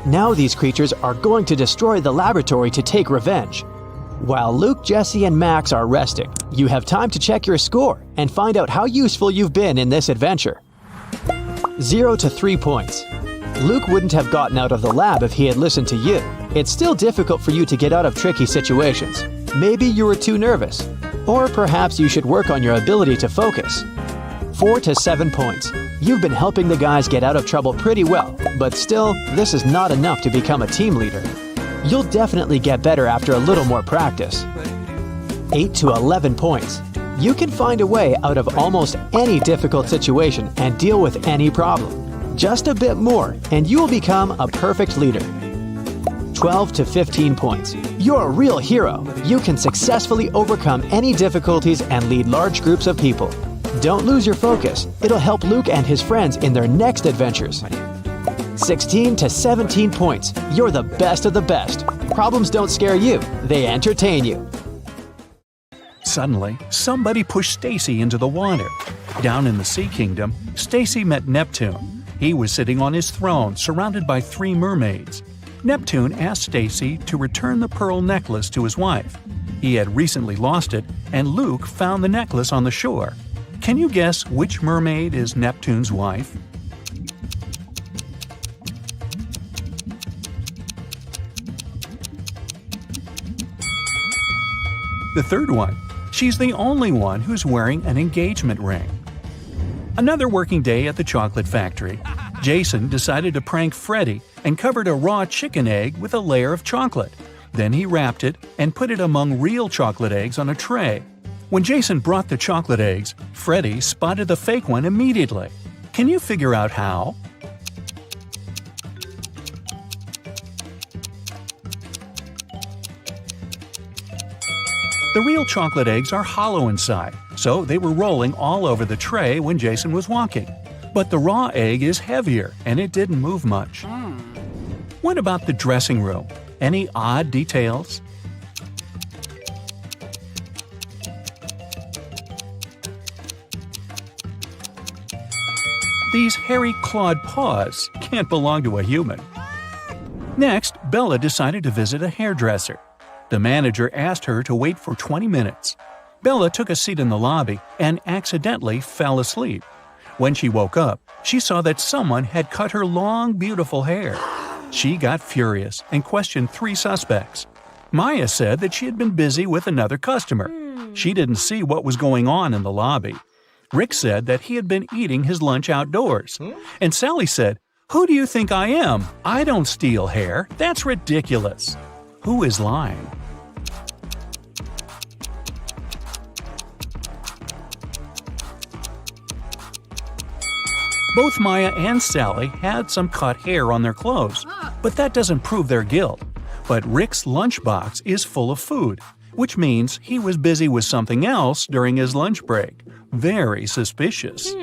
Now these creatures are going to destroy the laboratory to take revenge. While Luke, Jesse, and Max are resting, you have time to check your score and find out how useful you've been in this adventure. 0 to 3 points. Luke wouldn't have gotten out of the lab if he had listened to you. It's still difficult for you to get out of tricky situations. Maybe you were too nervous. Or perhaps you should work on your ability to focus. 4 to 7 points. You've been helping the guys get out of trouble pretty well, but still, this is not enough to become a team leader. You'll definitely get better after a little more practice. 8 to 11 points. You can find a way out of almost any difficult situation and deal with any problem. Just a bit more, and you will become a perfect leader. 12 to 15 points. You're a real hero. You can successfully overcome any difficulties and lead large groups of people. Don't lose your focus. It'll help Luke and his friends in their next adventures. 16 to 17 points. You're the best of the best. Problems don't scare you. They entertain you. Suddenly, somebody pushed Stacy into the water. Down in the Sea Kingdom, Stacy met Neptune. He was sitting on his throne, surrounded by 3 mermaids. Neptune asked Stacy to return the pearl necklace to his wife. He had recently lost it, and Luke found the necklace on the shore. Can you guess which mermaid is Neptune's wife? The third one. She's the only one who's wearing an engagement ring. Another working day at the chocolate factory. Jason decided to prank Freddy and covered a raw chicken egg with a layer of chocolate. Then he wrapped it and put it among real chocolate eggs on a tray. When Jason brought the chocolate eggs, Freddy spotted the fake one immediately. Can you figure out how? The real chocolate eggs are hollow inside, so they were rolling all over the tray when Jason was walking. But the raw egg is heavier, and it didn't move much. What about the dressing room? Any odd details? These hairy clawed paws can't belong to a human. Next, Bella decided to visit a hairdresser. The manager asked her to wait for 20 minutes. Bella took a seat in the lobby and accidentally fell asleep. When she woke up, she saw that someone had cut her long, beautiful hair. She got furious and questioned 3 suspects. Maya said that she had been busy with another customer. She didn't see what was going on in the lobby. Rick said that he had been eating his lunch outdoors. And Sally said, "Who do you think I am? I don't steal hair. That's ridiculous." Who is lying? Both Maya and Sally had some cut hair on their clothes, but that doesn't prove their guilt. But Rick's lunchbox is full of food, which means he was busy with something else during his lunch break. Very suspicious.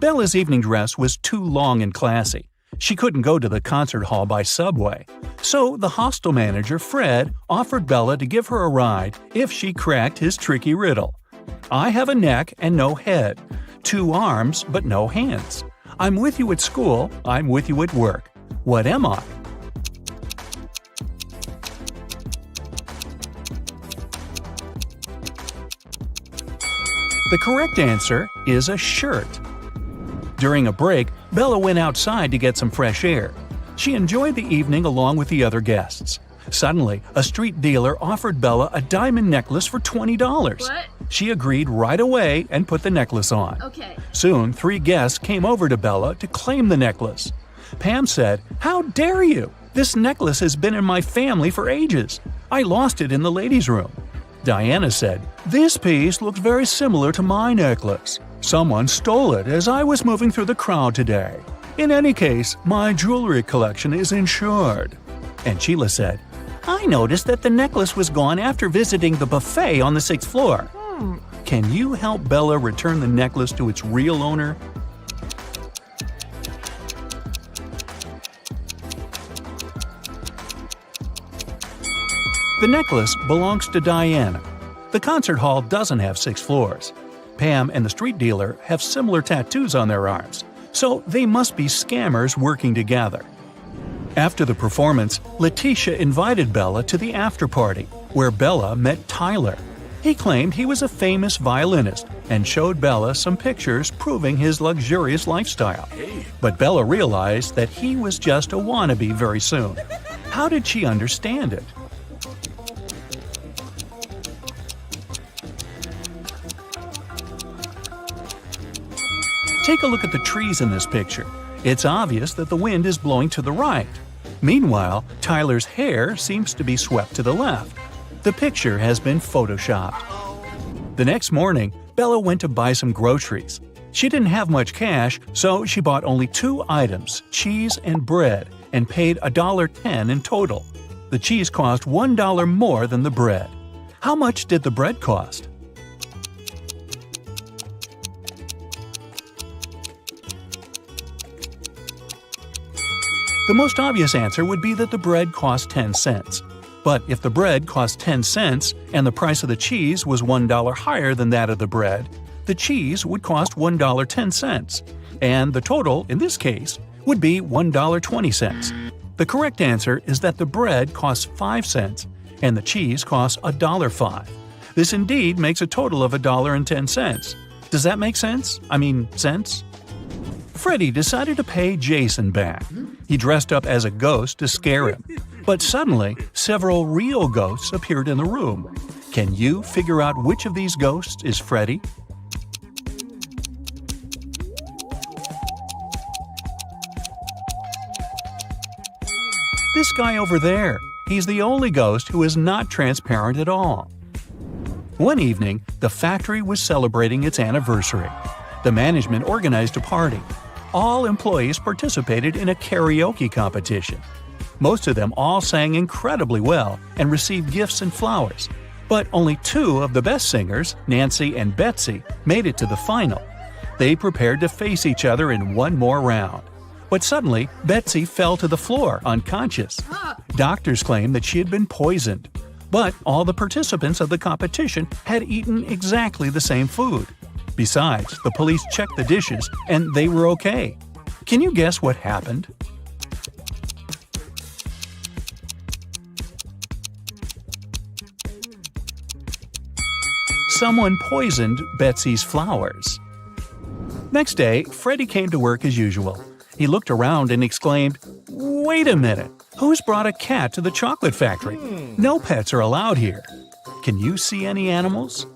Bella's evening dress was too long and classy. She couldn't go to the concert hall by subway. So the hostel manager, Fred, offered Bella to give her a ride if she cracked his tricky riddle. I have a neck and no head, 2 arms but no hands. I'm with you at school, I'm with you at work. What am I? The correct answer is a shirt. During a break, Bella went outside to get some fresh air. She enjoyed the evening along with the other guests. Suddenly, a street dealer offered Bella a diamond necklace for $20. What? She agreed right away and put the necklace on. Okay. Soon, 3 guests came over to Bella to claim the necklace. Pam said, "How dare you? This necklace has been in my family for ages. I lost it in the ladies' room." Diana said, "This piece looks very similar to my necklace. Someone stole it as I was moving through the crowd today. In any case, my jewelry collection is insured." And Sheila said, "I noticed that the necklace was gone after visiting the buffet on the 6th floor. Can you help Bella return the necklace to its real owner?" The necklace belongs to Diana. The concert hall doesn't have 6 floors. Pam and the street dealer have similar tattoos on their arms, so they must be scammers working together. After the performance, Letitia invited Bella to the after-party, where Bella met Tyler. He claimed he was a famous violinist and showed Bella some pictures proving his luxurious lifestyle. But Bella realized that he was just a wannabe very soon. How did she understand it? Take a look at the trees in this picture. It's obvious that the wind is blowing to the right. Meanwhile, Tyler's hair seems to be swept to the left. The picture has been photoshopped. The next morning, Bella went to buy some groceries. She didn't have much cash, so she bought only 2 items, cheese and bread, and paid $1.10 in total. The cheese cost $1 more than the bread. How much did the bread cost? The most obvious answer would be that the bread cost 10 cents. But if the bread cost 10 cents and the price of the cheese was $1 higher than that of the bread, the cheese would cost $1.10, and the total, in this case, would be $1.20. The correct answer is that the bread costs 5 cents and the cheese costs $1.05. This indeed makes a total of $1.10. Does that make sense? Cents? Freddy decided to pay Jason back. He dressed up as a ghost to scare him. But suddenly, several real ghosts appeared in the room. Can you figure out which of these ghosts is Freddy? This guy over there. He's the only ghost who is not transparent at all. One evening, the factory was celebrating its anniversary. The management organized a party. All employees participated in a karaoke competition. Most of them all sang incredibly well and received gifts and flowers. But only 2 of the best singers, Nancy and Betsy, made it to the final. They prepared to face each other in one more round. But suddenly, Betsy fell to the floor, unconscious. Doctors claimed that she had been poisoned. But all the participants of the competition had eaten exactly the same food. Besides, the police checked the dishes and they were okay. Can you guess what happened? Someone poisoned Betsy's flowers. Next day, Freddy came to work as usual. He looked around and exclaimed, "Wait a minute! Who's brought a cat to the chocolate factory? No pets are allowed here. Can you see any animals?"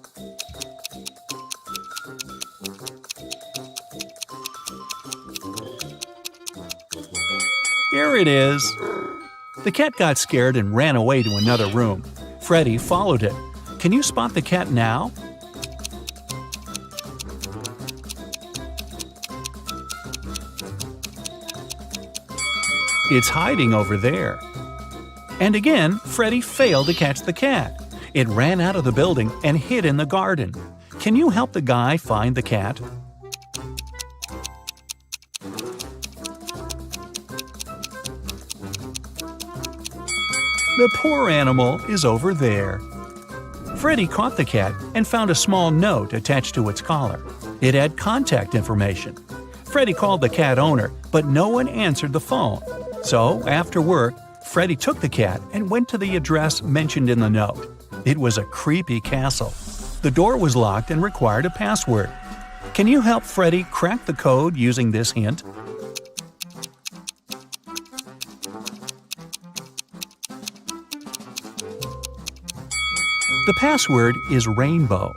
Here it is. The cat got scared and ran away to another room. Freddy followed it. Can you spot the cat now? It's hiding over there. And again, Freddy failed to catch the cat. It ran out of the building and hid in the garden. Can you help the guy find the cat? The poor animal is over there. Freddy caught the cat and found a small note attached to its collar. It had contact information. Freddy called the cat owner, but no one answered the phone. So, after work, Freddy took the cat and went to the address mentioned in the note. It was a creepy castle. The door was locked and required a password. Can you help Freddy crack the code using this hint? The password is rainbow.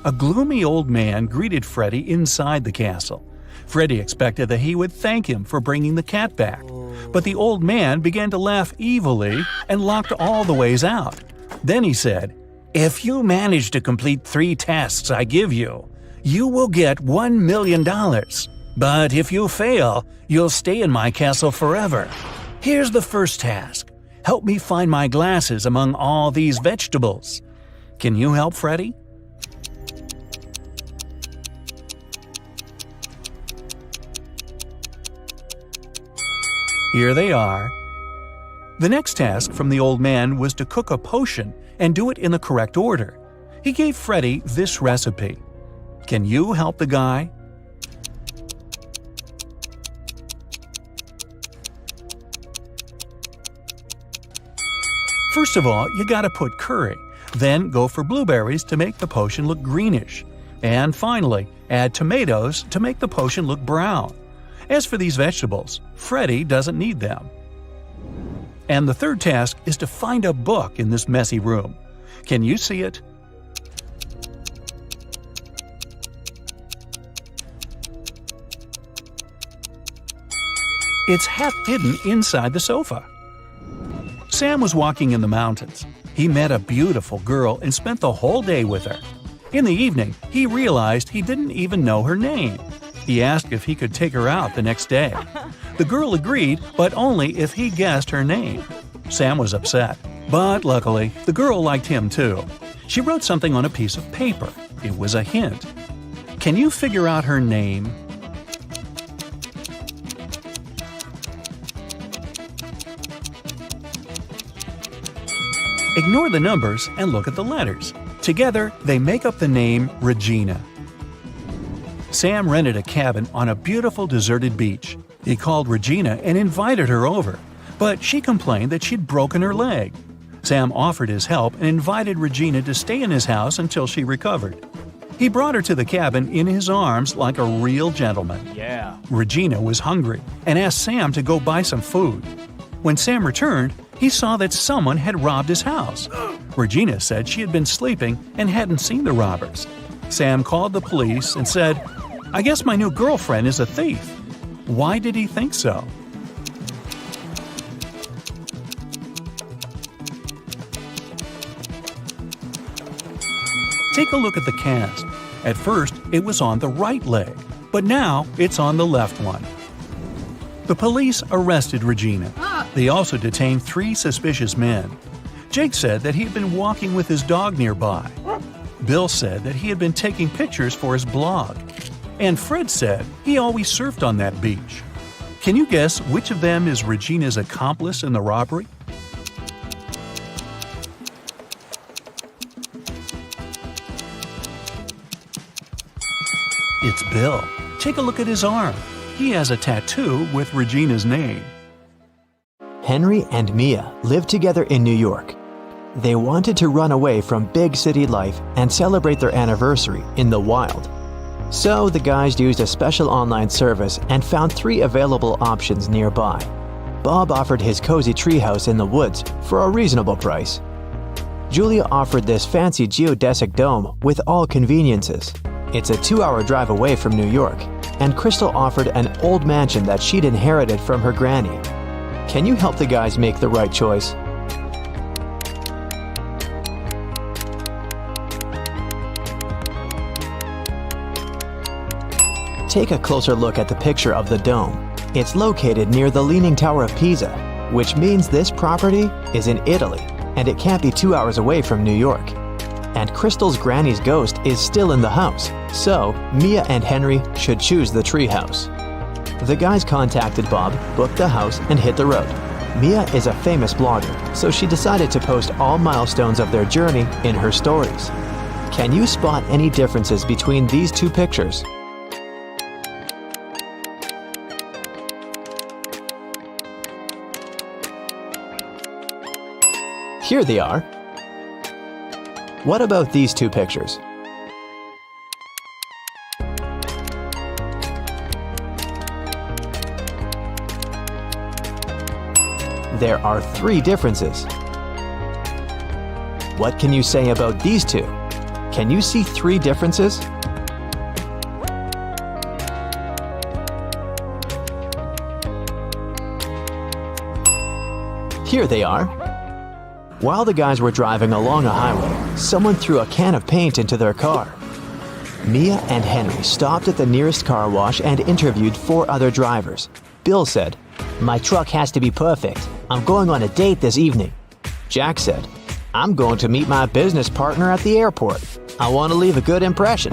A gloomy old man greeted Freddy inside the castle. Freddy expected that he would thank him for bringing the cat back. But the old man began to laugh evilly and locked all the ways out. Then he said, "If you manage to complete 3 tasks I give you, you will get $1 million. But if you fail, you'll stay in my castle forever. Here's the first task. Help me find my glasses among all these vegetables." Can you help Freddy? Here they are. The next task from the old man was to cook a potion and do it in the correct order. He gave Freddy this recipe. Can you help the guy? First of all, you gotta put curry. Then go for blueberries to make the potion look greenish. And finally, add tomatoes to make the potion look brown. As for these vegetables, Freddy doesn't need them. And the third task is to find a book in this messy room. Can you see it? It's half hidden inside the sofa. Sam was walking in the mountains. He met a beautiful girl and spent the whole day with her. In the evening, he realized he didn't even know her name. He asked if he could take her out the next day. The girl agreed, but only if he guessed her name. Sam was upset, but luckily, the girl liked him too. She wrote something on a piece of paper. It was a hint. Can you figure out her name? Ignore the numbers and look at the letters. Together, they make up the name Regina. Sam rented a cabin on a beautiful deserted beach. He called Regina and invited her over, but she complained that she'd broken her leg. Sam offered his help and invited Regina to stay in his house until she recovered. He brought her to the cabin in his arms like a real gentleman. Yeah. Regina was hungry and asked Sam to go buy some food. When Sam returned, he saw that someone had robbed his house. Regina said she had been sleeping and hadn't seen the robbers. Sam called the police and said, "I guess my new girlfriend is a thief." Why did he think so? Take a look at the cast. At first, it was on the right leg, but now it's on the left one. The police arrested Regina. They also detained 3 suspicious men. Jake said that he had been walking with his dog nearby. Bill said that he had been taking pictures for his blog. And Fred said he always surfed on that beach. Can you guess which of them is Regina's accomplice in the robbery? It's Bill. Take a look at his arm. He has a tattoo with Regina's name. Henry and Mia lived together in New York. They wanted to run away from big city life and celebrate their anniversary in the wild. So the guys used a special online service and found 3 available options nearby. Bob offered his cozy treehouse in the woods for a reasonable price. Julia offered this fancy geodesic dome with all conveniences. It's a 2-hour drive away from New York, and Crystal offered an old mansion that she'd inherited from her granny. Can you help the guys make the right choice? Take a closer look at the picture of the dome. It's located near the Leaning Tower of Pisa, which means this property is in Italy, and it can't be 2 hours away from New York. And Crystal's granny's ghost is still in the house, so Mia and Henry should choose the treehouse. The guys contacted Bob, booked the house, and hit the road. Mia is a famous blogger, so she decided to post all milestones of their journey in her stories. Can you spot any differences between these 2 pictures? Here they are. What about these 2 pictures? There are 3 differences. What can you say about these 2? Can you see 3 differences? Here they are. While the guys were driving along a highway, someone threw a can of paint into their car. Mia and Henry stopped at the nearest car wash and interviewed 4 other drivers. Bill said, "My truck has to be perfect. I'm going on a date this evening." Jack said, "I'm going to meet my business partner at the airport. I want to leave a good impression."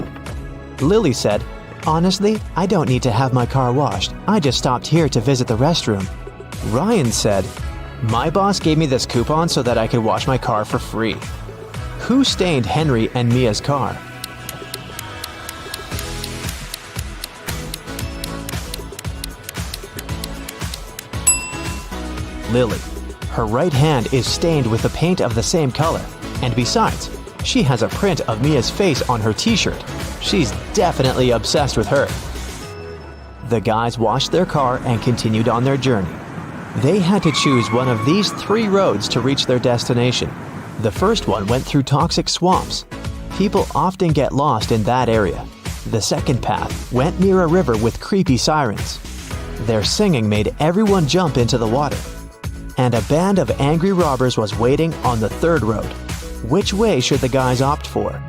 Lily said, "Honestly, I don't need to have my car washed. I just stopped here to visit the restroom." Ryan said, "My boss gave me this coupon so that I could wash my car for free." Who stained Henry and Mia's car? Lily. Her right hand is stained with the paint of the same color, and besides, she has a print of Mia's face on her t-shirt. She's definitely obsessed with her. The guys washed their car and continued on their journey. They had to choose one of these 3 roads to reach their destination. The first one went through toxic swamps. People often get lost in that area. The second path went near a river with creepy sirens. Their singing made everyone jump into the water. And a band of angry robbers was waiting on the third road. Which way should the guys opt for?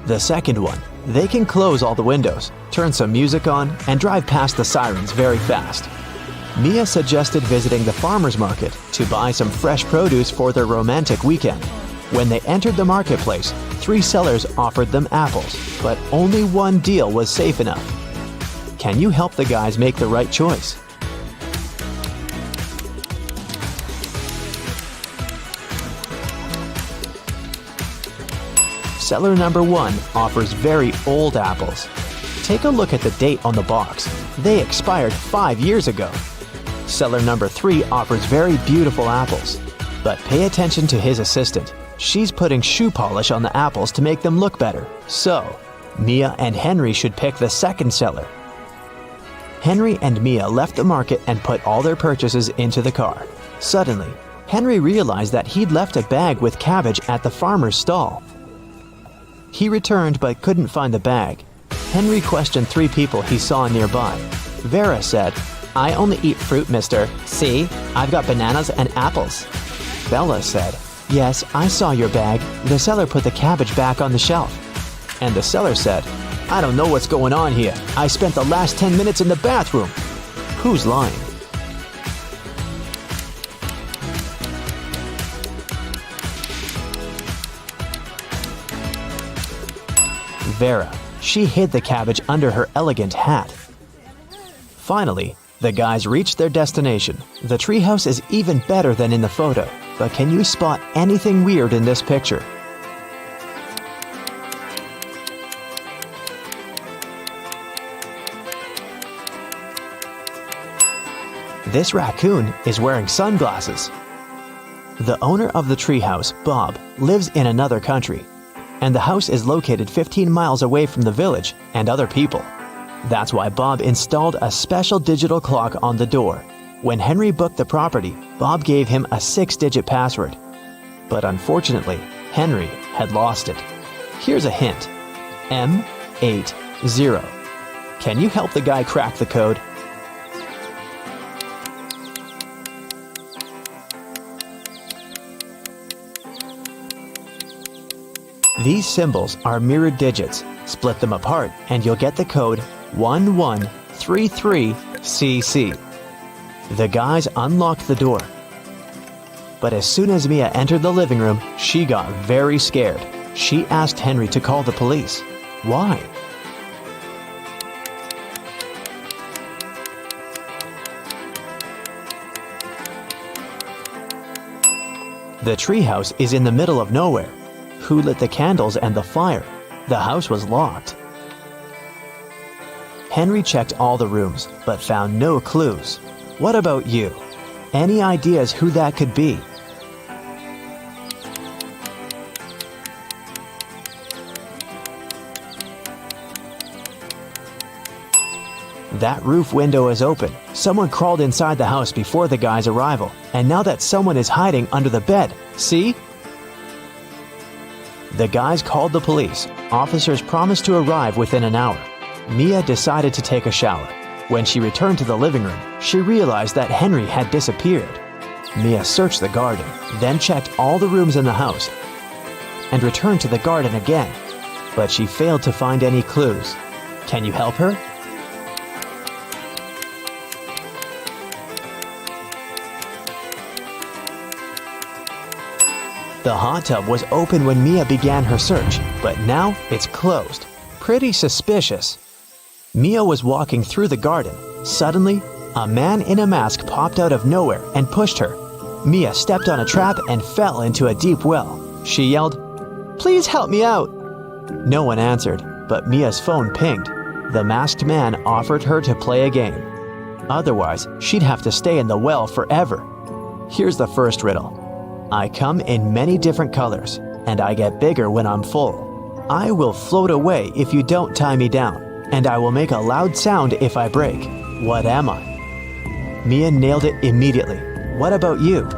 The second one. They can close all the windows, turn some music on, and drive past the sirens very fast. Mia suggested visiting the farmer's market to buy some fresh produce for their romantic weekend. When they entered the marketplace, 3 sellers offered them apples, but only one deal was safe enough. Can you help the guys make the right choice? Seller number 1 offers very old apples. Take a look at the date on the box. They expired 5 years ago. Seller number 3 offers very beautiful apples. But pay attention to his assistant. She's putting shoe polish on the apples to make them look better. So, Mia and Henry should pick the second seller. Henry and Mia left the market and put all their purchases into the car. Suddenly, Henry realized that he'd left a bag with cabbage at the farmer's stall. He returned but couldn't find the bag. Henry questioned 3 people he saw nearby. Vera said, "I only eat fruit, mister. See, I've got bananas and apples." Bella said, "Yes, I saw your bag. The seller put the cabbage back on the shelf." And the seller said, "I don't know what's going on here. I spent the last 10 minutes in the bathroom." Who's lying? Vera. She hid the cabbage under her elegant hat. Finally, the guys reached their destination. The treehouse is even better than in the photo, but can you spot anything weird in this picture? This raccoon is wearing sunglasses. The owner of the treehouse, Bob, lives in another country, and the house is located 15 miles away from the village and other people. That's why Bob installed a special digital clock on the door. When Henry booked the property, Bob gave him a 6-digit password. But unfortunately, Henry had lost it. Here's a hint. M80. Can you help the guy crack the code? These symbols are mirrored digits. Split them apart and you'll get the code 1133CC. The guys unlocked the door. But as soon as Mia entered the living room, she got very scared. She asked Henry to call the police. Why? The treehouse is in the middle of nowhere. Who lit the candles and the fire? The house was locked. Henry checked all the rooms, but found no clues. What about you? Any ideas who that could be? That roof window is open. Someone crawled inside the house before the guy's arrival, and now that someone is hiding under the bed. See? The guys called the police. Officers promised to arrive within an hour. Mia decided to take a shower. When she returned to the living room, she realized that Henry had disappeared. Mia searched the garden, then checked all the rooms in the house, and returned to the garden again. But she failed to find any clues. Can you help her? The hot tub was open when Mia began her search, but now it's closed. Pretty suspicious. Mia was walking through the garden. Suddenly, a man in a mask popped out of nowhere and pushed her. Mia stepped on a trap and fell into a deep well. She yelled, "Please help me out!" No one answered, but Mia's phone pinged. The masked man offered her to play a game. Otherwise, she'd have to stay in the well forever. Here's the first riddle. I come in many different colors, and I get bigger when I'm full. I will float away if you don't tie me down, and I will make a loud sound if I break. What am I? Mia nailed it immediately. What about you?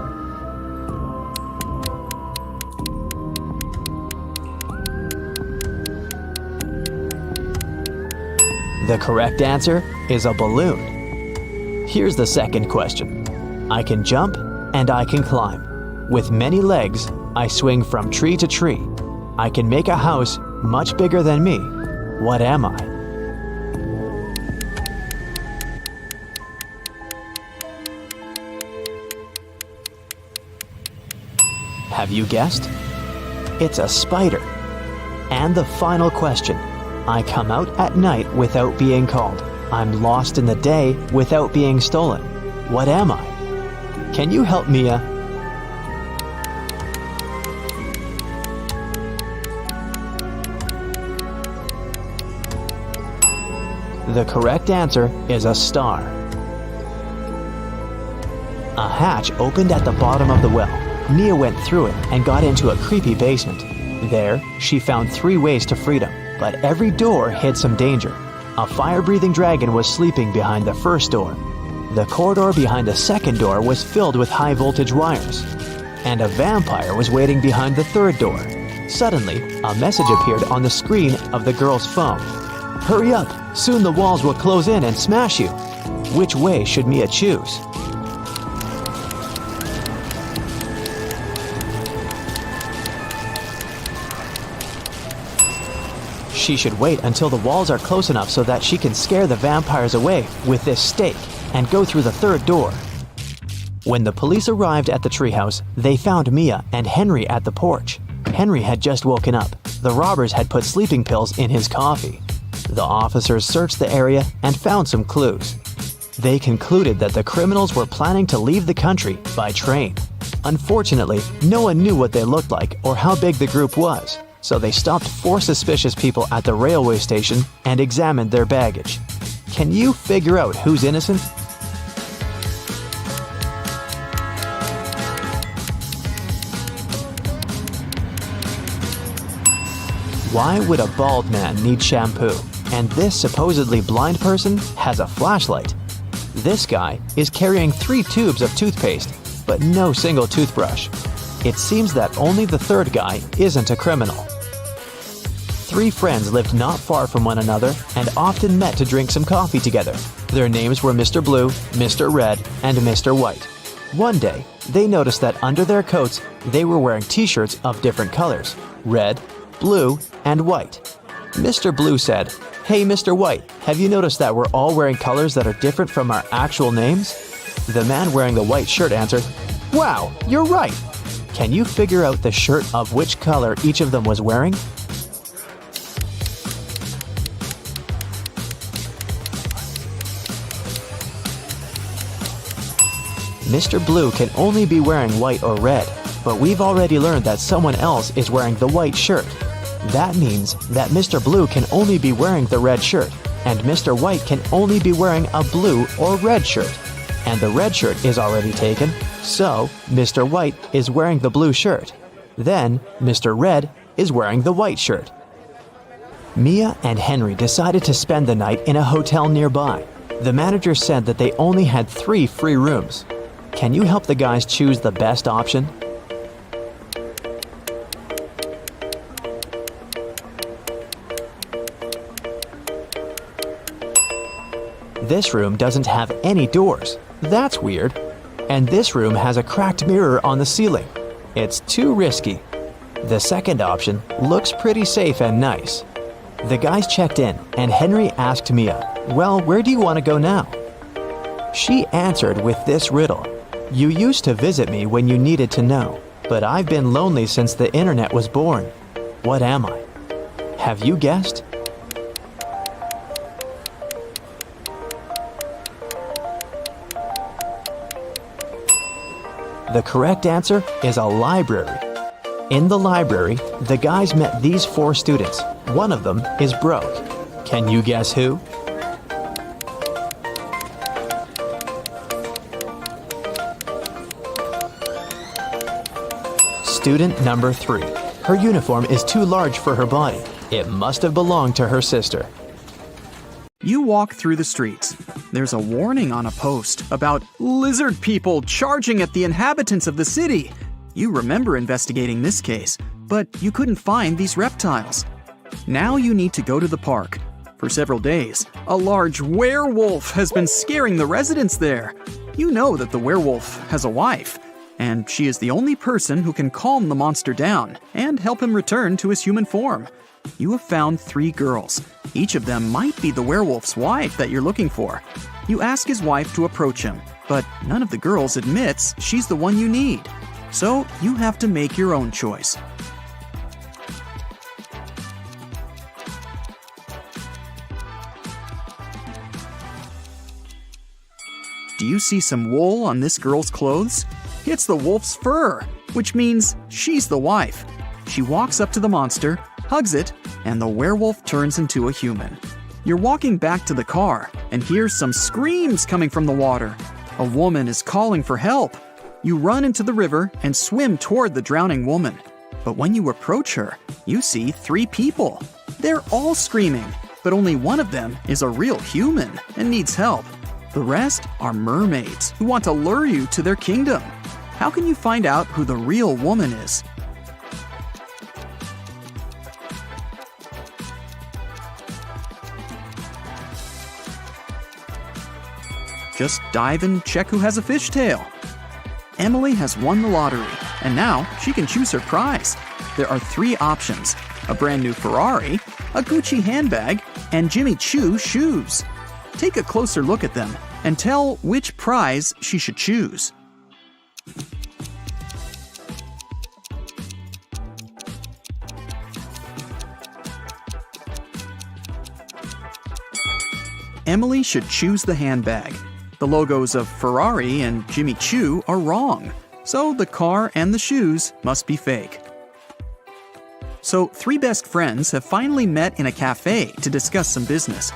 The correct answer is a balloon. Here's the second question. I can jump and I can climb. With many legs, I swing from tree to tree. I can make a house much bigger than me. What am I? Have you guessed? It's a spider. And the final question. I come out at night without being called. I'm lost in the day without being stolen. What am I? Can you help Mia? The correct answer is a star. A hatch opened at the bottom of the well. Mia went through it and got into a creepy basement. There, she found 3 ways to freedom, but every door hid some danger. A fire-breathing dragon was sleeping behind the first door. The corridor behind the second door was filled with high-voltage wires. And a vampire was waiting behind the third door. Suddenly, a message appeared on the screen of the girl's phone. Hurry up! Soon the walls will close in and smash you. Which way should Mia choose? She should wait until the walls are close enough so that she can scare the vampires away with this stake and go through the third door. When the police arrived at the treehouse, they found Mia and Henry at the porch. Henry had just woken up. The robbers had put sleeping pills in his coffee. The officers searched the area and found some clues. They concluded that the criminals were planning to leave the country by train. Unfortunately, no one knew what they looked like or how big the group was, so they stopped 4 suspicious people at the railway station and examined their baggage. Can you figure out who's innocent? Why would a bald man need shampoo? And this supposedly blind person has a flashlight. This guy is carrying 3 tubes of toothpaste, but no single toothbrush. It seems that only the third guy isn't a criminal. 3 friends lived not far from one another and often met to drink some coffee together. Their names were Mr. Blue, Mr. Red, and Mr. White. One day, they noticed that under their coats, they were wearing t-shirts of different colors: red, blue, and white. Mr. Blue said, "Hey, Mr. White, have you noticed that we're all wearing colors that are different from our actual names?" The man wearing the white shirt answered, "Wow, you're right." Can you figure out the shirt of which color each of them was wearing? Mr. Blue can only be wearing white or red, but we've already learned that someone else is wearing the white shirt. That means that Mr. Blue can only be wearing the red shirt, and Mr. White can only be wearing a blue or red shirt. And the red shirt is already taken, so Mr. White is wearing the blue shirt. Then Mr. Red is wearing the white shirt. Mia and Henry decided to spend the night in a hotel nearby. The manager said that they only had 3 free rooms. Can you help the guys choose the best option? This room doesn't have any doors. That's weird. And this room has a cracked mirror on the ceiling. It's too risky. The second option looks pretty safe and nice. The guys checked in, and Henry asked Mia, "Well, where do you want to go now?" She answered with this riddle. "You used to visit me when you needed to know, but I've been lonely since the internet was born. What am I?" Have you guessed? The correct answer is a library. In the library, the guys met these 4 students. One of them is broke. Can you guess who? Student number 3. Her uniform is too large for her body. It must have belonged to her sister. You walk through the streets. There's a warning on a post about lizard people charging at the inhabitants of the city. You remember investigating this case, but you couldn't find these reptiles. Now you need to go to the park. For several days, a large werewolf has been scaring the residents there. You know that the werewolf has a wife, and she is the only person who can calm the monster down and help him return to his human form. You have found 3 girls. Each of them might be the werewolf's wife that you're looking for. You ask his wife to approach him, but none of the girls admits she's the one you need. So you have to make your own choice. Do you see some wool on this girl's clothes? It's the wolf's fur, which means she's the wife. She walks up to the monster, hugs it, and the werewolf turns into a human. You're walking back to the car and hear some screams coming from the water. A woman is calling for help. You run into the river and swim toward the drowning woman. But when you approach her, you see 3 people. They're all screaming, but only one of them is a real human and needs help. The rest are mermaids who want to lure you to their kingdom. How can you find out who the real woman is? Just dive and check who has a fishtail. Emily has won the lottery, and now she can choose her prize. There are 3 options: a brand new Ferrari, a Gucci handbag, and Jimmy Choo shoes. Take a closer look at them and tell which prize she should choose. Emily should choose the handbag. The logos of Ferrari and Jimmy Choo are wrong, so the car and the shoes must be fake. So 3 best friends have finally met in a cafe to discuss some business.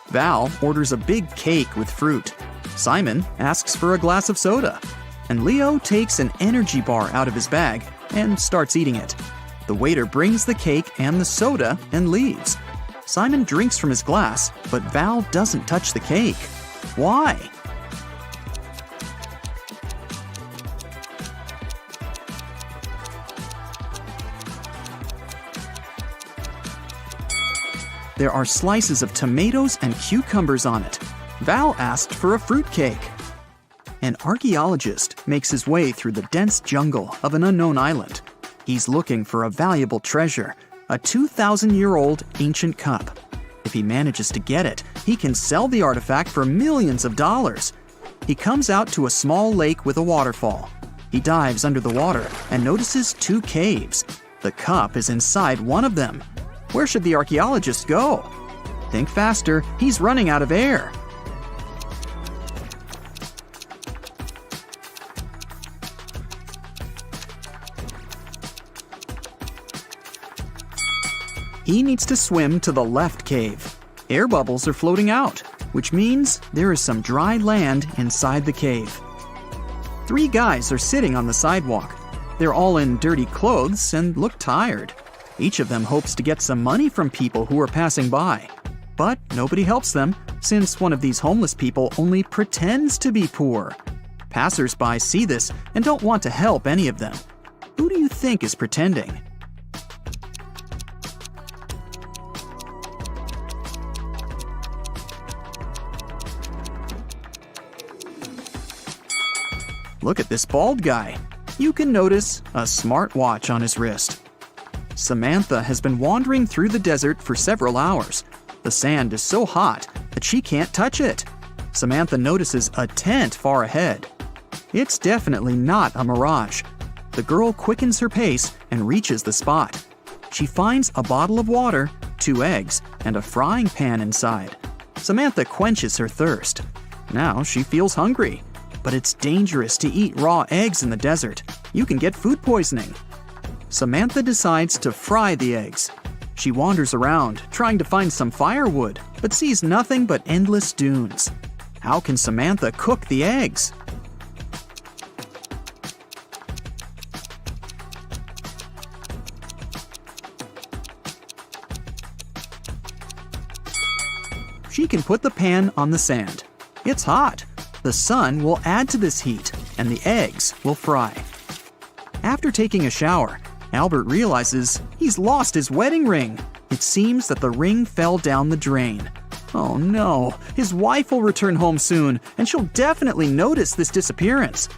Val orders a big cake with fruit. Simon asks for a glass of soda. And Leo takes an energy bar out of his bag and starts eating it. The waiter brings the cake and the soda and leaves. Simon drinks from his glass, but Val doesn't touch the cake. Why? There are slices of tomatoes and cucumbers on it. Val asked for a fruitcake. An archaeologist makes his way through the dense jungle of an unknown island. He's looking for a valuable treasure, a 2,000-year-old ancient cup. If he manages to get it, he can sell the artifact for millions of dollars. He comes out to a small lake with a waterfall. He dives under the water and notices 2 caves. The cup is inside one of them. Where should the archaeologist go? Think faster, he's running out of air. He needs to swim to the left cave. Air bubbles are floating out, which means there is some dry land inside the cave. 3 guys are sitting on the sidewalk. They're all in dirty clothes and look tired. Each of them hopes to get some money from people who are passing by. But nobody helps them, since one of these homeless people only pretends to be poor. Passers-by see this and don't want to help any of them. Who do you think is pretending? Look at this bald guy. You can notice a smartwatch on his wrist. Samantha has been wandering through the desert for several hours. The sand is so hot that she can't touch it. Samantha notices a tent far ahead. It's definitely not a mirage. The girl quickens her pace and reaches the spot. She finds a bottle of water, 2 eggs, and a frying pan inside. Samantha quenches her thirst. Now she feels hungry. But it's dangerous to eat raw eggs in the desert. You can get food poisoning. Samantha decides to fry the eggs. She wanders around, trying to find some firewood, but sees nothing but endless dunes. How can Samantha cook the eggs? She can put the pan on the sand. It's hot. The sun will add to this heat, and the eggs will fry. After taking a shower, Albert realizes he's lost his wedding ring. It seems that the ring fell down the drain. Oh no, his wife will return home soon, and she'll definitely notice this disappearance.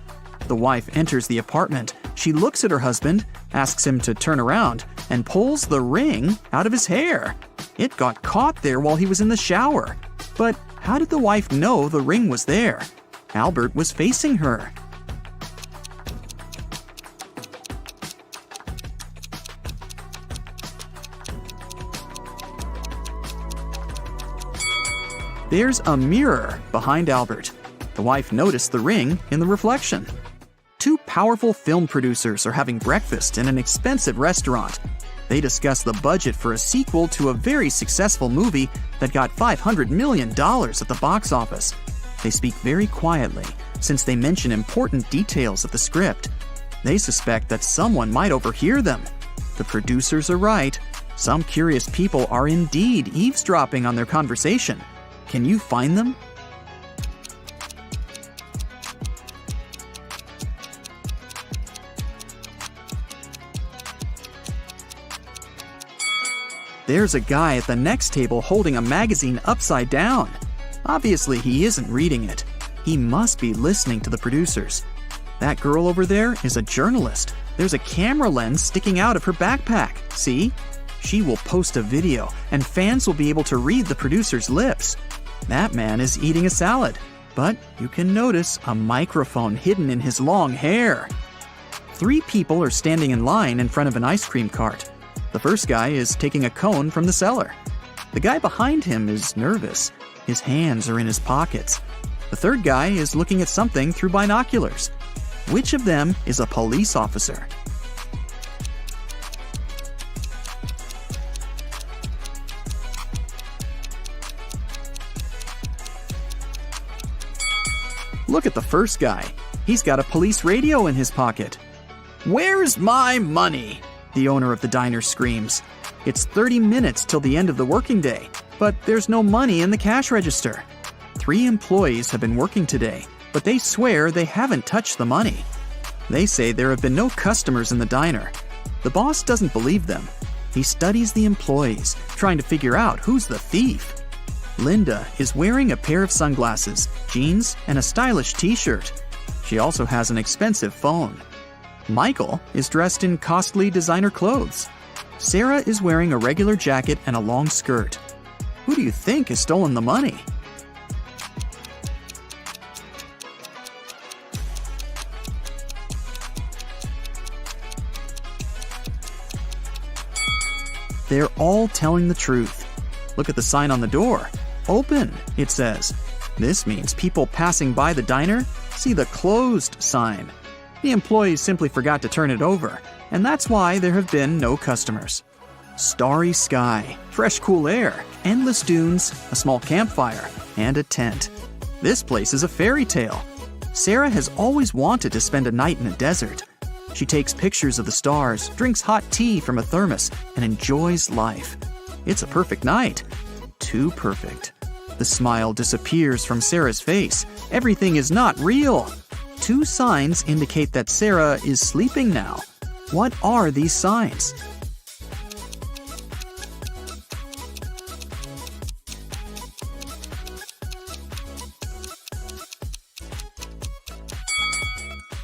The wife enters the apartment. She looks at her husband, asks him to turn around, and pulls the ring out of his hair. It got caught there while he was in the shower. But how did the wife know the ring was there? Albert was facing her. There's a mirror behind Albert. The wife noticed the ring in the reflection. Two powerful film producers are having breakfast in an expensive restaurant. They discuss the budget for a sequel to a very successful movie that got $500 million at the box office. They speak very quietly, since they mention important details of the script. They suspect that someone might overhear them. The producers are right. Some curious people are indeed eavesdropping on their conversation. Can you find them? There's a guy at the next table holding a magazine upside down. Obviously, he isn't reading it. He must be listening to the producers. That girl over there is a journalist. There's a camera lens sticking out of her backpack. See? She will post a video, and fans will be able to read the producer's lips. That man is eating a salad, but you can notice a microphone hidden in his long hair. 3 people are standing in line in front of an ice cream cart. The first guy is taking a cone from the seller. The guy behind him is nervous. His hands are in his pockets. The third guy is looking at something through binoculars. Which of them is a police officer? Look at the first guy. He's got a police radio in his pocket. "Where's my money?" the owner of the diner screams. It's 30 minutes till the end of the working day, but there's no money in the cash register. 3 employees have been working today, but they swear they haven't touched the money. They say there have been no customers in the diner. The boss doesn't believe them. He studies the employees, trying to figure out who's the thief. Linda is wearing a pair of sunglasses, jeans, and a stylish t-shirt. She also has an expensive phone. Michael is dressed in costly designer clothes. Sarah is wearing a regular jacket and a long skirt. Who do you think has stolen the money? They're all telling the truth. Look at the sign on the door. Open, it says. This means people passing by the diner see the closed sign. The employees simply forgot to turn it over, and that's why there have been no customers. Starry sky, fresh cool air, endless dunes, a small campfire, and a tent. This place is a fairy tale. Sarah has always wanted to spend a night in a desert. She takes pictures of the stars, drinks hot tea from a thermos, and enjoys life. It's a perfect night. Too perfect. The smile disappears from Sarah's face. Everything is not real. 2 signs indicate that Sarah is sleeping now. What are these signs?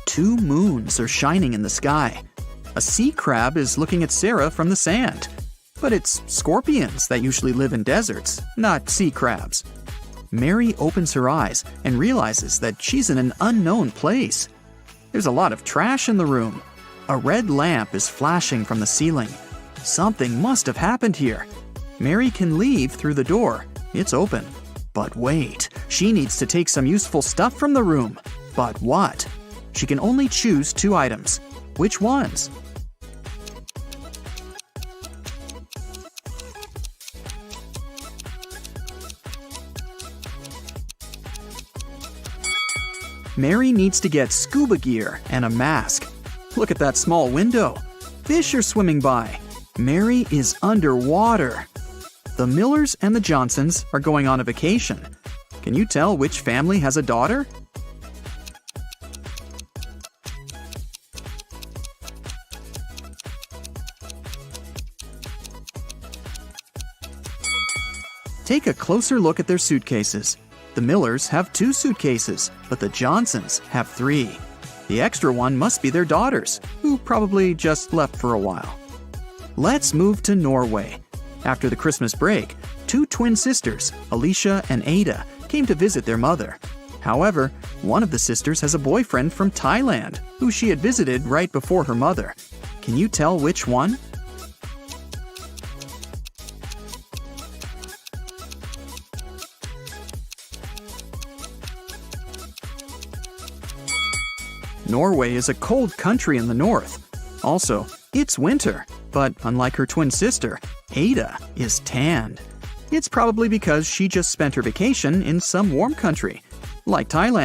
Two moons are shining in the sky. A sea crab is looking at Sarah from the sand. But it's scorpions that usually live in deserts, not sea crabs. Mary opens her eyes and realizes that she's in an unknown place. There's a lot of trash in the room. A red lamp is flashing from the ceiling. Something must have happened here. Mary can leave through the door. It's open. But wait, she needs to take some useful stuff from the room. But what? She can only choose 2 items. Which ones? Mary needs to get scuba gear and a mask. Look at that small window. Fish are swimming by. Mary is underwater. The Millers and the Johnsons are going on a vacation. Can you tell which family has a daughter? Take Take a closer look at their suitcases. The Millers have 2 suitcases, but the Johnsons have 3. The extra one must be their daughters, who probably just left for a while. Let's move to Norway. After the Christmas break, 2 twin sisters, Alicia and Ada, came to visit their mother. However, one of the sisters has a boyfriend from Thailand, who she had visited right before her mother. Can you tell which one? Norway is a cold country in the north. Also, it's winter, but unlike her twin sister, Ada is tanned. It's probably because she just spent her vacation in some warm country, like Thailand.